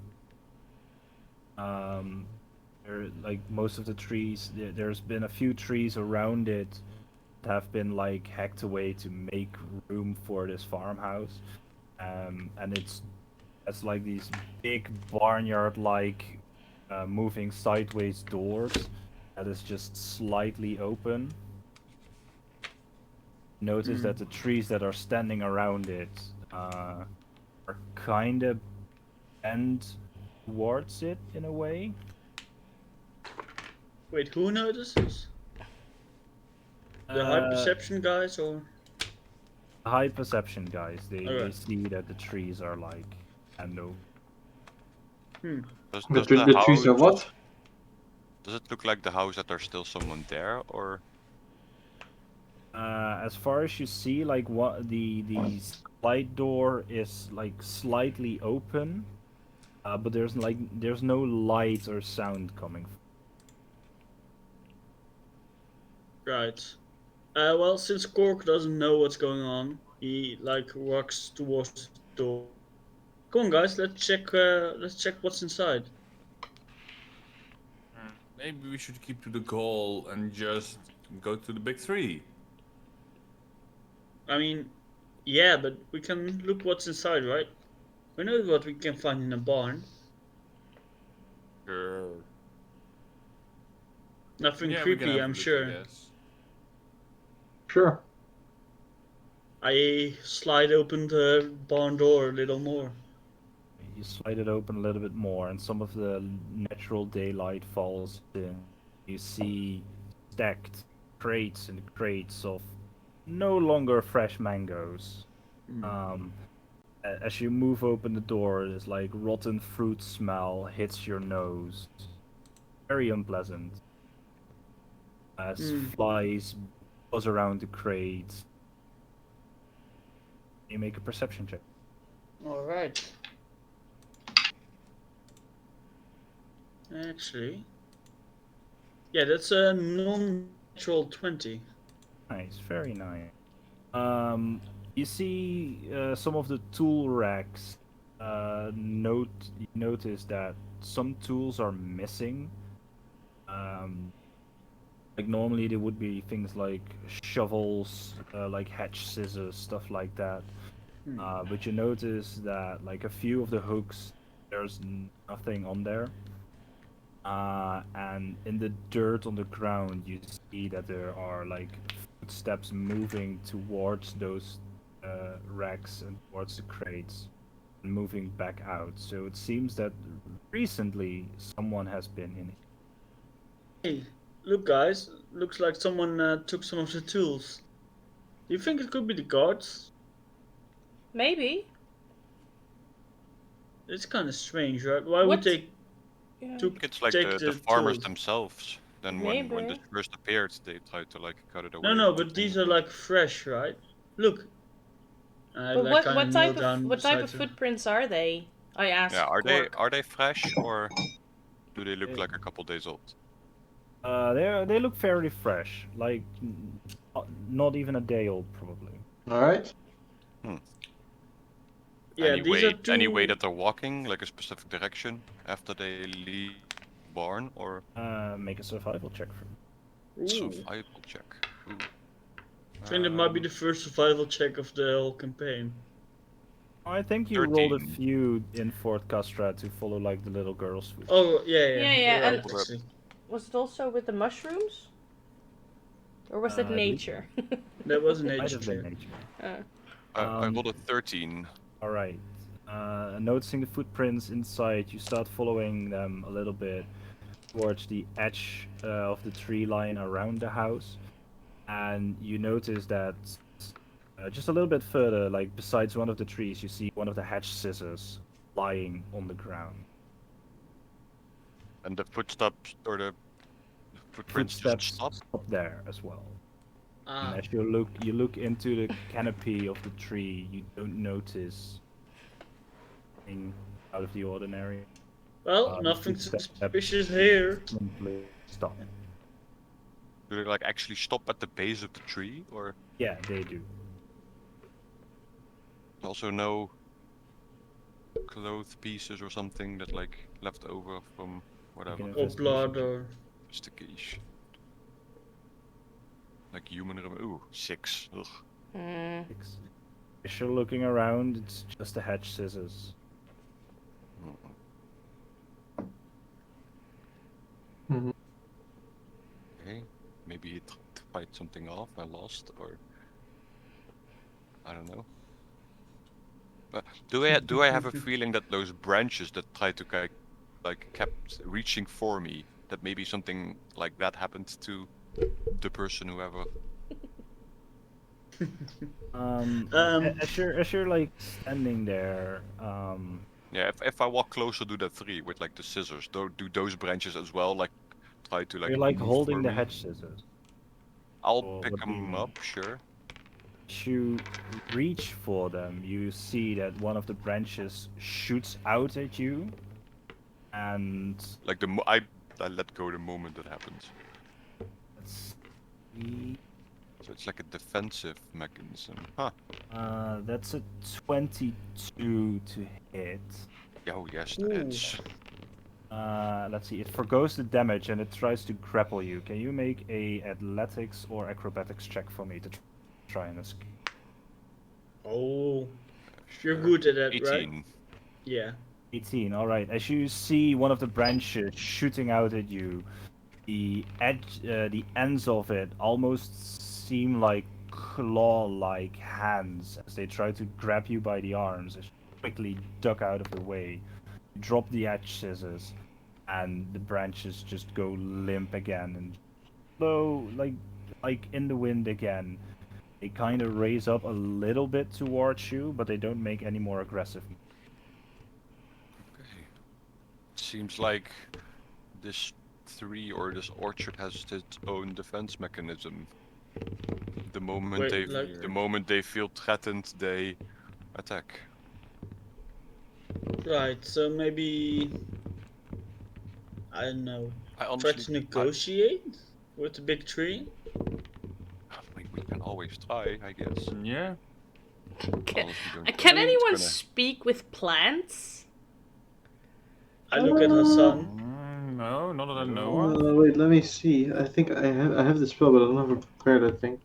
Um, like most of the trees, there's been a few trees around it that have been like hacked away to make room for this farmhouse. And it's like these big barnyard-like moving sideways doors that is just slightly open. Notice that the trees that are standing around it are kind of bent towards it in a way. Wait, who notices? The high Uh, perception guys or? High perception guys, they Alright. see that the trees are like and over. Does The, does the the trees are house what? does it look like the house that there's still someone there, or As far as you see, like what the slide door is like slightly open, but there's no light or sound coming. Right. Well, since Cork doesn't know what's going on, he like walks towards the door. Come on, guys, let's check. Let's check what's inside. Maybe we should keep to the goal and just go to the big three. I mean, yeah, but we can look what's inside, right? We know what we can find in a barn. Sure. Nothing Yeah, we can creepy, have I'm a look, sure. I guess. Sure. I slide open the barn door a little more. You slide it open a little bit more, and some of the natural daylight falls in. You see stacked crates and crates of no longer fresh mangoes. Um, as you move open the door, this like rotten fruit smell hits your nose. Very unpleasant. As flies buzz around the crates. You make a perception check. Alright. Actually, yeah, that's a non-natural 20. Nice, very nice. You see some of the tool racks. You notice that some tools are missing. Um, like normally there would be things like shovels, like hatch scissors, stuff like that. But you notice that like a few of the hooks, there's nothing on there. And in the dirt on the ground, you see that there are like footsteps moving towards those racks and towards the crates, and moving back out. So it seems that recently someone has been in. Hey, look, guys. Looks like someone took some of the tools. Do you think it could be the guards? Maybe. It's kind of strange, right? Why would What? they Yeah. think it's like take the the farmers tools? themselves. Then when this Maybe. first appeared, they tried to like cut it away. No, or no, but something. these are like fresh, right? Look, I But like what kind of what kneel type of down what type beside of her. footprints are they? I Yeah, asked Quark. are they fresh or do they look Eh, like a couple days old? They look fairly fresh, like not even a day old probably. All right. Yeah, these are Any way two. that they're walking, like a specific direction after they leave the barn, or Make a survival check for me. Ooh, survival check. Ooh. I think that might be the first survival check of the whole campaign. I think you rolled a 13. few in Fort Castra to follow like the little girl's foot. Oh, yeah, Yeah, you're yeah, right, and actually. was it also with the mushrooms? Or was it I believe nature? That was a Might nature have been check. nature. I Um, rolled a 13. All right. Noticing the footprints inside, you start following them a little bit towards the edge of the tree line around the house, and you notice that just a little bit further, like besides one of the trees, you see one of the hatch scissors lying on the ground. And the footsteps or the footprints just Footsteps stop. stop there as well. And Ah, as you look into the canopy of the tree, you don't notice anything out of the ordinary. well, The nothing footsteps suspicious here. simply stop. Do they like actually stop at the base of the tree, or Yeah, they do. also no cloth pieces or something that like left over from whatever Make an Or investigation blood, check. or. investigation? Like human ooh, 6. Ugh. Hmm. As you're looking around, it's just the hatch scissors. Mhm. Okay, maybe he tried to fight something off. I lost, or I don't know. But do I have a feeling that those branches that tried to like kept reaching for me, that maybe something like that happened to the person whoever. Um, As you're like standing there, Yeah, if I walk closer to the 3 with like the scissors, do those branches as well like try to like you're like move holding for the me? hatch scissors. I'll Or pick what do you them mean? up, sure. As you reach for them, you see that one of the branches shoots out at you, and Like I let go the moment that happens. let's see. So it's like a defensive mechanism. Huh. That's a 22 to hit. Oh yes, that Ooh. hits. Let's see. It forgoes the damage and it tries to grapple you. Can you make a athletics or acrobatics check for me to try and escape? Oh, you're Sure. good at that, right? 18. Yeah. 18. All right. As you see one of the branches shooting out at you, the ends of it almost seem like claw-like hands as they try to grab you by the arms. As you quickly duck out of the way, you drop the edge scissors, and the branches just go limp again and slow, like in the wind again. They kind of raise up a little bit towards you, but they don't make any more aggressive. Okay. Seems like this 3 or this orchard has its own defense mechanism. Wait, like. The moment they feel threatened, they attack. Right, so maybe. I don't know. I Try honestly, to negotiate with the big tree. we can always try, I guess. Yeah. Can, Honestly, don't can think it's anyone gonna- speak with plants? I look at Hassan. No, not that I know of. Wait, let me see. I think I have the spell, but I don't have it prepared. I think.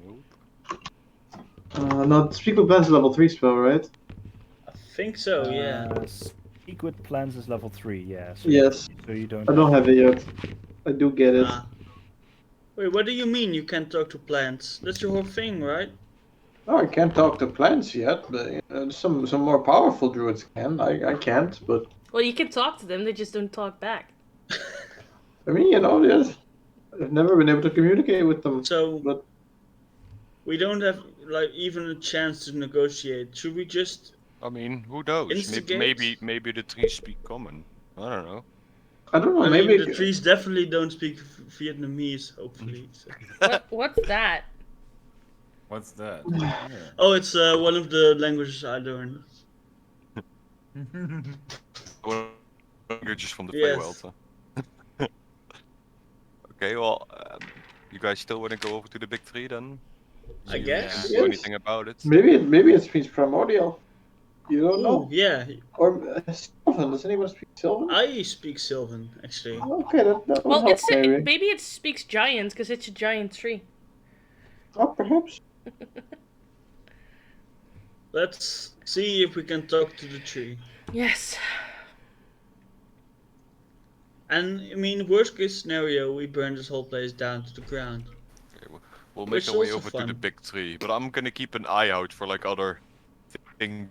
Nope. No, Speak with Plants is level 3 spell, right? I think so, yeah. Speak with plants is level 3, yeah. So Yes. so you don't. I don't have it yet. I do get it. Ah. Wait, what do you mean you can't talk to plants? That's your whole thing, right? Oh, I can't talk to plants yet, but some more powerful druids can. I can't, but Well, you can talk to them, they just don't talk back. I mean, I've never been able to communicate with them. So But we don't have like even a chance to negotiate. Should we just I mean, who knows? instigate? Maybe the trees speak common. I don't know. I don't know. I Maybe mean, the trees definitely don't speak Vietnamese. Hopefully. So. What's that? What's that? Oh, it's one of the languages I learned. Just from the Yes. Feywild. Huh? Okay, well, you guys still want to go over to the big tree then? I See if we guess. can do Yes. anything about it. maybe it speaks primordial. You don't Ooh, know. yeah. Or Sylvan. Does anyone speak Sylvan? I speak Sylvan actually. Okay, that would Well, help maybe. maybe it speaks giant because it's a giant tree. Oh, perhaps. Let's see if we can talk to the tree. Yes. And I mean, worst case scenario, we burn this whole place down to the ground. Okay, we'll make Which our is way also over to the fun. big tree, but I'm gonna keep an eye out for like other thing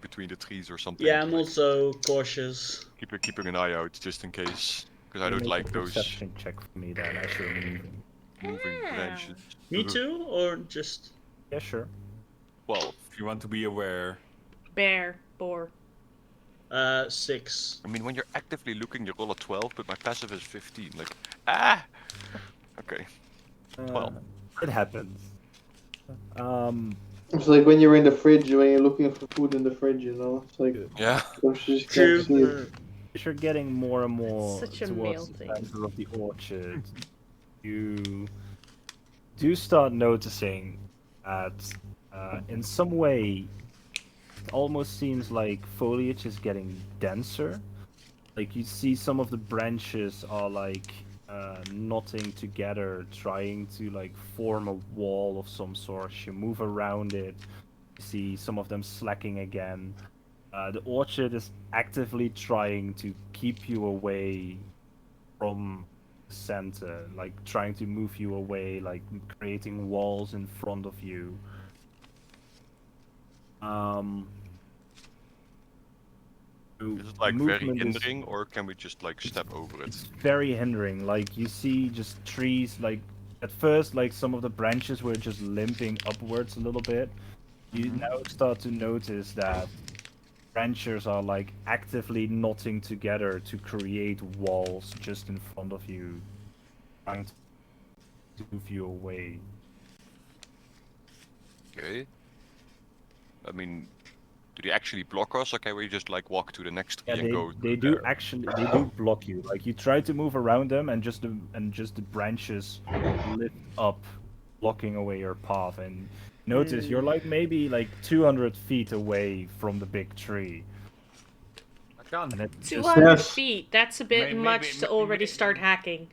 between the trees or something. Yeah, I'm like, also cautious. keeping an eye out just in case, because I You don't make like a those perception check for me then as you're moving. moving branches. Me too, or just Yeah, sure. Well, If you want to be aware. Bear, boar. 6. I mean, when you're actively looking, you roll a 12, but my passive is 15. Like, okay. Well. It happens. It's like when you're in the fridge, when you're looking for food in the fridge, It's like Yeah. you just True. can't see it. As you're getting more and more Such a towards male the thing. center of the orchard, you do start noticing that in some way it almost seems like foliage is getting denser. Like you see some of the branches are like knotting together, trying to like form a wall of some sort. You move around it, you see some of them slacking again. The orchard is actively trying to keep you away from the center, like trying to move you away, like creating walls in front of you. Is it like very movement is- hindering, or can we just like step over it? It's very hindering. Like you see just trees, like at first like some of the branches were just limping upwards a little bit. You now start to notice that branches are like actively knotting together to create walls just in front of you, trying to move you away. Okay. I mean, do they actually block us, or can we just like walk to the next tree Yeah, and go? they do actually they do block you. Like you try to move around them, and just the branches lift up, blocking away your path. And notice you're like maybe like 200 feet away from the big tree. I can't. And it's just 200 Yes. feet. That's a bit much to already start hacking.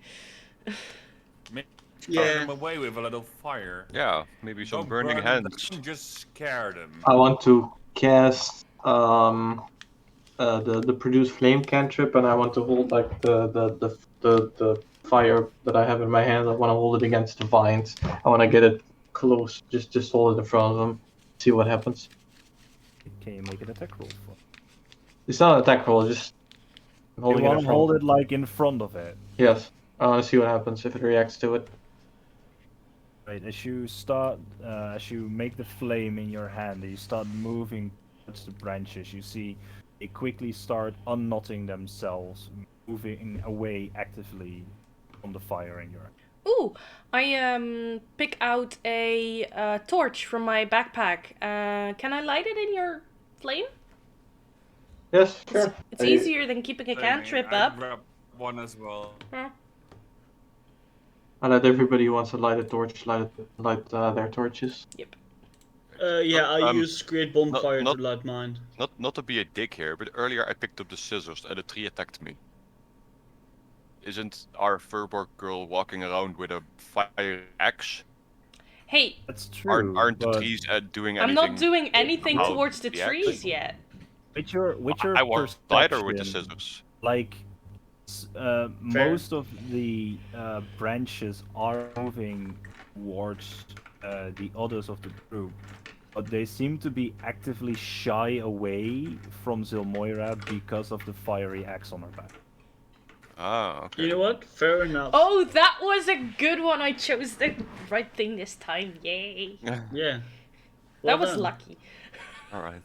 Start Yeah. them away with a little fire. Yeah, maybe some Don't burning burn them hands. down, just scare them. I want to cast the produce flame cantrip, and I want to hold like the fire that I have in my hand. I want to hold it against the vines. I want to get it close. Just hold it in front of them. See what happens. can you make an attack roll for? It's not an attack roll. Just You holding it want in to front. hold it like in front of it. Yes. I want to see what happens if it reacts to it. Right, as you start, as you make the flame in your hand, you start moving towards the branches. You see they quickly start unknotting themselves, moving away actively from the fire in your hand. Ooh, I pick out a torch from my backpack. Can I light it in your flame? Yes, sure. It's easier than keeping a cantrip I up. grab one as well. Huh? I let everybody who wants to light a torch light their torches. Yep. Yeah, I Um, use Create Bonfire not- to light mine. Not to be a dick here, but earlier I picked up the scissors and a tree attacked me. Isn't our Furborg girl walking around with a fire axe? Hey, That's true. Aren't the but trees doing I'm anything? not doing anything about towards the the axe? trees yet. with your I was lighter with the perception, scissors. like most of the branches are moving towards the others of the group, but they seem to be actively shy away from Zilmoira because of the fiery axe on her back. Ah, okay. You know what? Fair enough. Oh, that was a good one. I chose the right thing this time. Yay. Yeah. That was done. lucky. Alright.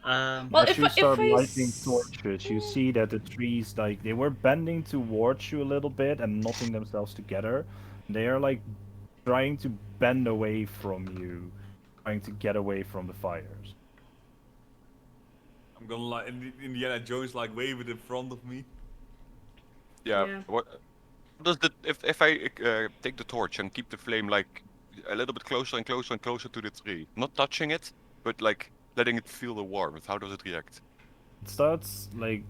Well, As if you start I lighting torches, you see that the trees, like, they were bending towards you a little bit and knotting themselves together. They are like trying to bend away from you, trying to get away from the fires. I'm gonna like Indiana Jones like wave it in front of me. Yeah. Yeah. What does the if I take the torch and keep the flame like a little bit closer and closer and closer to the tree, not touching it, but like letting it feel the warmth, how does it react? It starts like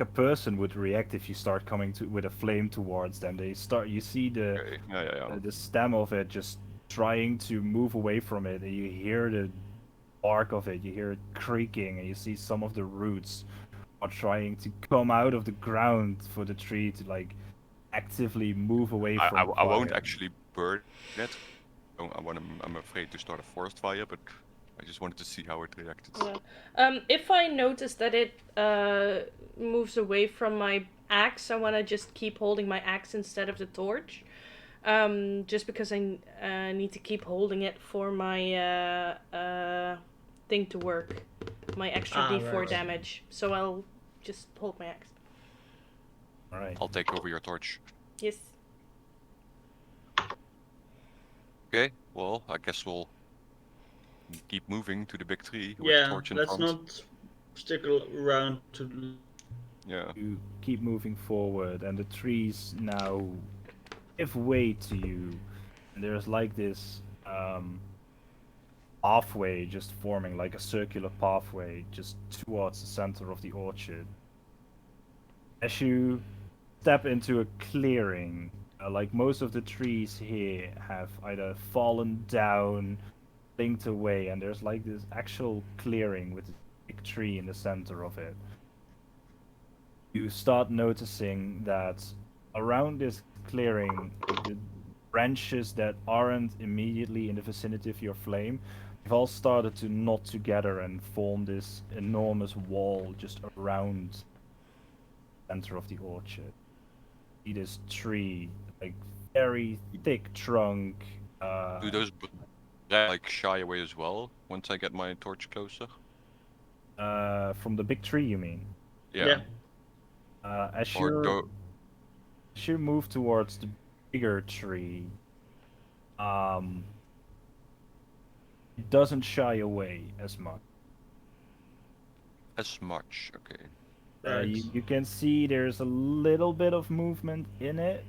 a person would react if you start coming to with a flame towards them. They start. You see Okay. Yeah. the stem of it just trying to move away from it, and you hear the bark of it. You hear it creaking, and you see some of the roots are trying to come out of the ground for the tree to like actively move away from the I won't fire. actually burn it. I'm afraid to start a forest fire, but I just wanted to see how it reacted. Yeah. If I notice that it moves away from my axe, I want to just keep holding my axe instead of the torch. Just because I need to keep holding it for my thing to work, my extra D4 right. damage. So I'll just hold my axe. All right. I'll take over your torch. Yes. Okay, well, I guess we'll keep moving to the big tree with the Yeah, torch in let's front. not stick around to. Yeah. You keep moving forward, and the trees now give way to you. And there's like this pathway just forming, like a circular pathway, just towards the center of the orchard. As you step into a clearing, like most of the trees here have either fallen down, linked away, and there's like this actual clearing with a big tree in the center of it. You start noticing that around this clearing, like the branches that aren't immediately in the vicinity of your flame, they've all started to knot together and form this enormous wall just around the center of the orchard. See this tree, like very thick trunk. Do those like shy away as well once I get my torch closer? From the big tree, you mean? Yeah. As Or you move towards the bigger tree, it doesn't shy away as much. Okay. Right. You can see there's a little bit of movement in it,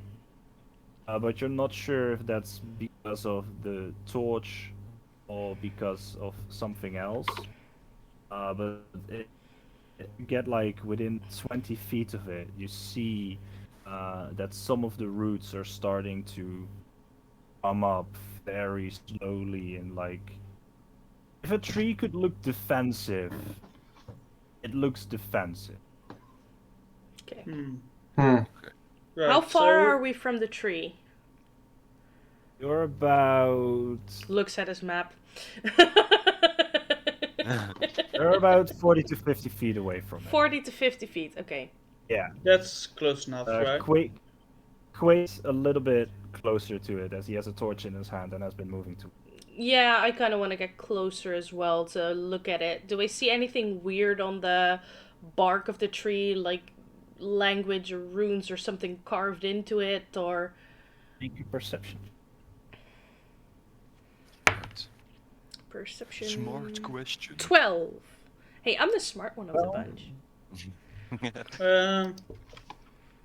but you're not sure if that's because of the torch or because of something else. But you get like within 20 feet of it, you see that some of the roots are starting to come up very slowly, and like if a tree could look defensive, it looks defensive. Okay. Hmm. Hmm. Right. How far so, are we from the tree? You're about Looks at his map. you're about 40 to 50 feet away from it. 40 to 50 feet. Okay. Yeah. That's close enough, right? Quake's a little bit closer to it as he has a torch in his hand and has been moving to. Yeah, I kind of want to get closer as well to look at it. Do I see anything weird on the bark of the tree, like language or runes or something carved into it, or Make a perception. Right. perception? Smart question. 12. Hey, I'm the smart one of the Well, bunch.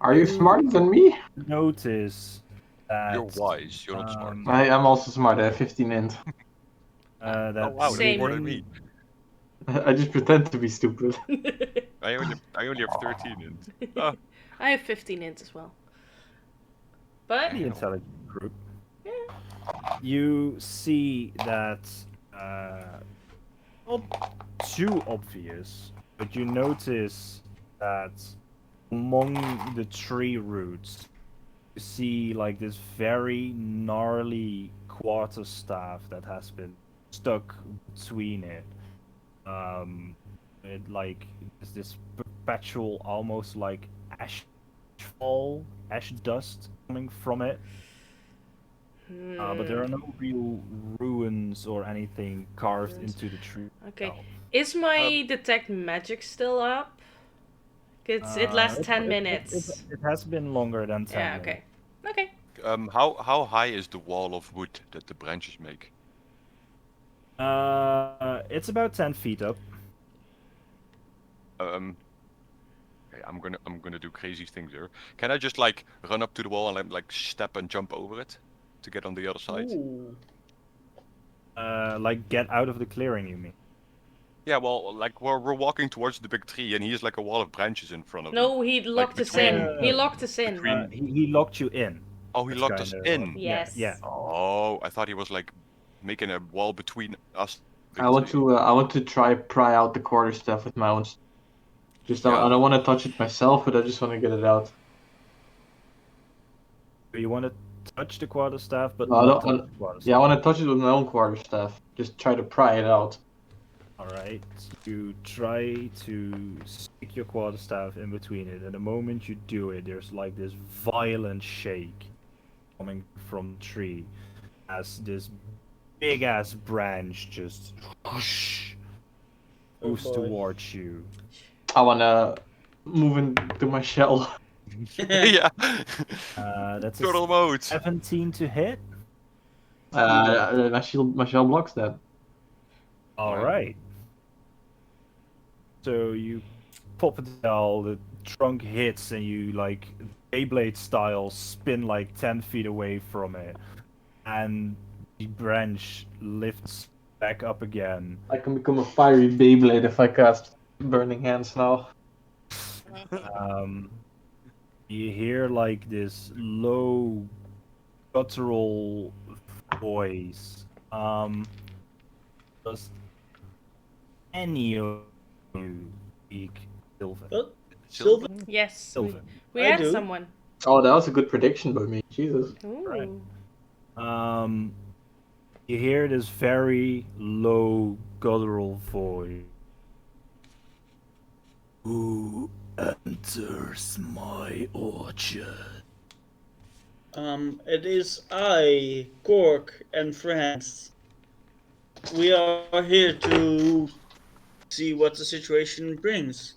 Are you smarter than me? Notice that You're wise. You're not smart. I'm also smart. I have 15 int. that Oh wow, that's Same. more than me. I just pretend to be stupid. I only have 13 int. Oh, I have 15 int as well. But the intelligent group, you see that not too obvious, but you notice that among the tree roots, you see like this very gnarly quarterstaff that has been stuck between it. It like is this perpetual, almost like ash fall, ash dust coming from it. But there are no real ruins or anything carved Ruins. into the tree. okay, itself. is my detect magic still up? Cause it lasts 10 minutes. It has been longer than 10 Yeah. minutes. Okay. how high is the wall of wood that the branches make? It's about 10 feet up. Okay, I'm gonna do crazy things here. Can I just like run up to the wall and like step and jump over it to get on the other side? Ooh. Like get out of the clearing, you mean? Yeah, well, like we're walking towards the big tree, and he has like a wall of branches in front of him. No, he locked us between- in. He locked us in. between- He locked you in. Oh, he That's locked us kinda in. Yes. Yeah. Oh, I thought he was like making a wall between us. big I want tree. to pry out the quarterstaff with my own. Just Yeah. I don't want to touch it myself, but I just want to get it out. You want to touch the quarterstaff, but No, I not don't- touch the quarterstaff. Yeah, I want to touch it with my own quarterstaff. Just try to pry it out. Alright, you try to stick your quarterstaff in between it, and the moment you do it, there's like this violent shake coming from the tree as this big ass branch just whoosh, moves boy. towards you. I want to move into my shell. Yeah. That's Turtle a mode. 17 to hit. My shell blocks that. Alright. So you pop it down, the trunk hits, and you like Beyblade style spin like 10 feet away from it. And the branch lifts back up again. I can become a fiery Beyblade if I cast Burning Hands now. You hear like this low guttural voice. Does any of you speak Sylvan? What? Sylvan? Yes. Sylvan. We I had do. someone. Oh, that was a good prediction by me. Jesus. Ooh. Right. You hear this very low guttural voice. Who enters my orchard? It is I, Cork, and friends. We are here to see what the situation brings.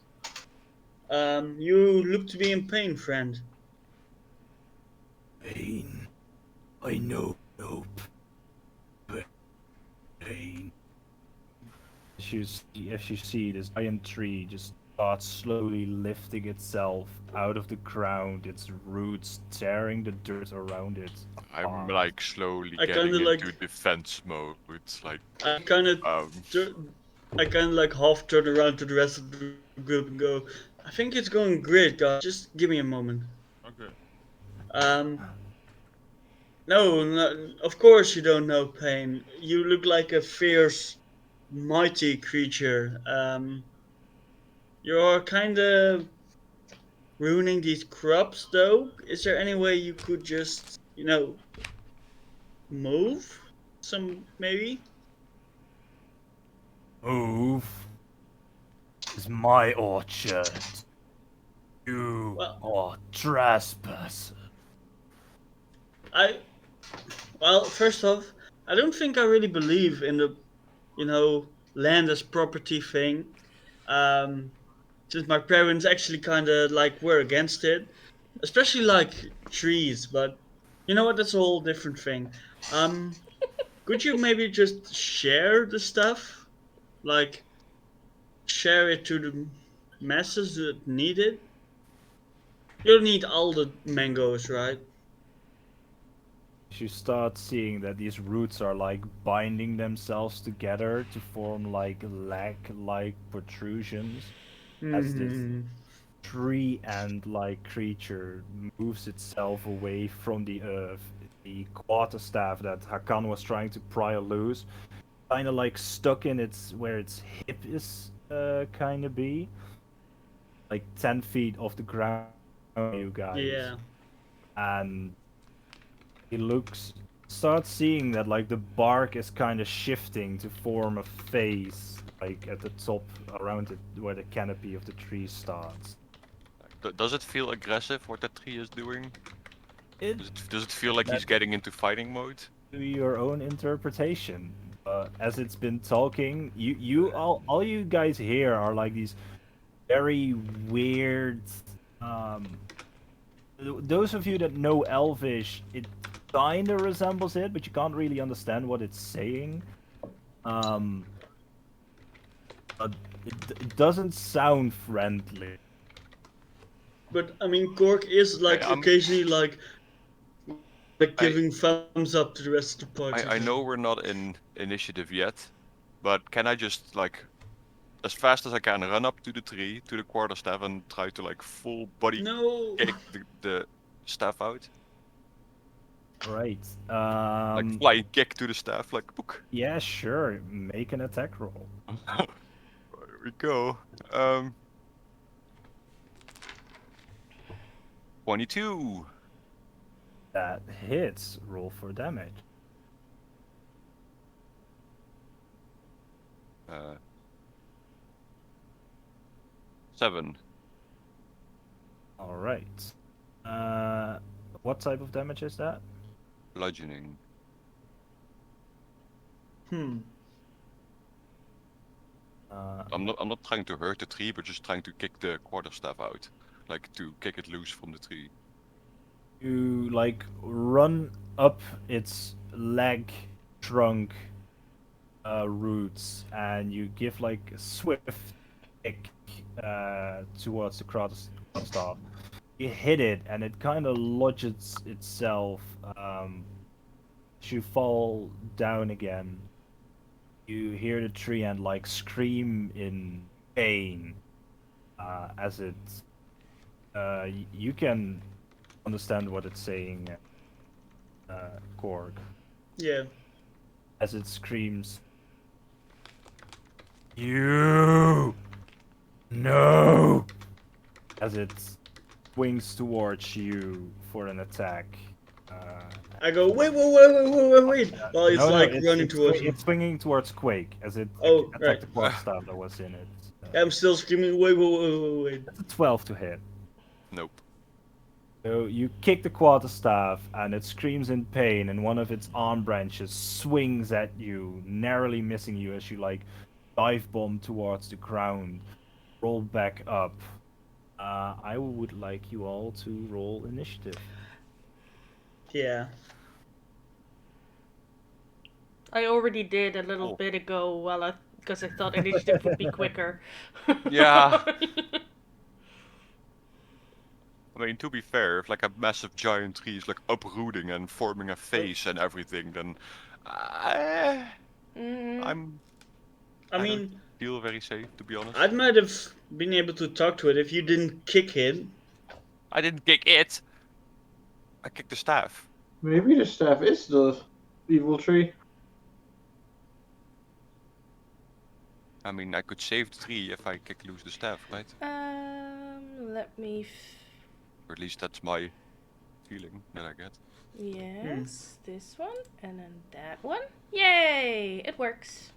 You look to be in pain, friend. Pain. I know no pain. As you see this giant tree just starts slowly lifting itself out of the ground, its roots tearing the dirt around it. I'm like slowly I getting kinda, into like- defense mode. It's like I kind of, um I kind of like half turn around to the rest of the group and go, "I think it's going great, guys. Just give me a moment." Okay. No, of course you don't know pain. You look like a fierce, mighty creature. You're kind of ruining these crops, though. Is there any way you could just, move some, maybe? Move. This is my orchard. You Well- are trespassers. Well, first off, I don't think I really believe in the, land as property thing. Since my parents actually kind of like were against it, especially like trees. But you know what? That's a whole different thing. Could you maybe just share the stuff, like share it to the masses that need it? You don't need all the mangoes, right? You start seeing that these roots are like binding themselves together to form like leg-like protrusions as this Hmm. tree ant-like creature moves itself away from the earth. The quarterstaff that Hakan was trying to pry loose, kind of like stuck in its where its hip is, kind of be, like 10 feet off the ground, you guys, Yeah. and he starts seeing that like the bark is kind of shifting to form a face, like at the top around it where the canopy of the tree starts. Does it feel aggressive what that tree is doing? It Does it feel like he's getting into fighting mode? to your own interpretation. As it's been talking, all you guys hear are like these very weird. Um, those of you that know Elvish, it kind of resembles it, but you can't really understand what it's saying. Um, but it doesn't sound friendly. But I mean, Cork is Okay, like occasionally like giving thumbs up to the rest of the party. I know we're not in initiative yet, but can I just like as fast as I can run up to the tree, to the quarterstaff, and try to like full body No. kick the staff out? Right. Like flying kick to the staff, like book. Yeah, sure. Make an attack roll. Here we go. 22. That hits. Roll for damage. Uh, 7. All right. What type of damage is that? Bludgeoning. Hmm. I'm not trying to hurt the tree, but just trying to kick the quarterstaff out, like to kick it loose from the tree. You like run up its leg, trunk, roots, and you give like a swift kick towards the quarterstaff. You hit it, and it kind of lodges itself. As you fall down again, you hear the tree and like scream in pain as it. You can understand what it's saying, Korg, Yeah. as it screams, "You no!" as it swings towards you for an attack. I go, wait. While it's No, like running towards me. it's swinging towards Quake as it Oh, attacked right. the quarterstaff that was in it. I'm still screaming, wait. It's a 12 to hit. Nope. So you kick the quarterstaff, and it screams in pain, and one of its arm branches swings at you, narrowly missing you as you like dive bomb towards the ground, roll back up. I would like you all to roll initiative. Yeah. I already did a little Oh. bit ago, because I thought initiative would be quicker. Yeah. I mean, to be fair, if like a massive giant tree is like uprooting and forming a face and everything, then Mhm. I don't mean, feel very safe, to be honest. I might have been able to talk to it if you didn't kick it. I didn't kick it. I kicked the staff. Maybe the staff is the evil tree. I mean, I could save the tree if I kick loose the staff, right? Let me. Or at least that's my feeling that I get. Yes, this one, and then that one. Yay! It works.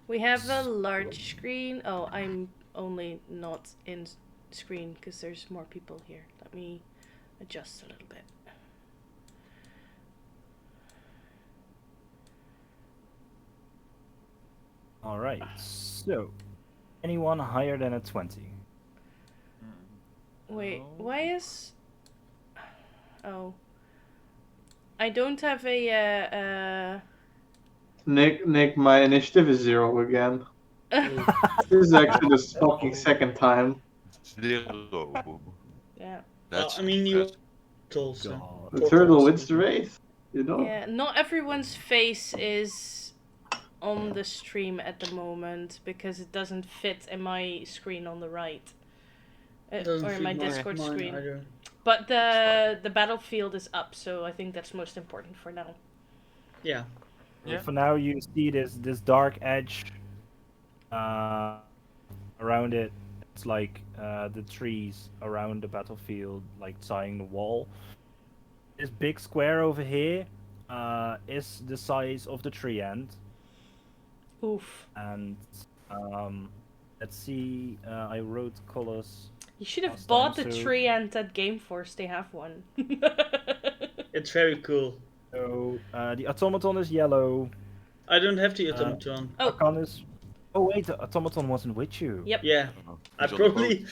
We have a large screen. Oh, I'm only not in screen because there's more people here. Let me adjust a little bit. All right. So, anyone higher than a 20? Wait, No. why is? Oh, I don't have a. Nick, my initiative is 0 again. This is actually the fucking second time. 0. Yeah. That's I mean, you impressive. turtles. God. The turtle wins the race. You know? Yeah, not everyone's face is on the stream at the moment because it doesn't fit in my screen on the right. Doesn't Or in my fit Discord mine screen. either. But the battlefield is up, so I think that's most important for now. Yeah. Yeah. For now, you see this dark edge around it. It's like the trees around the battlefield, like tying the wall. This big square over here is the size of the tree end, Oof. and let's see. I wrote colors. You should have Last bought time, the so- tree ant at Gameforce. They have one. It's very cool. So the automaton is yellow. I don't have the automaton. Oh. Archon is. Oh wait, the automaton wasn't with you. Yep. Yeah. I He's on the probably,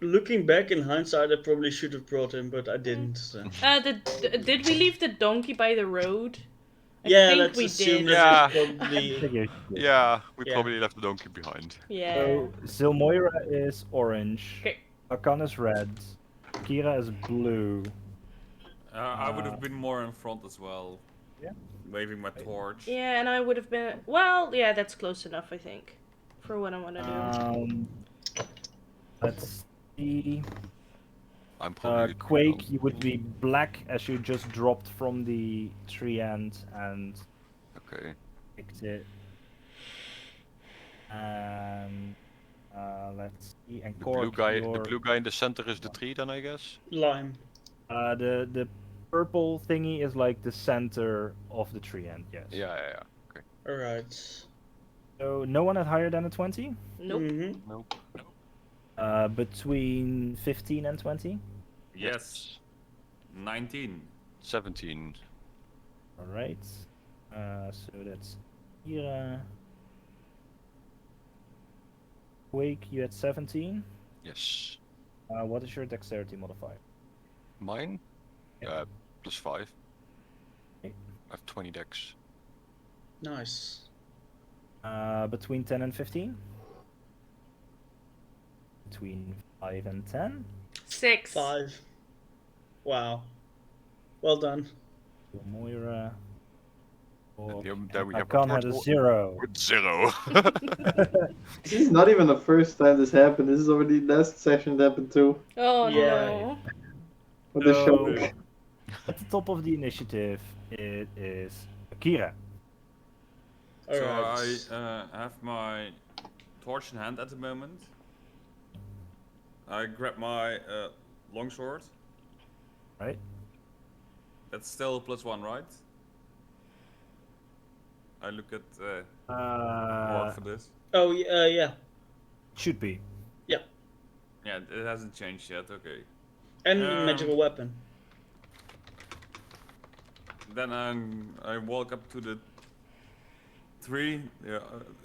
looking back in hindsight, I probably should have brought him, but I didn't. So. Did we leave the donkey by the road? I Yeah, think let's we assume did. that Yeah. it's probably. Figure- Yeah, we Yeah. probably left the donkey behind. Yeah. So Zilmoira is orange. Okay. Archon is red. Kira is blue. I would have been more in front as well. Yeah. Waving my torch. Yeah, and I would have been. Well, yeah, that's close enough, I think, for what I want to do. Let's see. I'm probably Quake, you would be black as you just dropped from the tree end and Okay. picked it. And let's see. And The Cork, blue guy. you're- The blue guy in the center is the tree, then I guess. Lime. the purple thingy is like the center of the tree end. Yes. Yeah. Alright. So no one had higher than a 20. Nope. Mm-hmm. Nope. Between 15 and 20. Yes. 19. 17. All right. So that's Kira. Quake, you had 17. Yes. What is your dexterity modifier? Mine? Yeah. +5. Okay. I have 20 dex. Nice. Between 10 and 15. Between 5 and 10. 6. 5. Wow. Well done. Moira. There we have Archon had a Portugal 0. with 0. This is not even the first time this happened. This is already last session that happened too. Oh Yeah. no. What the So, show. at the top of the initiative, it is Akira. Alright. So I have my torch in hand at the moment. I grab my longsword. Right? That's still +1, right? I look at more for this. Oh, yeah. Should be. Yeah, it hasn't changed yet. Okay. And magical Um, weapon. Then I walk up to the tree,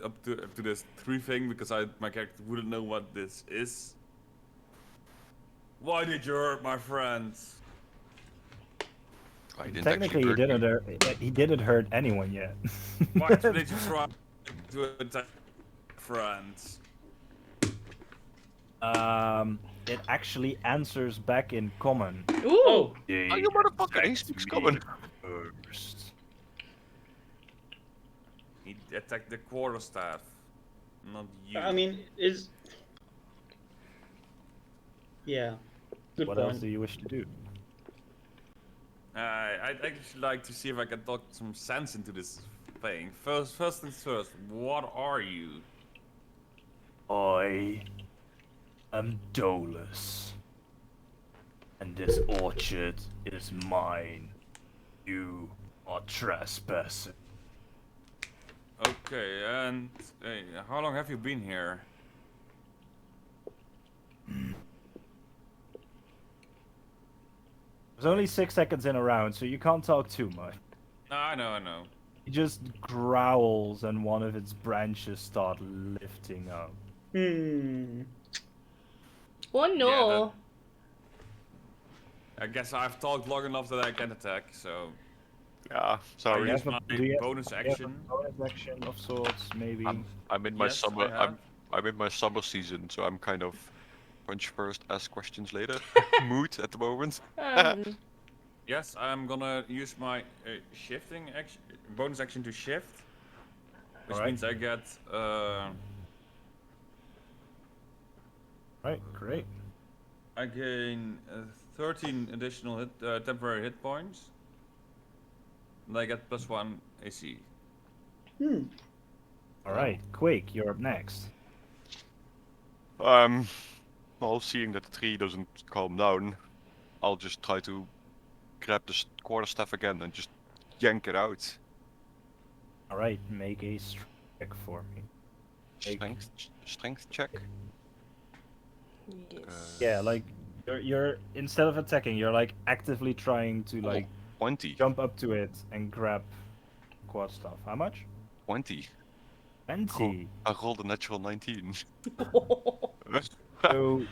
up to this tree thing because my character wouldn't know what this is. Why did you hurt my friends? I didn't Technically, he didn't hurt anyone yet. Why did you try to attack friends? It actually answers back in common. Ooh. Oh, Oh, you motherfucker! He speaks common. First. He attacked the quarterstaff, not you. I mean, is. Yeah. Good What point. else do you wish to do? I'd actually like to see if I can talk some sense into this thing. First things first, what are you? I am Dolus. And this orchard is mine. You are trespassing. Okay, and hey, how long have you been here? There's only 6 seconds in a round, so you can't talk too much. I know. He just growls and one of its branches start lifting up. Oh no. I guess I've talked long enough that I can attack, so Yeah, I sorry. use my do you have- bonus do you have a action. bonus action of sorts, maybe? I'm in my Yes, I summer. have. I'm in my summer season, so I'm kind of punch first, ask questions later mood at the moment. Yes, I'm gonna use my shifting action, bonus action to shift, which Alright. means I get Right, great. I gain 13 additional temporary hit points, and I get +1 AC. Alright, Quake, you're up next. Well, seeing that the tree doesn't calm down, I'll just try to grab the quarterstaff again and just yank it out. Alright, make a strength check for me. Strength check. Yes. Yeah, like you're instead of attacking, you're like actively trying to Oh, like 20. jump up to it and grab quad stuff. How much? 20. 20. I rolled a natural 19. So from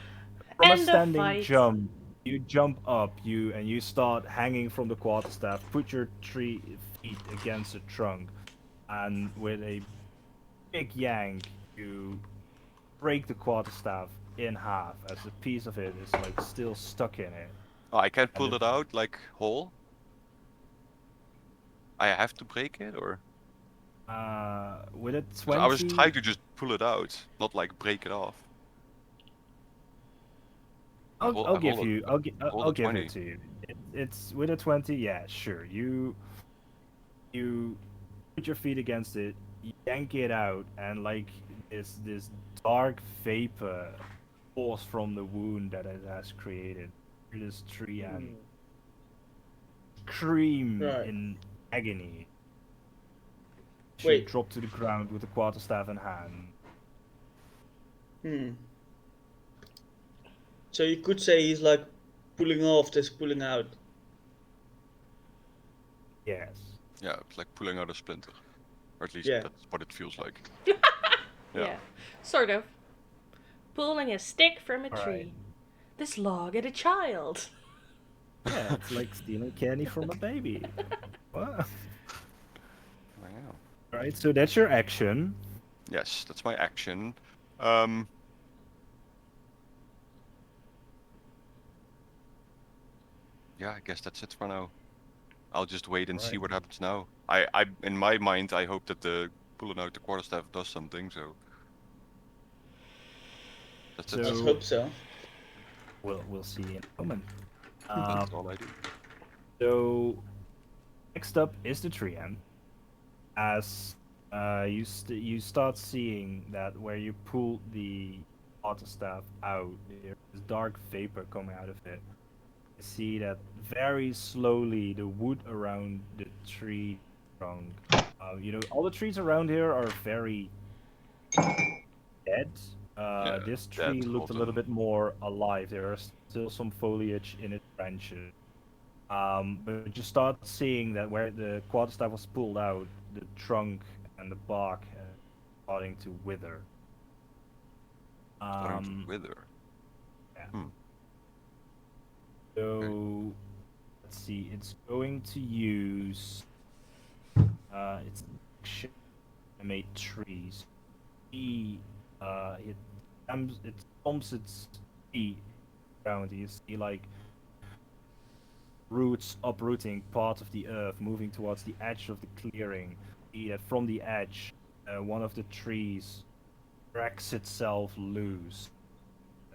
a End of standing fight. jump, you jump up, you start hanging from the quarterstaff. Put your 3 feet against the trunk, and with a big yank, you break the quarterstaff in half as a piece of it is like still stuck in it. Oh, I can't And pull it out like whole. I have to break it, or With a 'cause I was 20, trying to just pull it out, not like break it off. I'll give rolled you. rolled I'll a give 20. it to you. It's with a 20. Yeah, sure. You put your feet against it, yank it out, and like this dark vapor pours from the wound that it has created through this tree and scream Right. in agony. She Wait. dropped to the ground with the quarterstaff in hand. So you could say he's like pulling off this pulling out. Yes. Yeah, it's like pulling out a splinter. Or at least Yeah. that's what it feels like. Yeah. Sort of. Pulling a stick from a All tree. right. This log at a child. Yeah, it's like stealing candy from a baby. What? Wow. Right, so that's your action. Yes, that's my action. Yeah, I guess that's it for now. I'll just wait and see Right. what happens now. I in my mind, I hope that the pulling out the quarterstaff does something. So that's So- it. Let's hope so. We'll see in a moment. That's all I do. So next up is the tree end. As you start seeing that where you pull the quarterstaff out, there's dark vapor coming out of it. You see that very slowly the wood around the tree trunk. All the trees around here are very dead. Yeah, This dead, tree looked a little rotten. bit more alive. There are still some foliage in its branches. But you start seeing that where the quarterstaff was pulled out, the trunk and the bark starting to wither. Starting to wither. So let's see. It's going to use its action to make trees. It stomps its feet around. You see like roots uprooting part of the earth, moving towards the edge of the clearing. See that from the edge, one of the trees cracks itself loose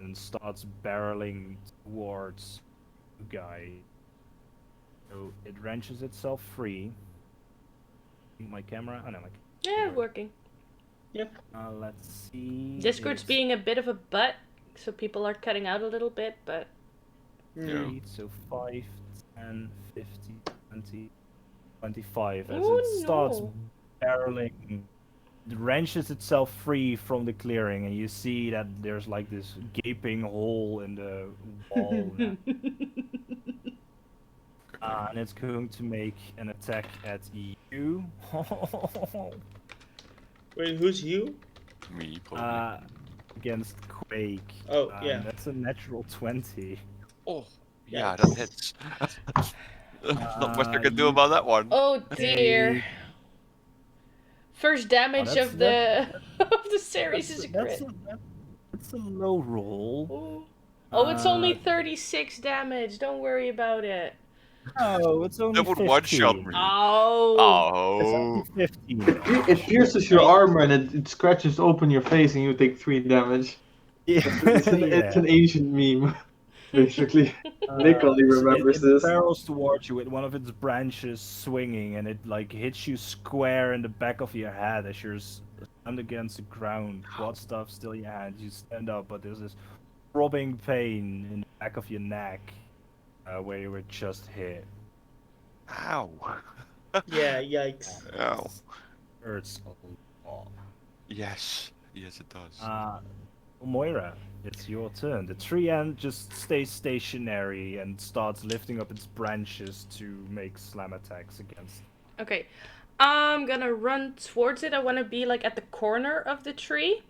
and starts barreling towards the guy. So it wrenches itself free. My camera? Oh no, my Yeah, working. let's see. Discord's It's being a bit of a butt, so people are cutting out a little bit, but Yeah. 8, so 5, 10, 15, 20, 25. As Oh, it starts no. barreling, it wrenches itself free from the clearing, and you see that there's like this gaping hole in the wall now. And it's going to make an attack at you. Wait, who's you? Me probably. Against Quake. Oh, yeah. That's a natural 20. Oh, yeah, Yeah. that hits. Not much I can do about that one. Oh dear. a- First damage that's- of the of the series is a crit. That's a low roll. Ooh. Oh, it's only Uh, 36 damage. Don't worry about it. No, it's only That would one-shot 15. me. Oh. It's Oh. only 15 It damage. pierces your armor and it scratches open your face and you take 3 damage. Yeah, It's an ancient meme, basically. Nick only remembers it this. barrels towards you with one of its branches swinging, and it like hits you square in the back of your head as you're slammed against the ground. Quad stuff still in your hand. You stand up, but there's this throbbing pain in the back of your neck where you were just hit. Ow. Yeah, yikes. Ow. Hurts a lot. Yes. Yes, it does. Moira, it's your turn. The tree ant just stays stationary and starts lifting up its branches to make slam attacks against. Okay. I'm gonna run towards it. I wanna be like at the corner of the tree.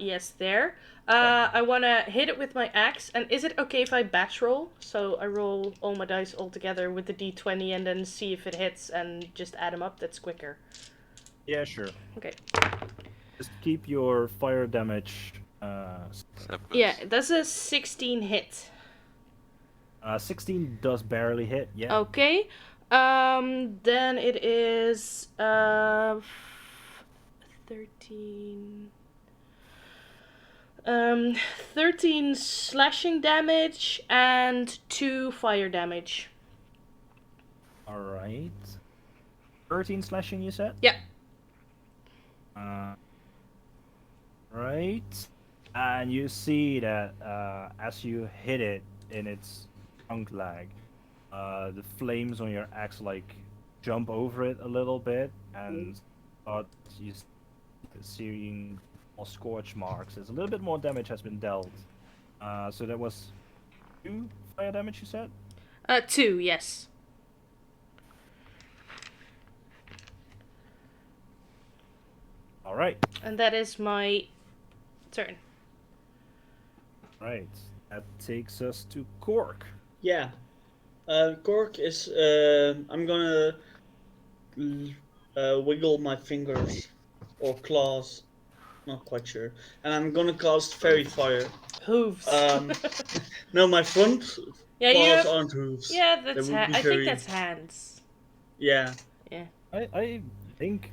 Yes, there. I wanna hit it with my axe. And is it okay if I batch roll? So I roll all my dice all together with the d20 and then see if it hits and just add them up. That's quicker. Yeah, sure. Okay. Just keep your fire damage. Separate. Yeah, that's a 16 hit. 16 does barely hit. Yeah. Okay. Then it is 13. 13 slashing damage and 2 fire damage. All right. 13 slashing, you said? Yeah. Right. And you see that as you hit it in its trunk leg, the flames on your axe like jump over it a little bit and start you seeing more scorch marks. There's a little bit more damage has been dealt. So that was 2 fire damage, you said? 2, yes. All right. And that is my turn. Right. That takes us to Cork. Yeah. Cork is. I'm gonna wiggle my fingers or claws. Not quite sure. And I'm gonna cast Fairy Fire. Hooves. No, my front yeah, you claws have... aren't hooves. Yeah, that's That would be I very- think that's hands. Yeah. I think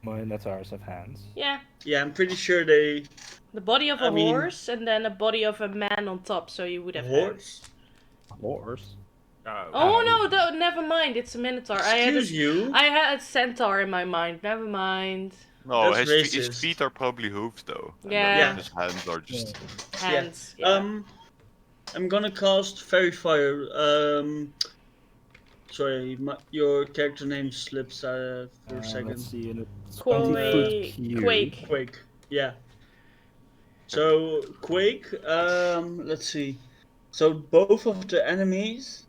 Minotaurs have hands. Yeah. Yeah, I'm pretty sure they. The body of a I mean- horse and then a body of a man on top, so you would have Horse? hands. Horse. Oh no, never mind. It's a minotaur. Excuse you. I had a centaur in my mind. Never mind. No, That's his racist. feet are probably hooves though. And then Yeah. his hands are just. Hands. Yeah. I'm gonna cast Fairy Fire. Sorry, your character name slips for a second. Let's see, in a 20-foot cube. Quake. Quake. Yeah. So Quake. Let's see. So both of the enemies,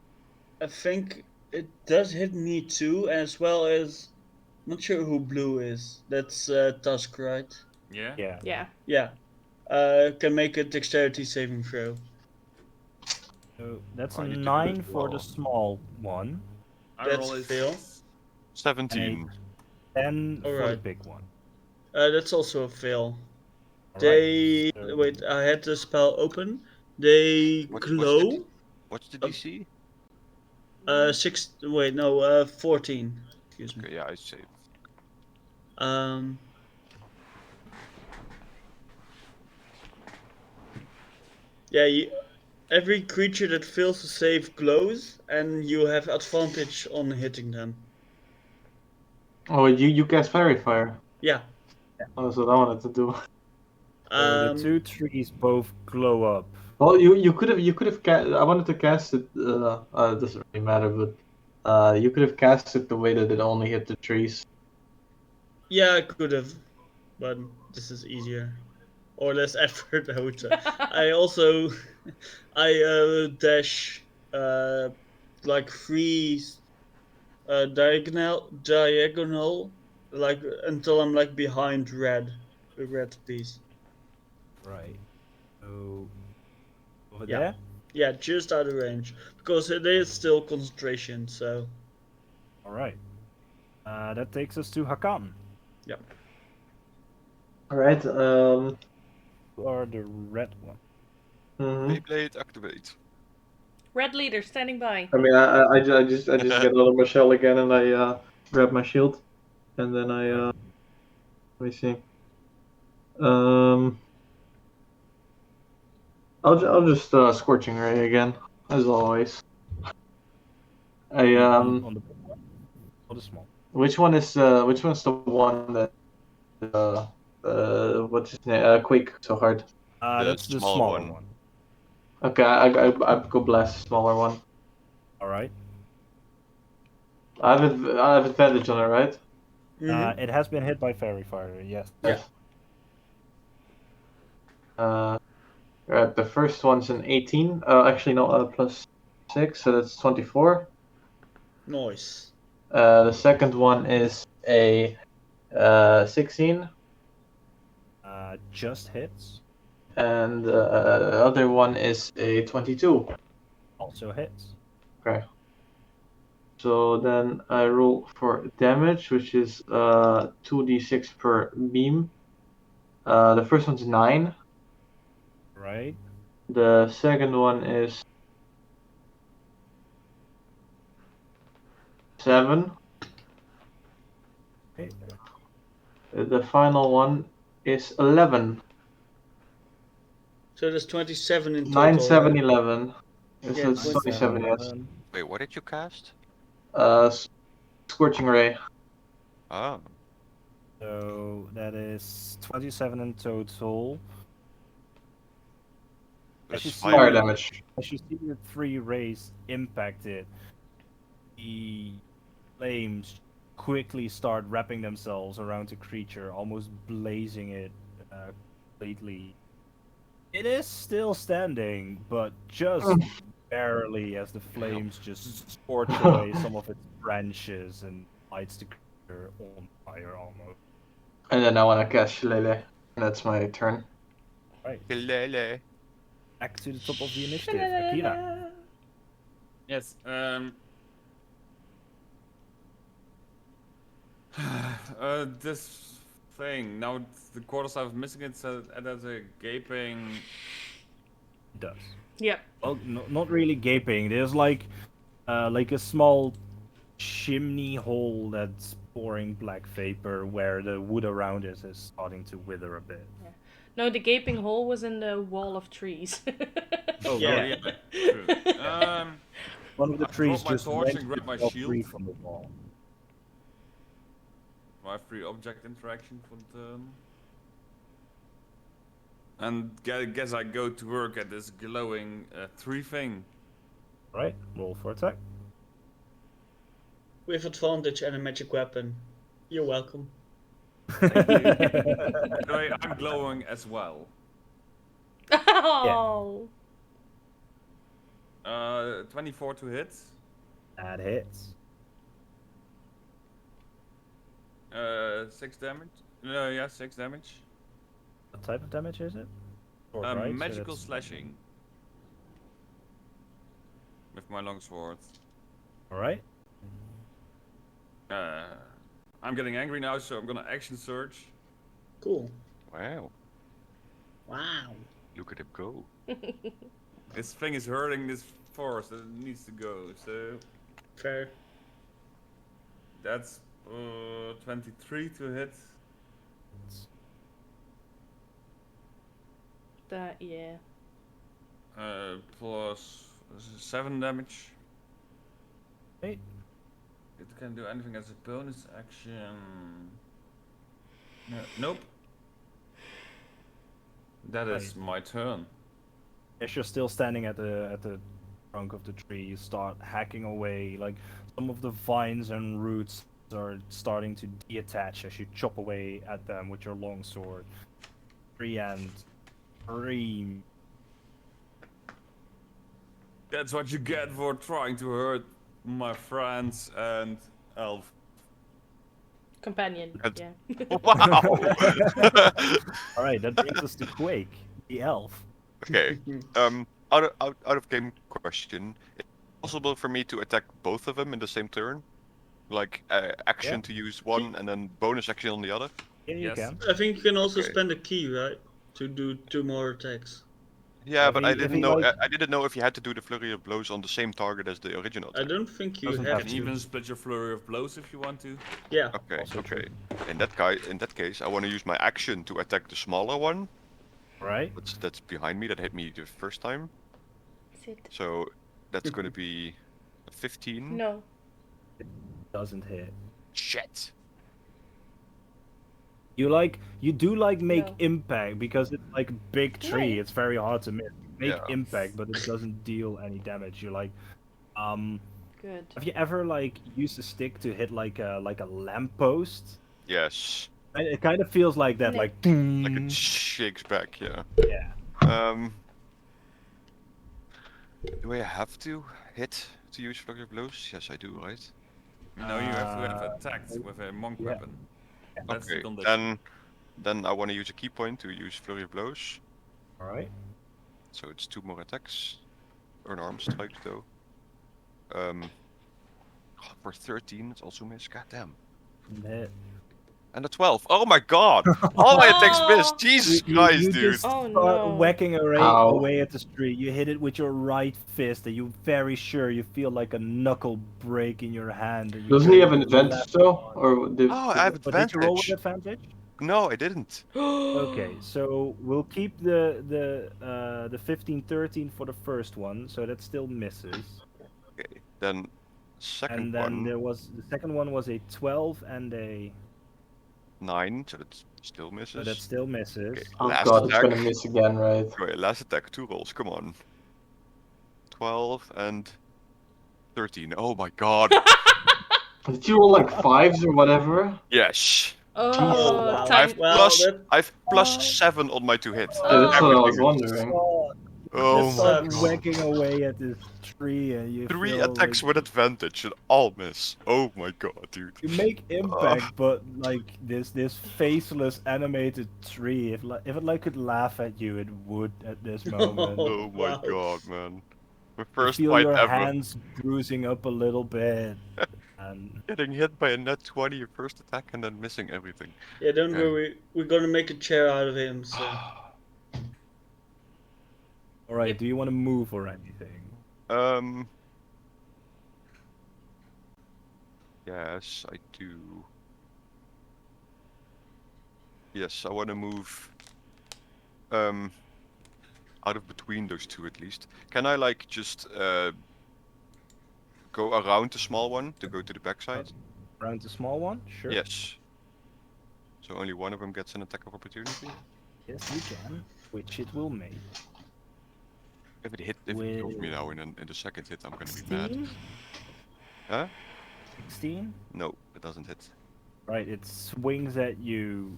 I think it does hit me too, as well as. Not sure who blue is. That's Tusk, right? Yeah? Yeah. Yeah. Yeah. Can make a dexterity saving throw. So that's I a need to do 9 it for the well. small one, I That's roll a fail. 17. 10 for the Alright. big one. That's also a fail. Alright, They so- wait. I had the spell open. They What's glow. What's the Oh. DC? 6. Wait, no. 14. Excuse me. Okay, yeah, I saved. Yeah. Every creature that fails to save glows, and you have advantage on hitting them. Oh, you cast Fairy Fire. Yeah. Oh, that's what I wanted to do. So the 2 trees both glow up. Well, you could have cast. I wanted to cast it. It doesn't really matter, but you could have cast it the way that it only hit the trees. Yeah, I could have, but this is easier, or less effort. I would say. I also, dash, like 3, diagonal, like until I'm like behind the red piece. Right. So over Yeah. there. Yeah, just out of range. Because it is still concentration, so... All right. That takes us to Hakan. Yep. All right. You are the red one. Mhm. Beyblade activate. Red leader standing by. I mean, I just get out of my shell again, and I grab my shield, and then I Right. let me see. Um, I'll just scorching ray again, as always. I On the big one or the small? which one's the one that what's his name? Quake so hard. That's the small smaller one. one. Okay, I go blast smaller one. All right. I have advantage on it, right? Mhm. It has been hit by fairy fire. Yes. Yeah. Right, the first one's an 18. Actually, no, plus 6, so that's 24. Nice. The second one is a 16, Just hits. and the other one is a 22. Also hits. Okay. So then I roll for damage, which is 2d6 per beam. The first one's 9. Right. The second one is 7. Okay. The final one is 11. So there's 27 in 9, total. 7, right? 11. Yes, Yeah, it's 27. 27, yes. Wait, what did you cast? Scorching Ray. Oh. So that is 27 in total. That's you see- Fire fire. damage. As you see the 3 rays impacted, the flames quickly start wrapping themselves around the creature, almost blazing it completely. It is still standing, but just barely as the flames just scorch away some of its branches and lights the creature on fire almost. And then I want to cast Shillelagh. That's my turn. Right. Lele. Back to the top of the initiative. Akira. Yes. This thing now the quarters I was missing it so it has a gaping. It does. Yep. Well, not really gaping. There's like a small chimney hole that's pouring black vapor where the wood around it is starting to wither a bit. No, the gaping hole was in the wall of trees. Oh Yeah. True. One of the I trees drop my just torch wrenched and grab my itself shield. free from the wall. My free object interaction for the turn. And guess I go to work at this glowing 3 thing. Right, roll for attack. With advantage and a magic weapon. You're welcome. Thank you. By the way, I'm glowing as well. Oh. 24 to hit. That hits. 6 damage. No, yeah, 6 damage. What type of damage is it? Sword, right? So Magical that's- slashing. With my longsword. Alright. I'm getting angry now, so I'm gonna action surge. Cool. Wow. Wow. Look at him go. This thing is hurting this forest and it needs to go, so Fair. that's 23 to hit. That, yeah. Plus 7 damage. Hey. It can do anything as a bonus action. Nope. That is my turn. As you're still standing at the trunk of the tree, you start hacking away. Like some of the vines and roots are starting to detach as you chop away at them with your long sword. Tree and scream. That's what you get for trying to hurt my friends and elf. Companion, That's- yeah. Wow. All right, that brings us to Quake, the elf. Okay. out of game question. Is it possible for me to attack both of them in the same turn? Like action to use one and then bonus action on the other? Yeah, you Yes. can. I think you can also Okay. spend a key, right? To do 2 more attacks. Yeah, If but he- I if didn't he, know. like- I didn't know if you had to do the flurry of blows on the same target as the original I attack. don't think you Doesn't have have You can to. even split your flurry of blows if you want to. Yeah. Okay, Also true. okay. In that case, I want to use my action to attack the smaller one. Right? That's behind me. That hit me the first time. Sit. So that's going to be a 15. No. Doesn't hit. Shit. You do make No. impact because it's like a big tree. Yeah. It's very hard to miss. You make Yeah. impact, but it doesn't deal any damage. You're like, Good. have you ever used a stick to hit like a lamppost? Yes. It kind of feels like that, No. like. Like it shakes back. Yeah. Yeah. Do I have to hit to use flurry of blows? Yes, I do. Right. No, you have to have attacked with a monk yeah. weapon. That's the Okay. condition. Then I want to use a key point to use flurry of blows. All right. So it's 2 more attacks. Or an arm strike though. For 13, it's also miss. God damn. Hit. And a 12. Oh my god! All my attacks miss! Oh. Jesus Christ, you dude! just Oh, start no. whacking Ow. away at the street. You hit it with your right fist, and you're very sure you feel like a knuckle break in your hand. And you Doesn't go he have with an the advantage left though? one. Or did, Oh, I have But did you roll with advantage. advantage? No, I didn't. Okay, so we'll keep the 15-13 for the first one, so that still misses. Okay, then second And then one, the second one was a 12 and a 9, so that still so misses. that still misses. Okay, Oh last god, it's attack. gonna miss again, right? Okay, last attack, 2 rolls, come on. 12 and 13. Oh my god. Did you roll like 5s or whatever? Yes. Oh, wow. time. Well, that I've plus Oh. 7 on my 2 hits. Yeah, that's what I was Everything is- wondering. Oh Just my start sucks. god. whacking away at this tree, and you 3 feel attacks like with advantage and all miss. Oh my god, dude. you make impact, but like this faceless animated tree, if it could laugh at you, it would at this moment. Oh my wow. god, man. My You first feel fight your ever. hands bruising up a little bit, and Getting hit by a net 20 your first attack and then missing everything. Yeah, don't Okay. worry. We're gonna make a chair out of him. So all right. Yep. Do you want to move or anything? Yes, I do. Yes, I want to move out of between those two at least. Can I like just go around the small one to go to the backside? Around the small one, sure. Yes. So only one of them gets an attack of opportunity. Yes, you can, which it will make. If it kills me now in the second hit, I'm gonna be mad. 16? Huh? 16? No, it doesn't hit. Right, it swings at you,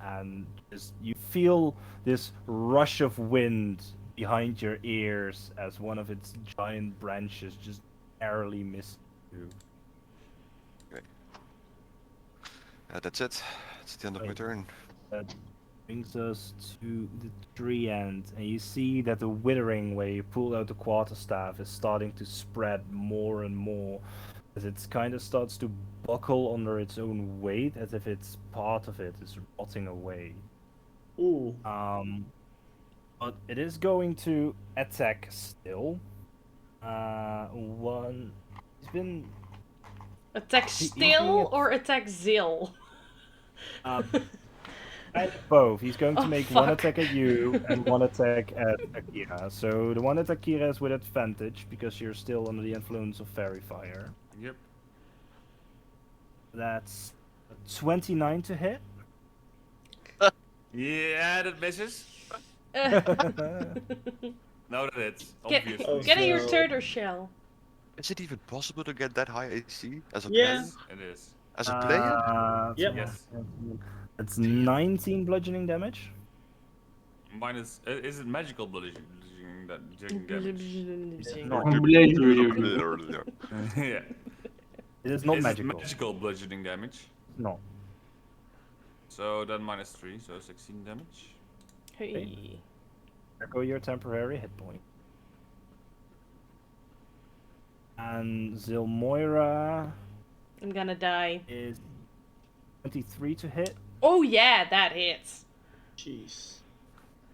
and you feel this rush of wind behind your ears as one of its giant branches just narrowly misses you. That's it. That's the end of my Right. turn. That brings us to the tree end, and you see that the withering where you pulled out the quarterstaff is starting to spread more and more, as it kind of starts to buckle under its own weight, as if it's part of it is rotting away. ooh. But it is going to attack still. One. It's been Attack He- he's still doing it- or attack Zil? kind of both. He's going to Oh, make one fuck. attack at you and one attack at Akira. So the one at Akira is with advantage because you're still under the influence of fairy fire. Yep. That's a 29 to hit. Yeah, that misses. No, that hits. Get, Obviously. Oh, get in your no. turtle shell. Is it even possible to get that high AC as a Yeah. player? It is. As a player? Yep. Yes. It's 19 bludgeoning damage. Minus. Is it magical bludgeoning damage? No. Yeah. It is not Is it magical. magical bludgeoning damage? No. So then -3, so 16 damage. Hey. Echo your temporary hit point. And Zilmoira I'm gonna die. is 23 to hit, Oh yeah, that hits. Jeez.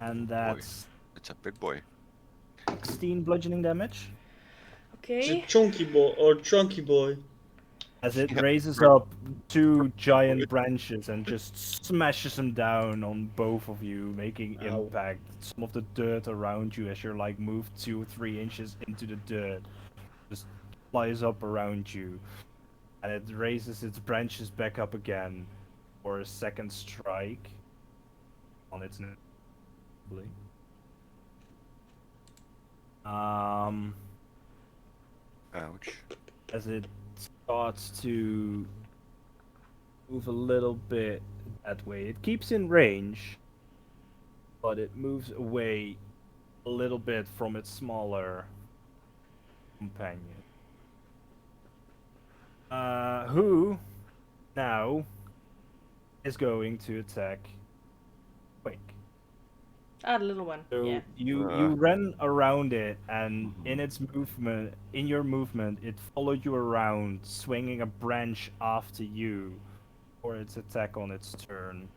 and Boy, that's it's a big boy. 16 bludgeoning damage. Is Okay. it Chunky Boy or Chunky Boy? As it Yeah, raises right. up two giant branches and just smashes them down on both of you, making Ow. impact. Some of the dirt around you, as you're like moved 2 or 3 inches into the dirt, just flies up around you, and it raises its branches back up again for a second strike on its neck. Ouch. As it starts to move a little bit that way. It keeps in range, but it moves away a little bit from its smaller companion. Who now is going to attack Quake. Ah, the little one. So Yeah. you ran around it, and in its movement, in your movement, it followed you around, swinging a branch after you for its attack on its turn.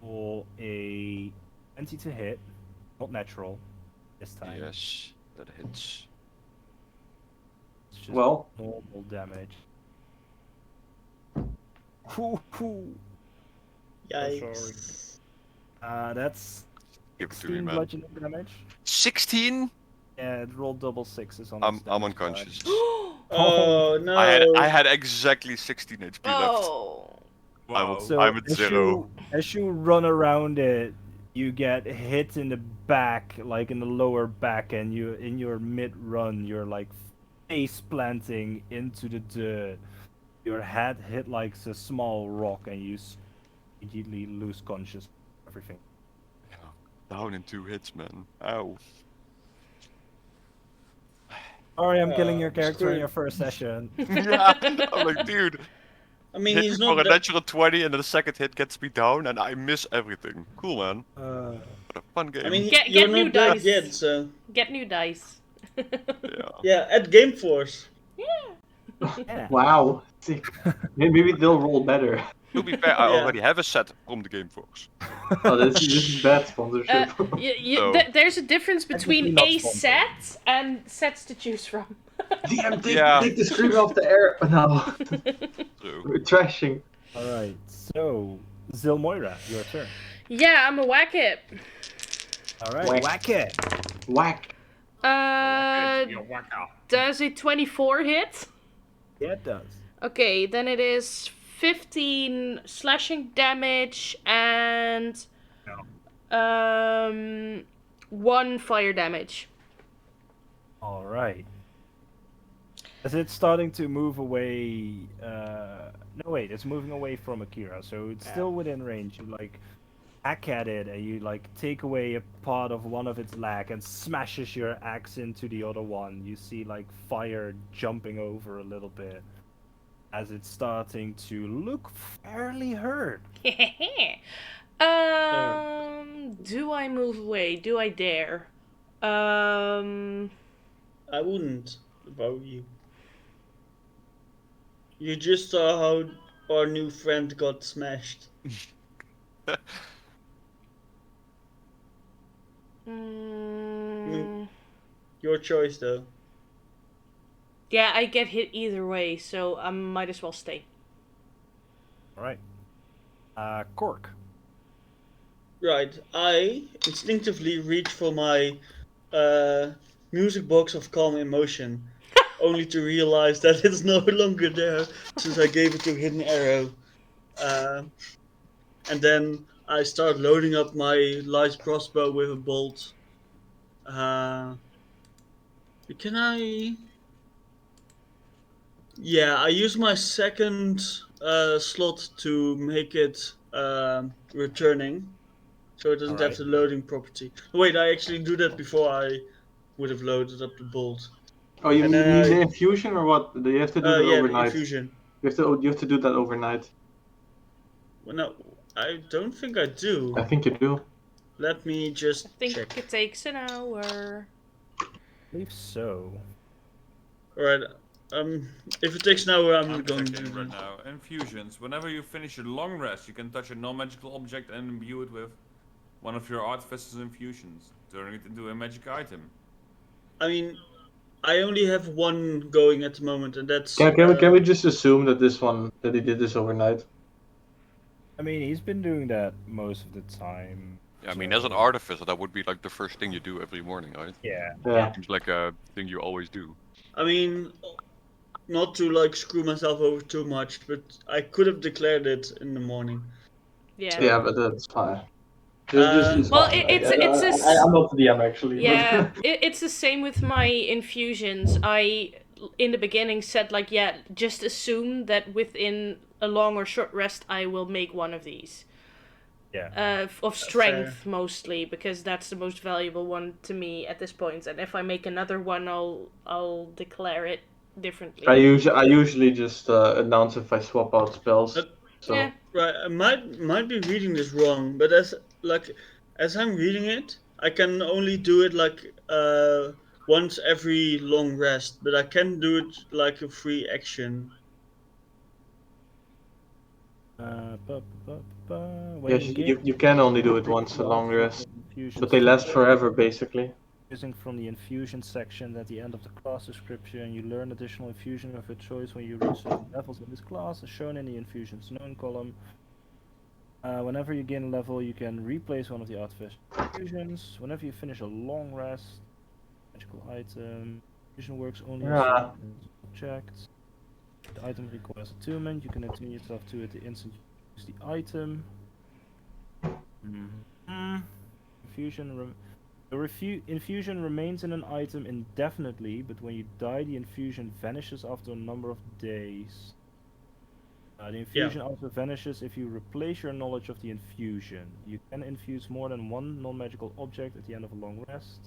For a 20 to hit, not natural this time. Yes, that hits. It's just Well, normal damage. Hoo, hoo. Yikes. That's Give it to me, 16 man. bludgeoning damage. 16? Yeah, it rolled double sixes on I'm its damage unconscious. Oh no. I had exactly 16 HP left. Oh. Wow. So I'm at as 0. as you run around it, you get hit in the back, like in the lower back, and you in your mid run, you're like face planting into the dirt. Your head hit like a small rock, and you immediately lose conscious. Everything. Down in 2 hits, man. Ow. Sorry, I'm killing your I'm character in screwed. your first session. Yeah, I'm like, dude. I mean, Hit he's me for not a that. natural 20, and then the second hit gets me down, and I miss everything. Cool, man. What a fun game. I mean, Get- you're get new not dead dice. yet, so Get new dice. Yeah. yeah. At Game Force. Yeah. wow. See, maybe they'll roll better. To be fair, I Yeah. already have a set from the Game Force. Oh, this is bad sponsorship. So- There's a difference Technically between not a sponsored. set and sets to choose from. DM, Yeah. take the screen off the air. No, True. we're trashing. All right. So Zilmoira, your turn. Yeah, I'm a whack it. All right. Whack. Whack it. Whack. Does a 24 hit? Yeah, it does. Okay, then it is 15 slashing damage and 1 fire damage. All right. As it's starting to move away, no wait, it's moving away from Akira, so it's still within range. You like hack at it, and you like take away a part of one of its leg and smashes your axe into the other one. You see like fire jumping over a little bit as it's starting to look fairly hurt. Do I move away? Do I dare? I wouldn't about you. You just saw how our new friend got smashed. Your choice, though. Yeah, I get hit either way, so I might as well stay. All right. Cork. Right. I instinctively reach for my music box of calm emotion, only to realize that it's no longer there since I gave it to Hidden Arrow. And then I start loading up my light crossbow with a bolt. Can I? Yeah, I use my second slot to make it returning, so it doesn't have Alright. the loading property. Wait, I actually do that before I would have loaded up the bolt. Oh, you And mean then the infusion or what? You have to do that yeah, the overnight. infusion. You have to do that overnight. Well, no, I don't think I do. I think you do. Let me just I think check. it takes an hour. I believe so. Alright. If it takes an hour, I'm I'm going to checking do right that. now. Infusions. Whenever you finish your long rest, you can touch a non-magical object and imbue it with one of your artificer's infusions, turning it into a magic item. I mean, I only have one going at the moment, and that's. Can we just assume that he did this overnight? I mean, he's been doing that most of the time. Yeah, I mean, as an so- artificer, that would be like the first thing you do every morning, right? Yeah. Yeah. Seems like a thing you always do. I mean, not to like screw myself over too much, but I could have declared it in the morning. Yeah. Yeah, but that's fine. It's Well, fine. it's a I'm not the DM actually. Yeah, But it's the same with my infusions. I, in the beginning, said, like, yeah, just assume that within a long or short rest, I will make one of these. Yeah. Of strength, mostly, because that's the most valuable one to me at this point. And if I make another one, I'll declare it differently. I usually just announce if I swap out spells. So Yeah. Right, I might be reading this wrong, but as I'm reading it, I can only do it like once every long rest, but I can do it like a free action. When yes, you can only do it once a long rest, but they last forever basically. Using from the infusion section at the end of the class description, you learn additional infusion of your choice when you reach certain levels in this class, as shown in the infusions known column. Whenever you gain a level, you can replace one of the artificial infusions. Whenever you finish a long rest, magical item, infusion works only on Yeah. certain objects. The item requires attunement. You can attune yourself to it the instant you use the item. Infusion. The infusion remains in an item indefinitely, but when you die, the infusion vanishes after a number of days. The infusion also vanishes if you replace your knowledge of the infusion. You can infuse more than one non-magical object at the end of a long rest.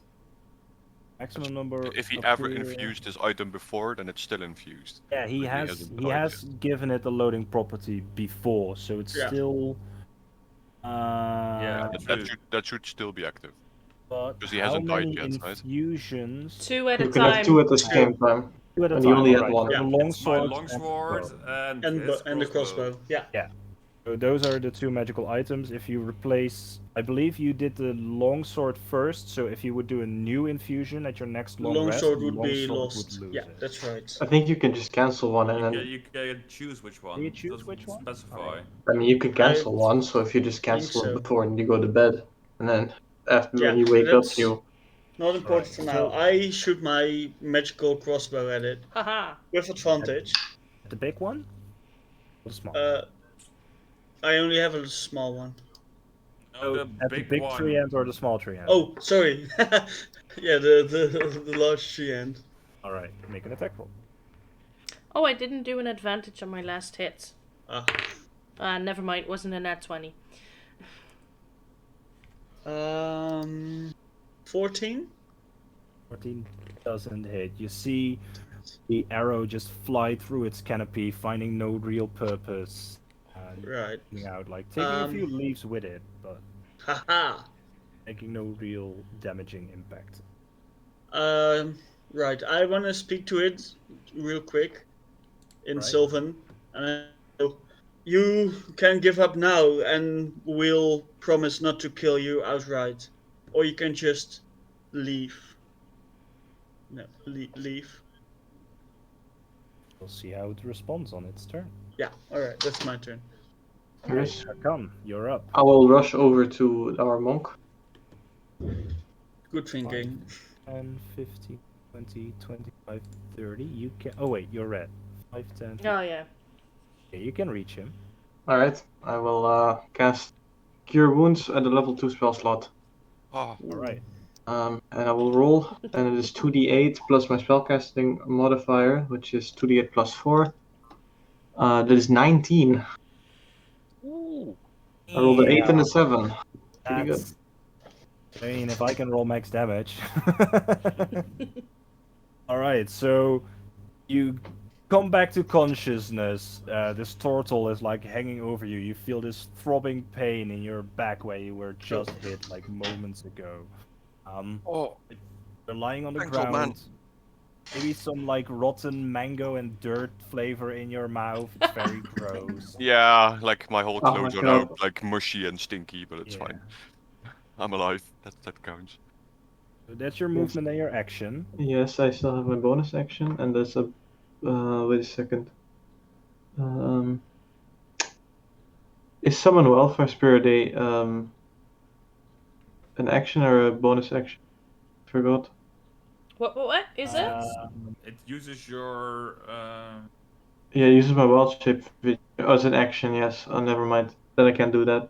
Maximum number. If he up ever to- infused this item before, then it's still infused. Yeah, he But he has. hasn't He died has given it the loading property before, so it's Yeah. still. Yeah, That should still be active. But 'Cause he how hasn't died many yet, right? infusions? 2 at a You can have time. two at the same time. Two at a And time. you only had alright, one. so Yeah. the it's my longsword longsword and and his And the crossbow. Yeah. So those are the two magical items. If you replace, I believe you did the longsword first. So if you would do a new infusion at your next The long rest, longsword the would be longsword lost. would lose Yeah, it. that's right. I think you can just cancel one and You then can, you can choose which one. you It choose doesn't which one? specify. I mean you can cancel I one, so if you just cancel so. it before and you go to bed, and then after Yeah, when you but wake up that's you not important for now. so- I shoot my magical crossbow at it Haha. with advantage. The big one? Or the small? I only have a small one. No, the at the big one. tree end or the small tree end? Oh, sorry. Yeah, the large tree end. All right. Make an attack roll. Oh, I didn't do an advantage on my last hit. Ah. Never mind. It wasn't a nat 20. 14? 14 doesn't hit. You see the arrow just fly through its canopy, finding no real purpose. Right. Out, like taking a few leaves with it, but Haha. making no real damaging impact. Right. I want to speak to it real quick in Right. Sylvan. And you can give up now and we'll promise not to kill you outright. Or you can just leave. No, leave. We'll see how it responds on its turn. Yeah, alright, that's my turn. Yes. Come, you're up. I will rush over to our monk. Good thinking. 10, 15, 20, 25, 30. You can. Oh, wait, you're red. 5, 10. Oh, yeah. Yeah, you can reach him. Alright, I will cast Cure Wounds at the level 2 spell slot. Oh, Alright. And I will roll, and it is 2d8 plus my spellcasting modifier, which is 2d8 plus 4. That is 19. I rolled an 8 and a 7. Pretty good. That's- I mean, if I can roll max damage. Alright, so you come back to consciousness. This turtle is like hanging over you. You feel this throbbing pain in your back where you were just hit like moments ago. oh, You're lying on the Thanks, old man. ground. maybe some like rotten mango and dirt flavor in your mouth. It's very gross. Yeah, like my whole Oh my clothes are now God. like mushy and stinky, but it's Yeah. fine. I'm alive. That counts. So that's your Yes. movement and your action. Yes, I still have my bonus action, and there's a. Wait a second. Um, is summon welfare spirit an action or a bonus action? Forgot. What is it? It uses your. Yeah, uses my wild shape. Oh, it's an action. Yes. Oh, never mind. Then I can't do that.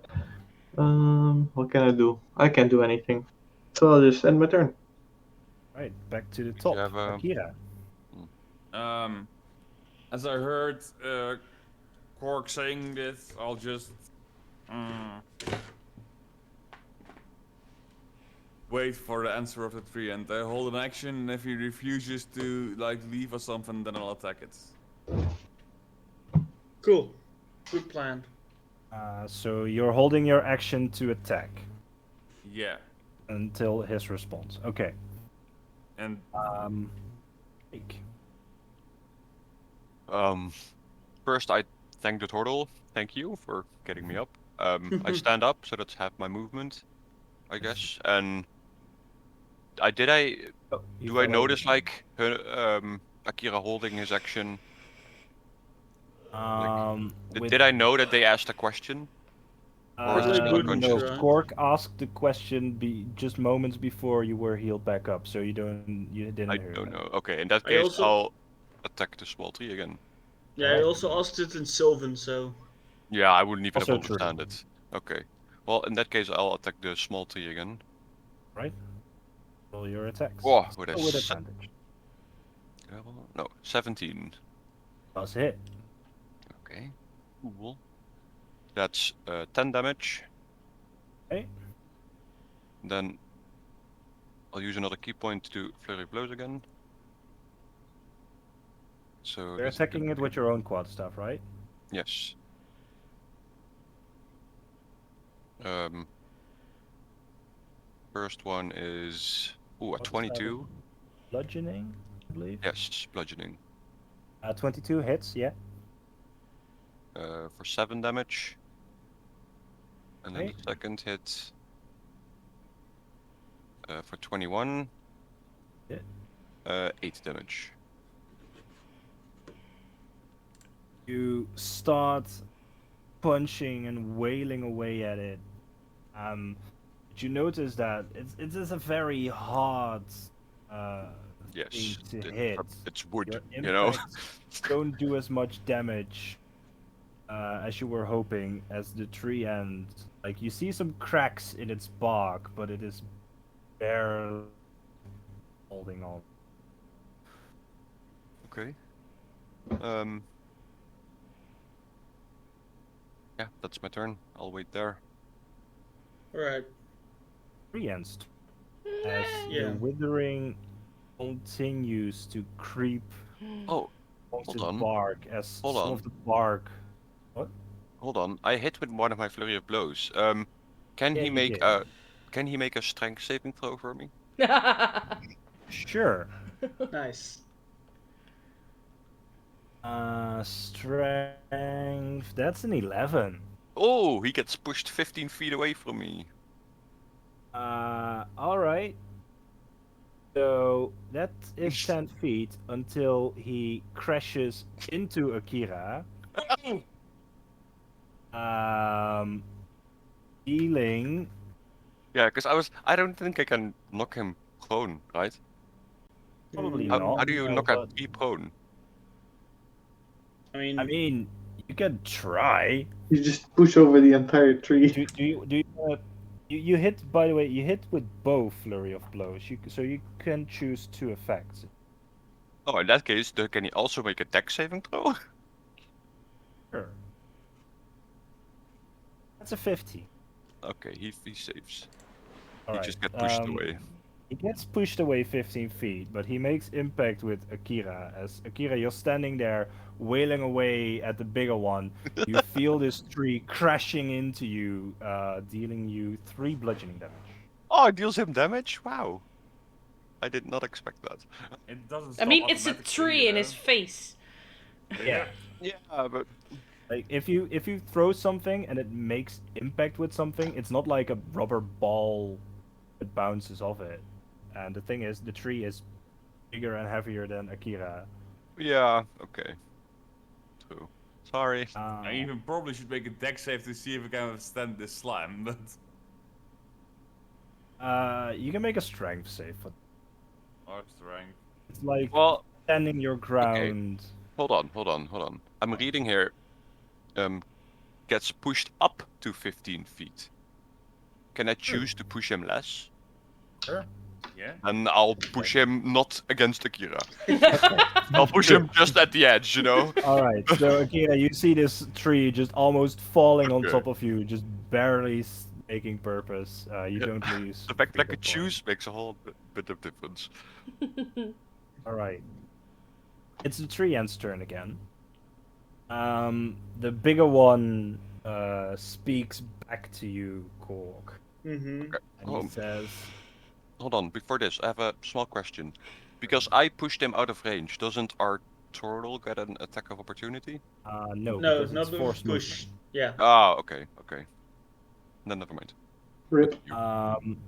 What can I do? I can't do anything. So I'll just end my turn. Right, back to the Did top. you have a? Akira. As I heard Cork saying this, I'll just wait for the answer of the tree, and I hold an action. And if he refuses to like leave or something, then I'll attack it. Cool. Good plan. So you're holding your action to attack Yeah, until his response. Okay. and Jake. First, I thank the turtle. Thank you for getting me up. I stand up, so that's half my movement, I guess. And Oh, do you I fell over. notice like Akira holding his action? With Did I know that they asked a question? Or is it Probably still wouldn't, unconscious? no. right? Cork asked the question just moments before you were healed back up, so you didn't I hear don't that. know. Okay, in that I case, also, I'll attack the small tree again. yeah, I Alright. also asked it in Sylvan, so Yeah, I wouldn't even have Also true. understand it. Okay. Well, in that case, I'll attack the small tree again. Right? Roll your attacks. Oh, with a With advantage. no, 17. Does hit. Okay. Cool. That's 10 damage. Okay. Then I'll use another key point to flurry of blows again. So You're this is attacking gonna it with be- your own quad stuff, right? Yes. First one is a What is that? 22. Bludgeoning, I believe. Yes, bludgeoning. 22 hits, yeah. For 7 damage. And then Okay. the second hit for 21. Yeah. 8 damage. You start punching and wailing away at it. But you notice that it is a very hard Yes, thing to hit. it's wood, Your you know. impacts don't do as much damage as you were hoping as the tree ends. Like you see some cracks in its bark, but it is barely holding on. Okay. Yeah, that's my turn. I'll wait there. alright. Tree ends as Yeah. the withering continues to creep Oh, onto hold the on. bark as Hold some on. of the bark. What? Hold on. I hit with one of my flurry of blows. Can Yeah, he you make did. a strength saving throw for me? Sure. Nice. Strength. That's an 11. Oh, he gets pushed 15 feet away from me. All right. So that is 10 feet until he crashes into Akira. Healing. Yeah, because I don't think I can knock him prone, right? Probably How not. do you No, knock a but tree prone? I mean, you can try. You just push over the entire tree. You hit? By the way, you hit with both flurry of blows. So you can choose 2 effects. Oh, in that case, can he also make a dex saving throw? Sure. That's a 50. Okay, he saves. All He right. just got pushed away. He gets pushed away 15 feet, but he makes impact with Akira. As Akira, you're standing there wailing away at the bigger one. You feel this tree crashing into you, dealing you 3 bludgeoning damage. Oh, it deals him damage? Wow. I did not expect that. It doesn't I stop mean, it's a automatically, tree you in know? his face. Yeah. Yeah, but Like if you throw something and it makes impact with something, it's not like a rubber ball that bounces off it. And the thing is, the tree is bigger and heavier than Akira. yeah, okay. True. Sorry. I even probably should make a deck save to see if I can withstand this slime, but... You can make a strength save, but Or strength. it's like Well, standing your okay. ground. Hold on. I'm reading here. Gets pushed up to 15 feet. Can I choose to push him less? Sure. Yeah? And I'll push him not against Akira. Okay. I'll push him just at the edge, you know? All right. So Akira, you see this tree just almost falling on Okay. top of you, just barely making purpose. You Yeah. don't lose. The fact that I freedom could point. choose makes a whole bit of difference. All right. It's the tree ant's turn again. The bigger one speaks back to you, Korg, Mm-hmm. and Oh. he says, Hold on, before this, I have a small question. Because I pushed him out of range, doesn't our turtle get an attack of opportunity? "No, No, because not it's with forced push. movement." Yeah. Ah, okay. Then never mind. Rip.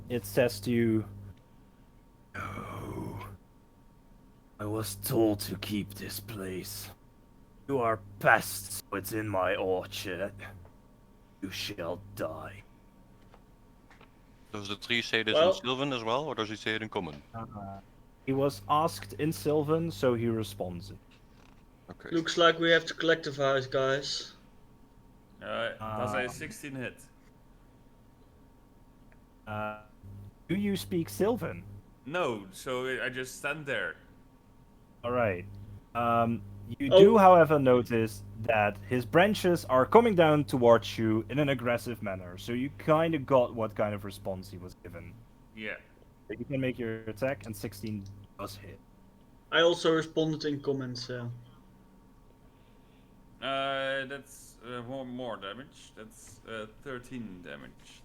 It says to you, "No, I was told to keep this place. You are pests within my orchard. You shall die." Does the tree say this in Well- Sylvan as well, or does he say it in common? He was asked in Sylvan, so he responds. Okay. Looks like we have to collectivize, guys. Does a 16 hit? Do you speak Sylvan? No, so I just stand there. All right. You Oh. do, however, notice that his branches are coming down towards you in an aggressive manner. So you kind of got what kind of response he was given. Yeah. So you can make your attack, and 16 does hit. I also responded in comments. That's more damage. That's 13 damage.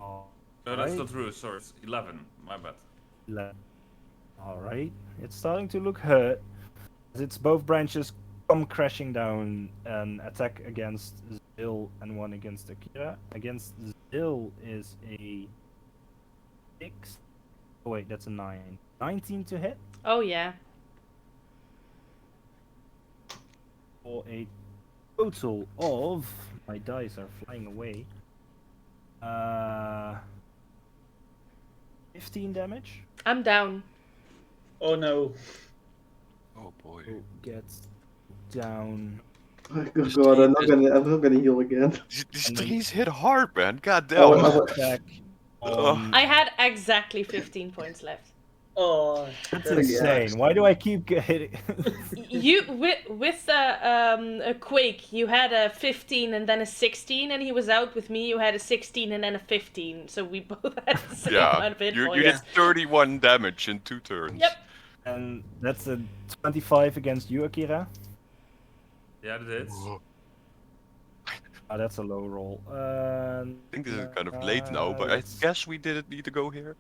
All No, that's right. not true. Sorry, it's 11. My bad. All right. It's starting to look hurt. As its both branches come crashing down and attack against Zil and one against Akira. Against Zil is a 6. Oh wait, that's a 9. 19 to hit Oh yeah. for a total of, my dice are flying away. 15 damage. I'm down. Oh no. Oh boy. So gets down. Oh god, I'm not gonna heal again. These And then- trees hit hard, man. God damn. Oh, One attack on. I had exactly 15 points left. Oh, That's Yeah. insane. Why do I keep hitting? You with a quake, you had a 15 and then a 16, and he was out with me. You had a 16 and then a 15, so we both had the same amount Yeah. of hit You points. did 31 damage in 2 turns. Yep. And that's a 25 against you, Akira. Yeah, that hits. That's a low roll. I think this is kind of late now, but I guess we didn't need to go here.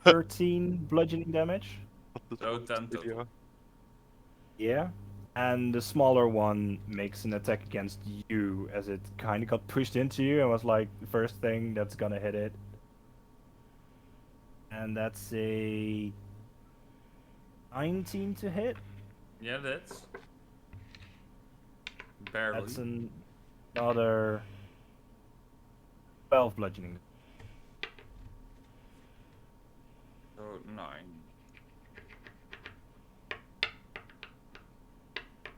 13 bludgeoning damage. So 10 total. Yeah. And the smaller one makes an attack against you as it kind of got pushed into you and was like the first thing that's gonna hit it. And that's a 19 to hit. Yeah, that's barely. That's another 12 bludgeoning. So 9.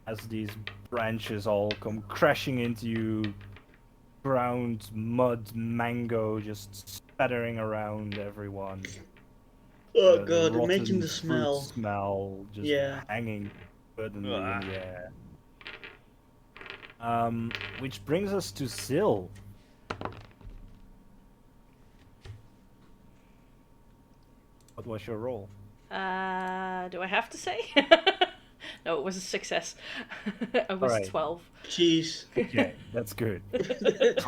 As these branches all come crashing into you, ground, mud, mango just spattering around everyone. Oh The god, rotten imagine the fruit smell. smell just Yeah. hanging suddenly in Ugh. the air. Which brings us to Sil. What was your roll? Do I have to say? No, it was a success. I was Alright. 12. Jeez. Okay, that's good. I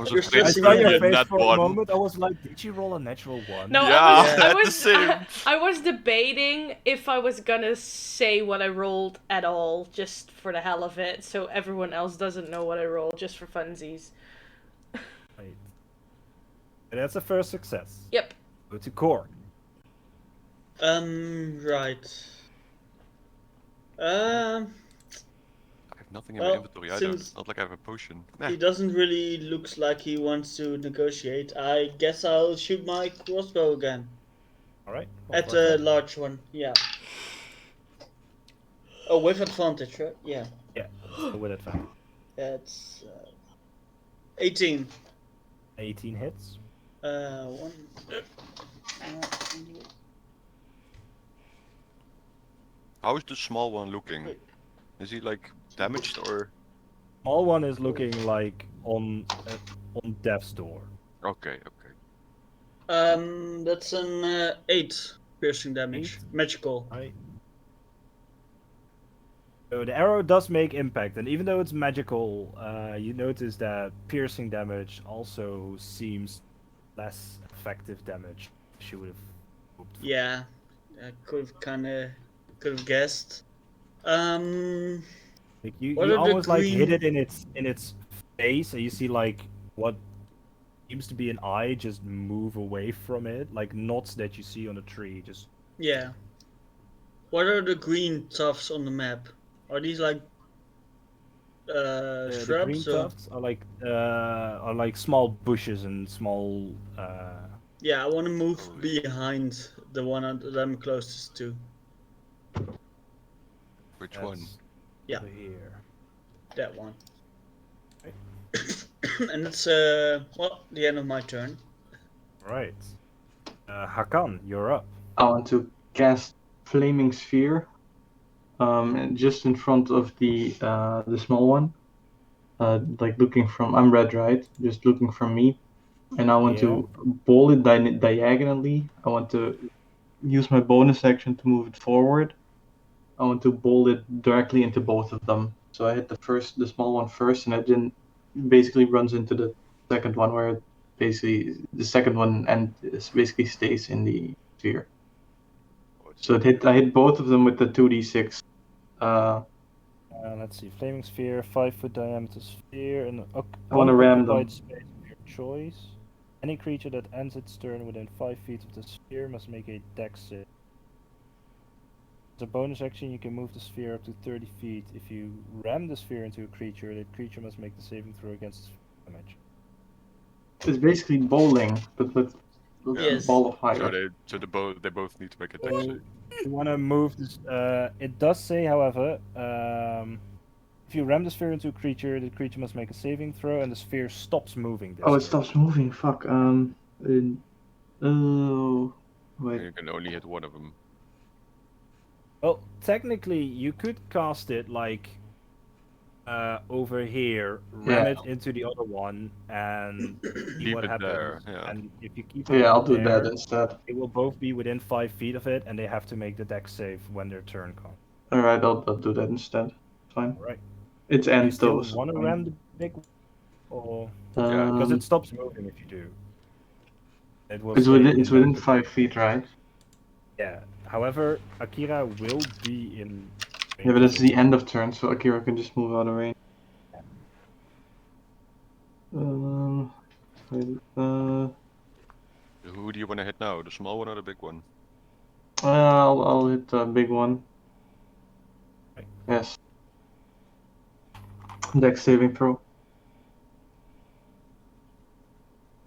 was You're afraid I stressing saw you me your did out. face that for a one. moment. I was like, did you roll a natural one? No, Yeah, I the was, same. I was debating if I was gonna say what I rolled at all, just for the hell of it, so everyone else doesn't know what I rolled, just for funsies. Right. And that's the first success. Yep. Go to Cork. Right. Um, I have nothing in my well, inventory either. since It's not like I have a potion. he doesn't really looks like he wants to negotiate, I guess I'll shoot my crossbow again. Alright. At the large one, yeah. Oh, with advantage, right? Yeah. Yeah, so with advantage. That's 18. 18 hits. One. How is the small one looking? Wait. Is he like damaged or? Small one is looking like on death's door. Okay, okay. That's an 8 piercing damage. 8? Magical. Right. So the arrow does make impact, and even though it's magical, you notice that piercing damage also seems less effective damage as you would have hoped for. Yeah, I could have guessed. Like you What are the almost like hit green- it in its face, and you see like what seems to be an eye just move away from it, like knots that you see on a tree. Just Yeah. What are the green tufts on the map? Are these like the green shrubs? Or... tufts are like small bushes and small. Yeah, I want to move Oh, behind the one that I'm closest to. which one? That's Yeah. over here. That one. Right. And it's well, the end of my turn. Right. Hakan, you're up. I want to cast Flaming Sphere, and just in front of the small one, like looking from. I'm red, right? Just looking from me, and I want to bowl it diagonally. I want to use my bonus action to move it forward. I want to bowl it directly into both of them. So I hit the small one first, and it didn't. Basically runs into the second one, where basically the second one and basically stays in the sphere. So I hit both of them with the 2d6. Let's see. Flaming sphere, 5-foot diameter sphere, and I want to ram them. occupied space of your choice. Any creature that ends its turn within 5 feet of the sphere must make a dex save. As a bonus action, you can move the sphere up to 30 feet. If you ram the sphere into a creature, that creature must make the saving throw against damage. It's basically bowling, but with Yes. a ball of So fire. they both need to make a dex So, save. you want to move this. It does say, however, if you ram the sphere into a creature, the creature must make a saving throw, and the sphere stops moving. This Oh, it turn. stops moving. Fuck. Oh, wait. You can only hit one of them. Well, technically, you could cast it like over here, ram Yeah. it into the other one, and see Leave what it happens. there, yeah. And if you keep it Yeah, I'll do there, that instead. they will both be within 5 feet of it, and they have to make the dex save when their turn comes. Alright, I'll do that instead. Fine. All right. It's Do you end still though. so want to fine. ram the big one, or Yeah, because Um, it stops moving if you do? It will it's stay within in the- 5 feet, right? Yeah. However, Akira will be in. Yeah, but it's the end of turn, so Akira can just move out of range. Wait, Who do you want to hit now? The small one or the big one? I'll hit the big one. Right. Yes. Dex saving throw.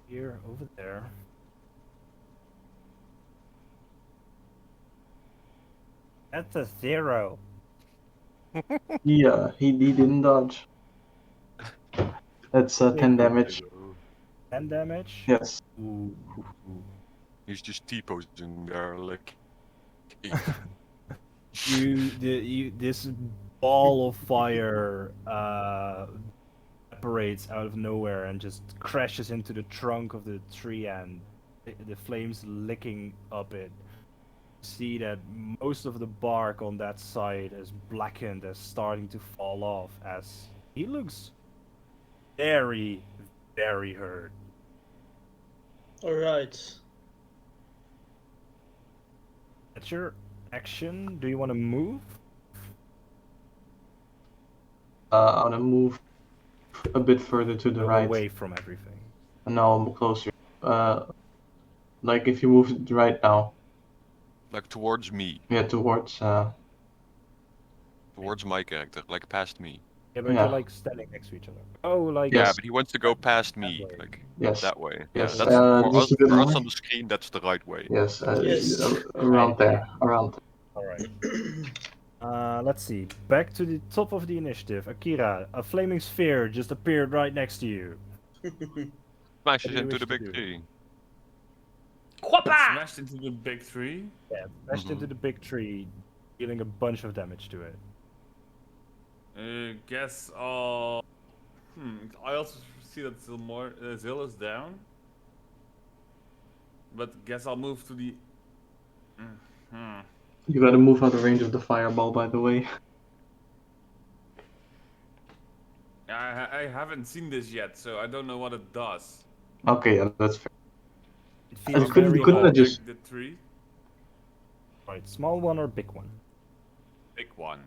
Here, over there. That's a 0. Yeah, he didn't dodge. That's 10 damage. 10 damage? Yes. Ooh. He's just T-posing there, like. This ball of fire separates out of nowhere and just crashes into the trunk of the tree, and the flames licking up it. see that most of the bark on that side is blackened, is starting to fall off, as he looks very, very hurt. Alright. That's your action. Do you want to move? I want to move a bit further to the Go right. away from everything. No, I'm closer. Like if you move right now. Like towards me, Yeah, towards. towards my character, like past me. Yeah, but Yeah. you're like standing next to each other. Oh, like Yeah, Yes. but he wants to go past me, way. like Yes. that way. Yes. Yeah, that's for Just a bit for us more. on the screen. That's the right way. Yes. Yes. Around there. Around. All right. Let's see. Back to the top of the initiative. Akira, a flaming sphere just appeared right next to you. Smashes do you into wish the to big do? tree. Quappa! Smashed into the big tree. Yeah, smashed into the big tree, dealing a bunch of damage to it. Guess I'll. I also see that Zil is down. But guess I'll move to the. You gotta move out of range of the fireball, by the way. I haven't seen this yet, so I don't know what it does. Okay, yeah, that's fair. It feels couldn't- very couldn't I hot. just- The tree? Right, small one or big one? Big one.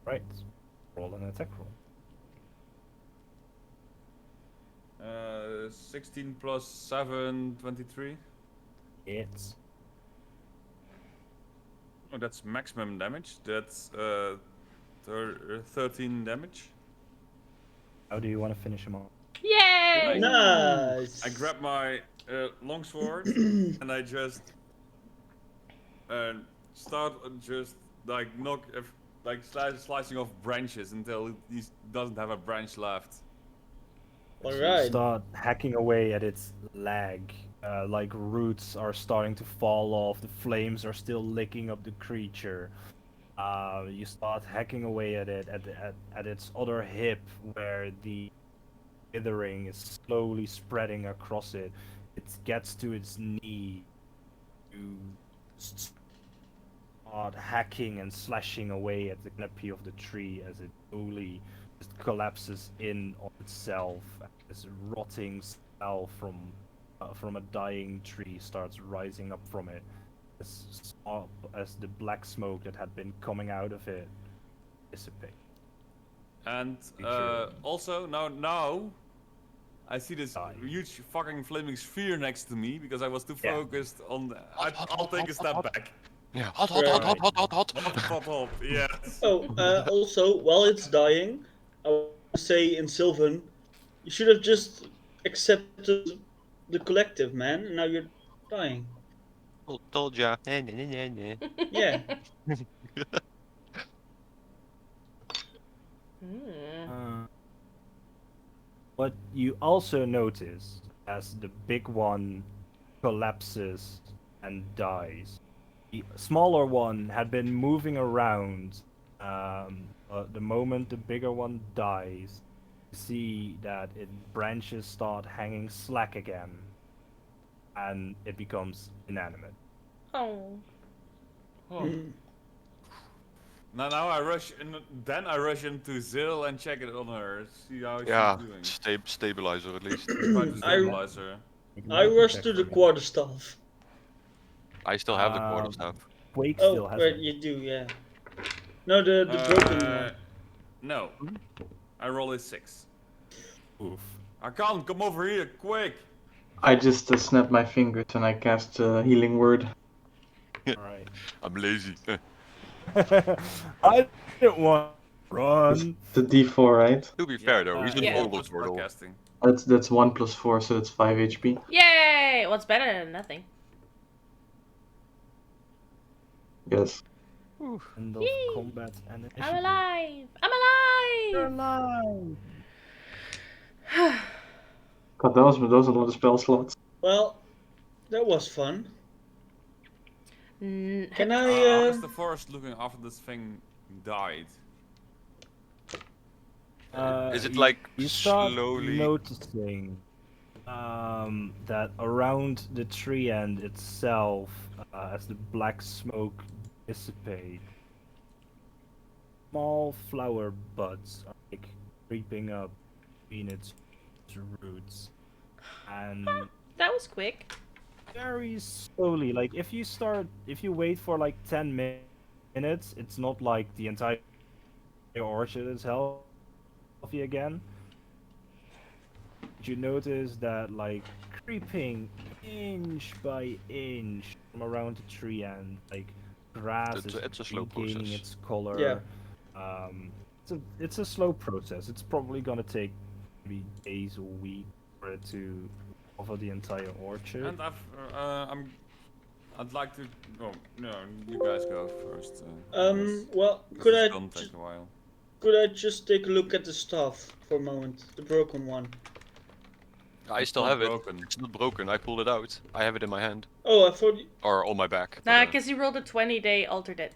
Right. Roll an attack roll. 16 plus 7, 23. It's Oh, that's maximum damage. That's 13 damage. how do you want to finish him off? Yay! Nice. I grab my longsword and I just start just like slicing off branches until he doesn't have a branch left. So you Alright. start hacking away at its leg. Like roots are starting to fall off. The flames are still licking up the creature. You start hacking away at it at its other hip, where the withering is slowly spreading across it. It gets to its knee. You start hacking and slashing away at the canopy of the tree as it slowly just collapses in on itself. This rotting smell from a dying tree starts rising up from it, as the black smoke that had been coming out of it dissipates. And Creature. also now I see this Die. huge fucking flaming sphere next to me because I was too Yeah. focused on. I'll take a step back. Yeah, hot. Hot, yes. Oh, also, while it's dying, I want to say in Sylvan, you should have just accepted the collective, man. And now you're dying. Told ya. Yeah. What you also notice as the big one collapses and dies, the smaller one had been moving around. The moment the bigger one dies, you see that its branches start hanging slack again, and it becomes inanimate. Oh. Now I rush and then I rush into Zil and check it on her, see how Yeah, she's doing. stabilizer at least. Try to stabilize her. I rushed to the quarterstaff. I still have the quarter staff. Quake still Oh, has right, it. you do, yeah. No, the broken one. No. I roll a 6. Oof. I can't come over here quick. I just snapped my fingers and I cast Healing Word. Alright. I'm lazy. I didn't want to run. The D4, right? To be fair though, he's an Yeah. older turtle. Podcasting. That's 1 plus 4, so that's 5 HP. Yay! What's better than nothing? Yes. End of Yee. combat and initiative. I'm alive! I'm You're alive! alive. God, that was a lot of spell slots. Well, that was fun. N- Can How I, is the forest looking after this thing died? Is it you- like you start slowly? noticing that around the tree end itself, as the black smoke dissipates, small flower buds are like creeping up between its roots, and That was quick. very slowly, like if you wait for like 10 minutes, it's not like the entire orchard is healthy again. You notice that like creeping inch by inch from around the tree and like grass is It's a slow regaining process. its color. Yeah. It's a slow process. It's probably gonna take maybe days or weeks for it to cover the entire orchard. And I'd like to. Oh no, you guys go first. Well, This could is I gonna take a while. could I just take a look at the stuff for a moment? The broken one. I It's still not have it. broken. It's not broken. I pulled it out. I have it in my hand Oh, I thought. or on my back. Nah, but, because he rolled a 20-day altered it.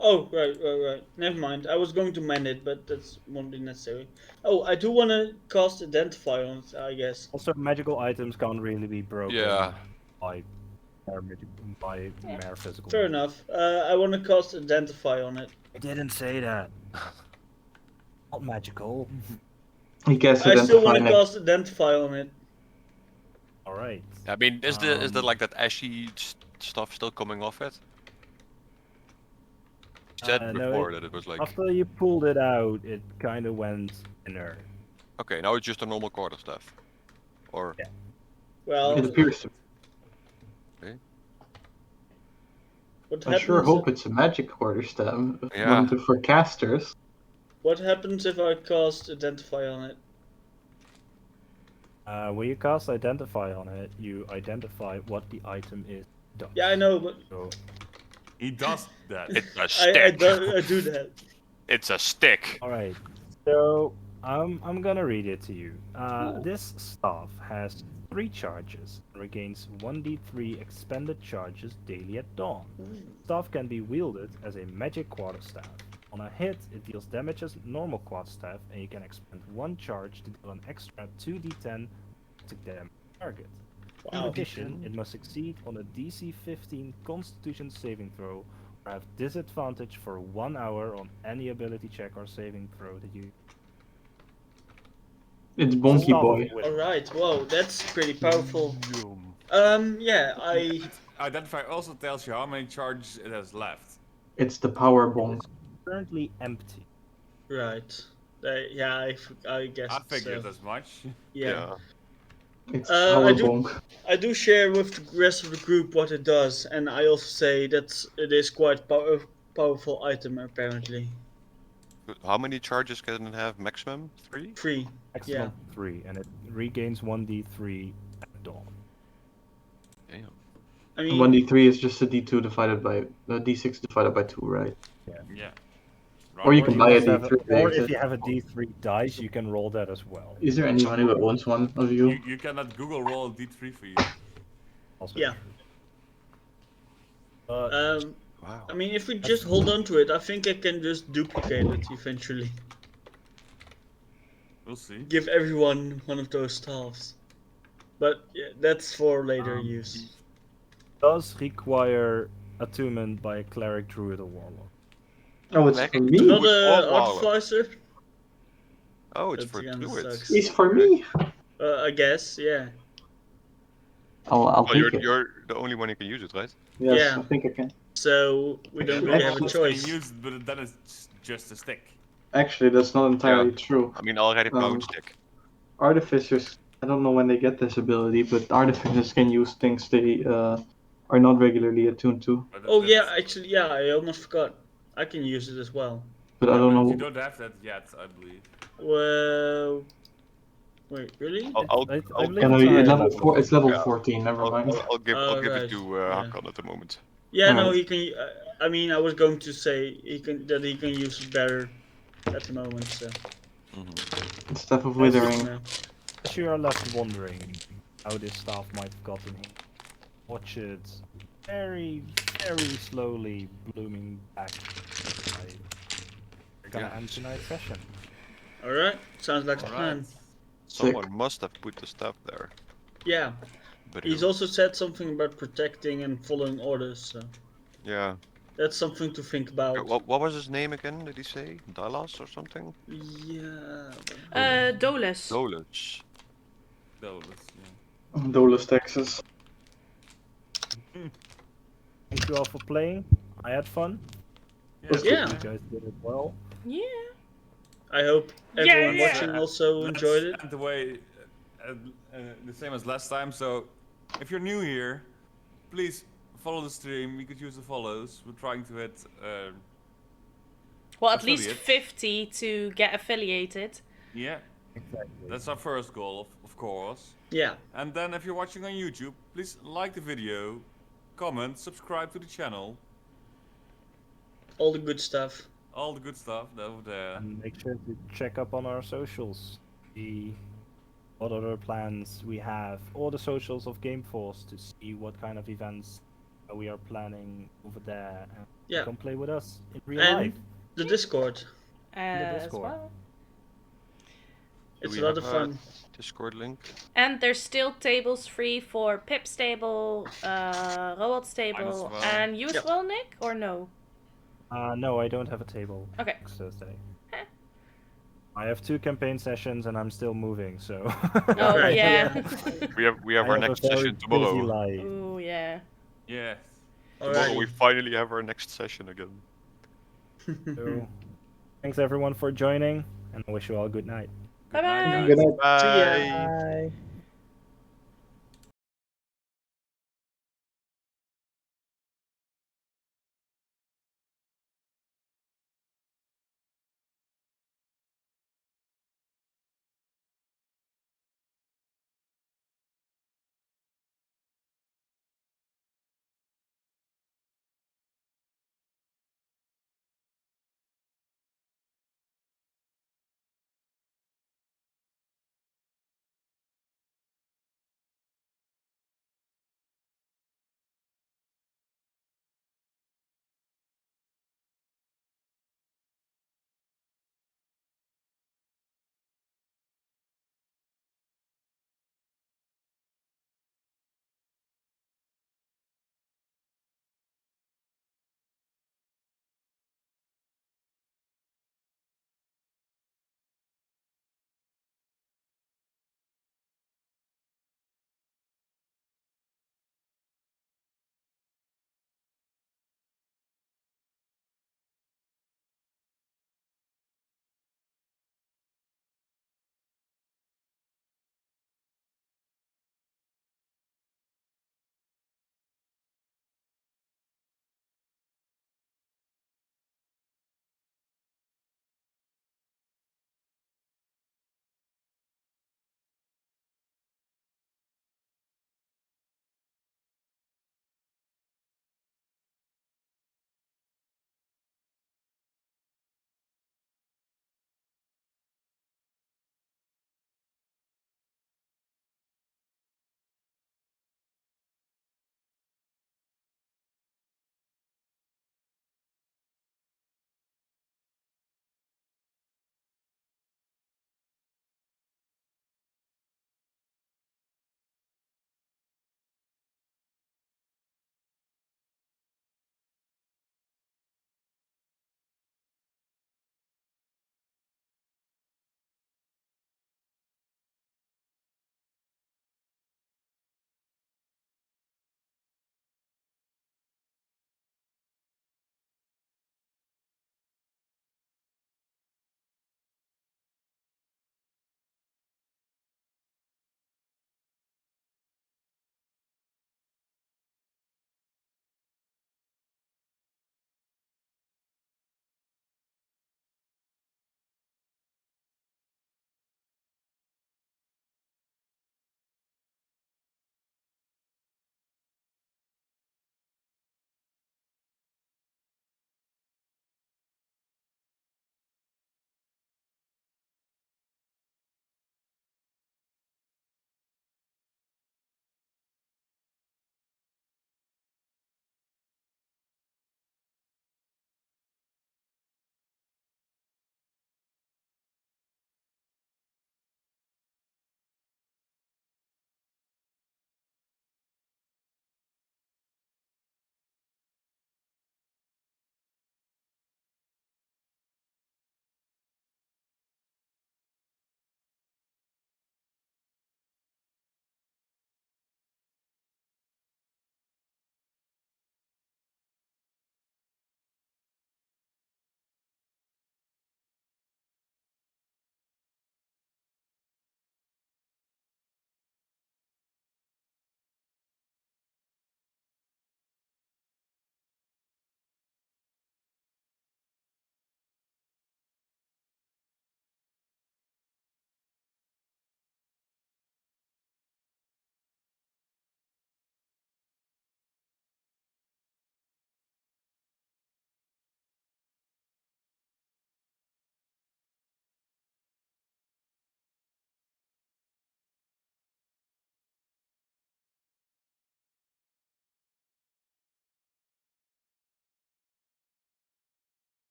Oh, right. Never mind. I was going to mend it, but that won't be necessary. Oh, I do want to cast Identify on it, I guess. Also, magical items can't really be broken Yeah. by by Yeah. mere physical. Fair means. enough. I want to cast Identify on it. I didn't say that. Not magical. He gets I still want to identifying it. cast Identify on it. All right. I mean, is the Um, like that ashy stuff still coming off it? You said no, before that it was like. After you pulled it out, it kind of went inert. Okay, now it's just a normal quarterstaff. Or Yeah. Well, It appears to. what I happens? sure hope it's a magic quarterstaff. Yeah. One for casters. What happens if I cast Identify on it? When you cast Identify on it, you identify what the item is. Does. Yeah, I know, but So, He does that. it's a I stick. I do that. It's a stick. all right. So I'm gonna read it to you. Cool. This staff has 3 charges and regains 1d3 expended charges daily at dawn. Staff can be wielded as a magic quarterstaff. On a hit, it deals damage as normal quarterstaff, and you can expend 1 charge to deal an extra 2d10 to damage target. In Wow. addition, it must succeed on a DC 15 Constitution saving throw, or have disadvantage for 1 hour on any ability check or saving throw that you. It's Bonky Staff of Boy. Wit- Alright, whoa, that's pretty powerful. Yeah, Identify also tells you how many charges it has left. It's the power It bonk. is currently empty. right. I guess I so. figured as much. Yeah. It's I power do- bonk. I do share with the rest of the group what it does, and I also say that it is quite powerful item apparently. How many charges can it have? Maximum 3? 3. Maximum 3, and it regains 1d3 at dawn. Damn. I mean, 1d3 is just a d2 divided by d6 divided by 2, right? Yeah. Or you Or can you buy a must have d3. or exit. if you have a d3 dice, you can roll that as well. Is there anyone who owns one of you? You can let Google roll a d3 for you. Also yeah. true. But Wow. I mean, if we just hold on to it, I think I can just duplicate it eventually. We'll see. Give everyone one of those staffs. But yeah, that's for later use. does require attunement by a cleric, druid, or warlock. Oh, it's for me. Not Oh, a wow. artificer? Oh, it's That for kinda druids. sucks. He's for me. I guess, yeah. I'll Well, take it. you're the only one who can use it, right? Yes, Yeah. I think I can. So we don't really have a Actually- choice. Use it, but then it's just a stick. Actually, that's not entirely Yeah. true. I mean, I already have my own Um, stick. Artificers, I don't know when they get this ability, but artificers can use things they are not regularly attuned to. But Oh yeah, that's- actually, yeah, I almost forgot. I can use it as well. But I yeah, don't but know. You don't have that yet, I believe. Well, wait, really? I'll I I'll- believe Yeah, no, it's higher level level. 4, it's level Yeah. 14, never mind. I'll give right, it to yeah. Hakan at the moment. Yeah, no, Alright. he can. I mean, I was going to say he can use it better at the moment. So. Mm-hmm. Staff of That's good Withering. to know. As you are left wondering how this staff might have gotten here, watch it very, very slowly blooming back. We're gonna Yeah. end tonight's session. All right, sounds like a Alright. plan. Someone must have put the stuff there. Yeah. But He's who? also said something about protecting and following orders, so Yeah. that's something to think about. What was his name again? Did he say Dallas or something? Yeah. Dolus. Dolus. Dolus, yeah. Dolus, Texas. Thank you all for playing. I had fun. Yeah. You guys did it well. Yeah. I hope Yeah, everyone yeah. watching also enjoyed it. And the way, the same as last time. So, if you're new here, please follow the stream. We could use the follows. We're trying to hit. Well, at least Affiliates. 50 to get affiliated. Yeah, Exactly. that's our first goal, of course. Yeah. And then, if you're watching on YouTube, please like the video, comment, subscribe to the channel. All the good stuff. All the good stuff over there. And make sure to check up on our socials. See what other plans we have. All the socials of Gameforce to see what kind of events we are planning over there. And Yeah. come play with us in real And life. the Discord. As Discord. well. Do It's we a lot have of fun. Discord link. And there's still tables free for Pip's table, Roald's table, well. and you as Yep. well, Nick? Or no? No, I don't have a table Okay. next Thursday. Huh. I have 2 campaign sessions and I'm still moving, so. Oh, Right, yeah. We have I our a next very session busy tomorrow. life. Ooh, yeah. Yes. Tomorrow we Alrighty. finally have our next session again. So, thanks everyone for joining, and I wish you all a good night. Good night, Bye-bye. guys. Good night. See ya. Bye. Bye.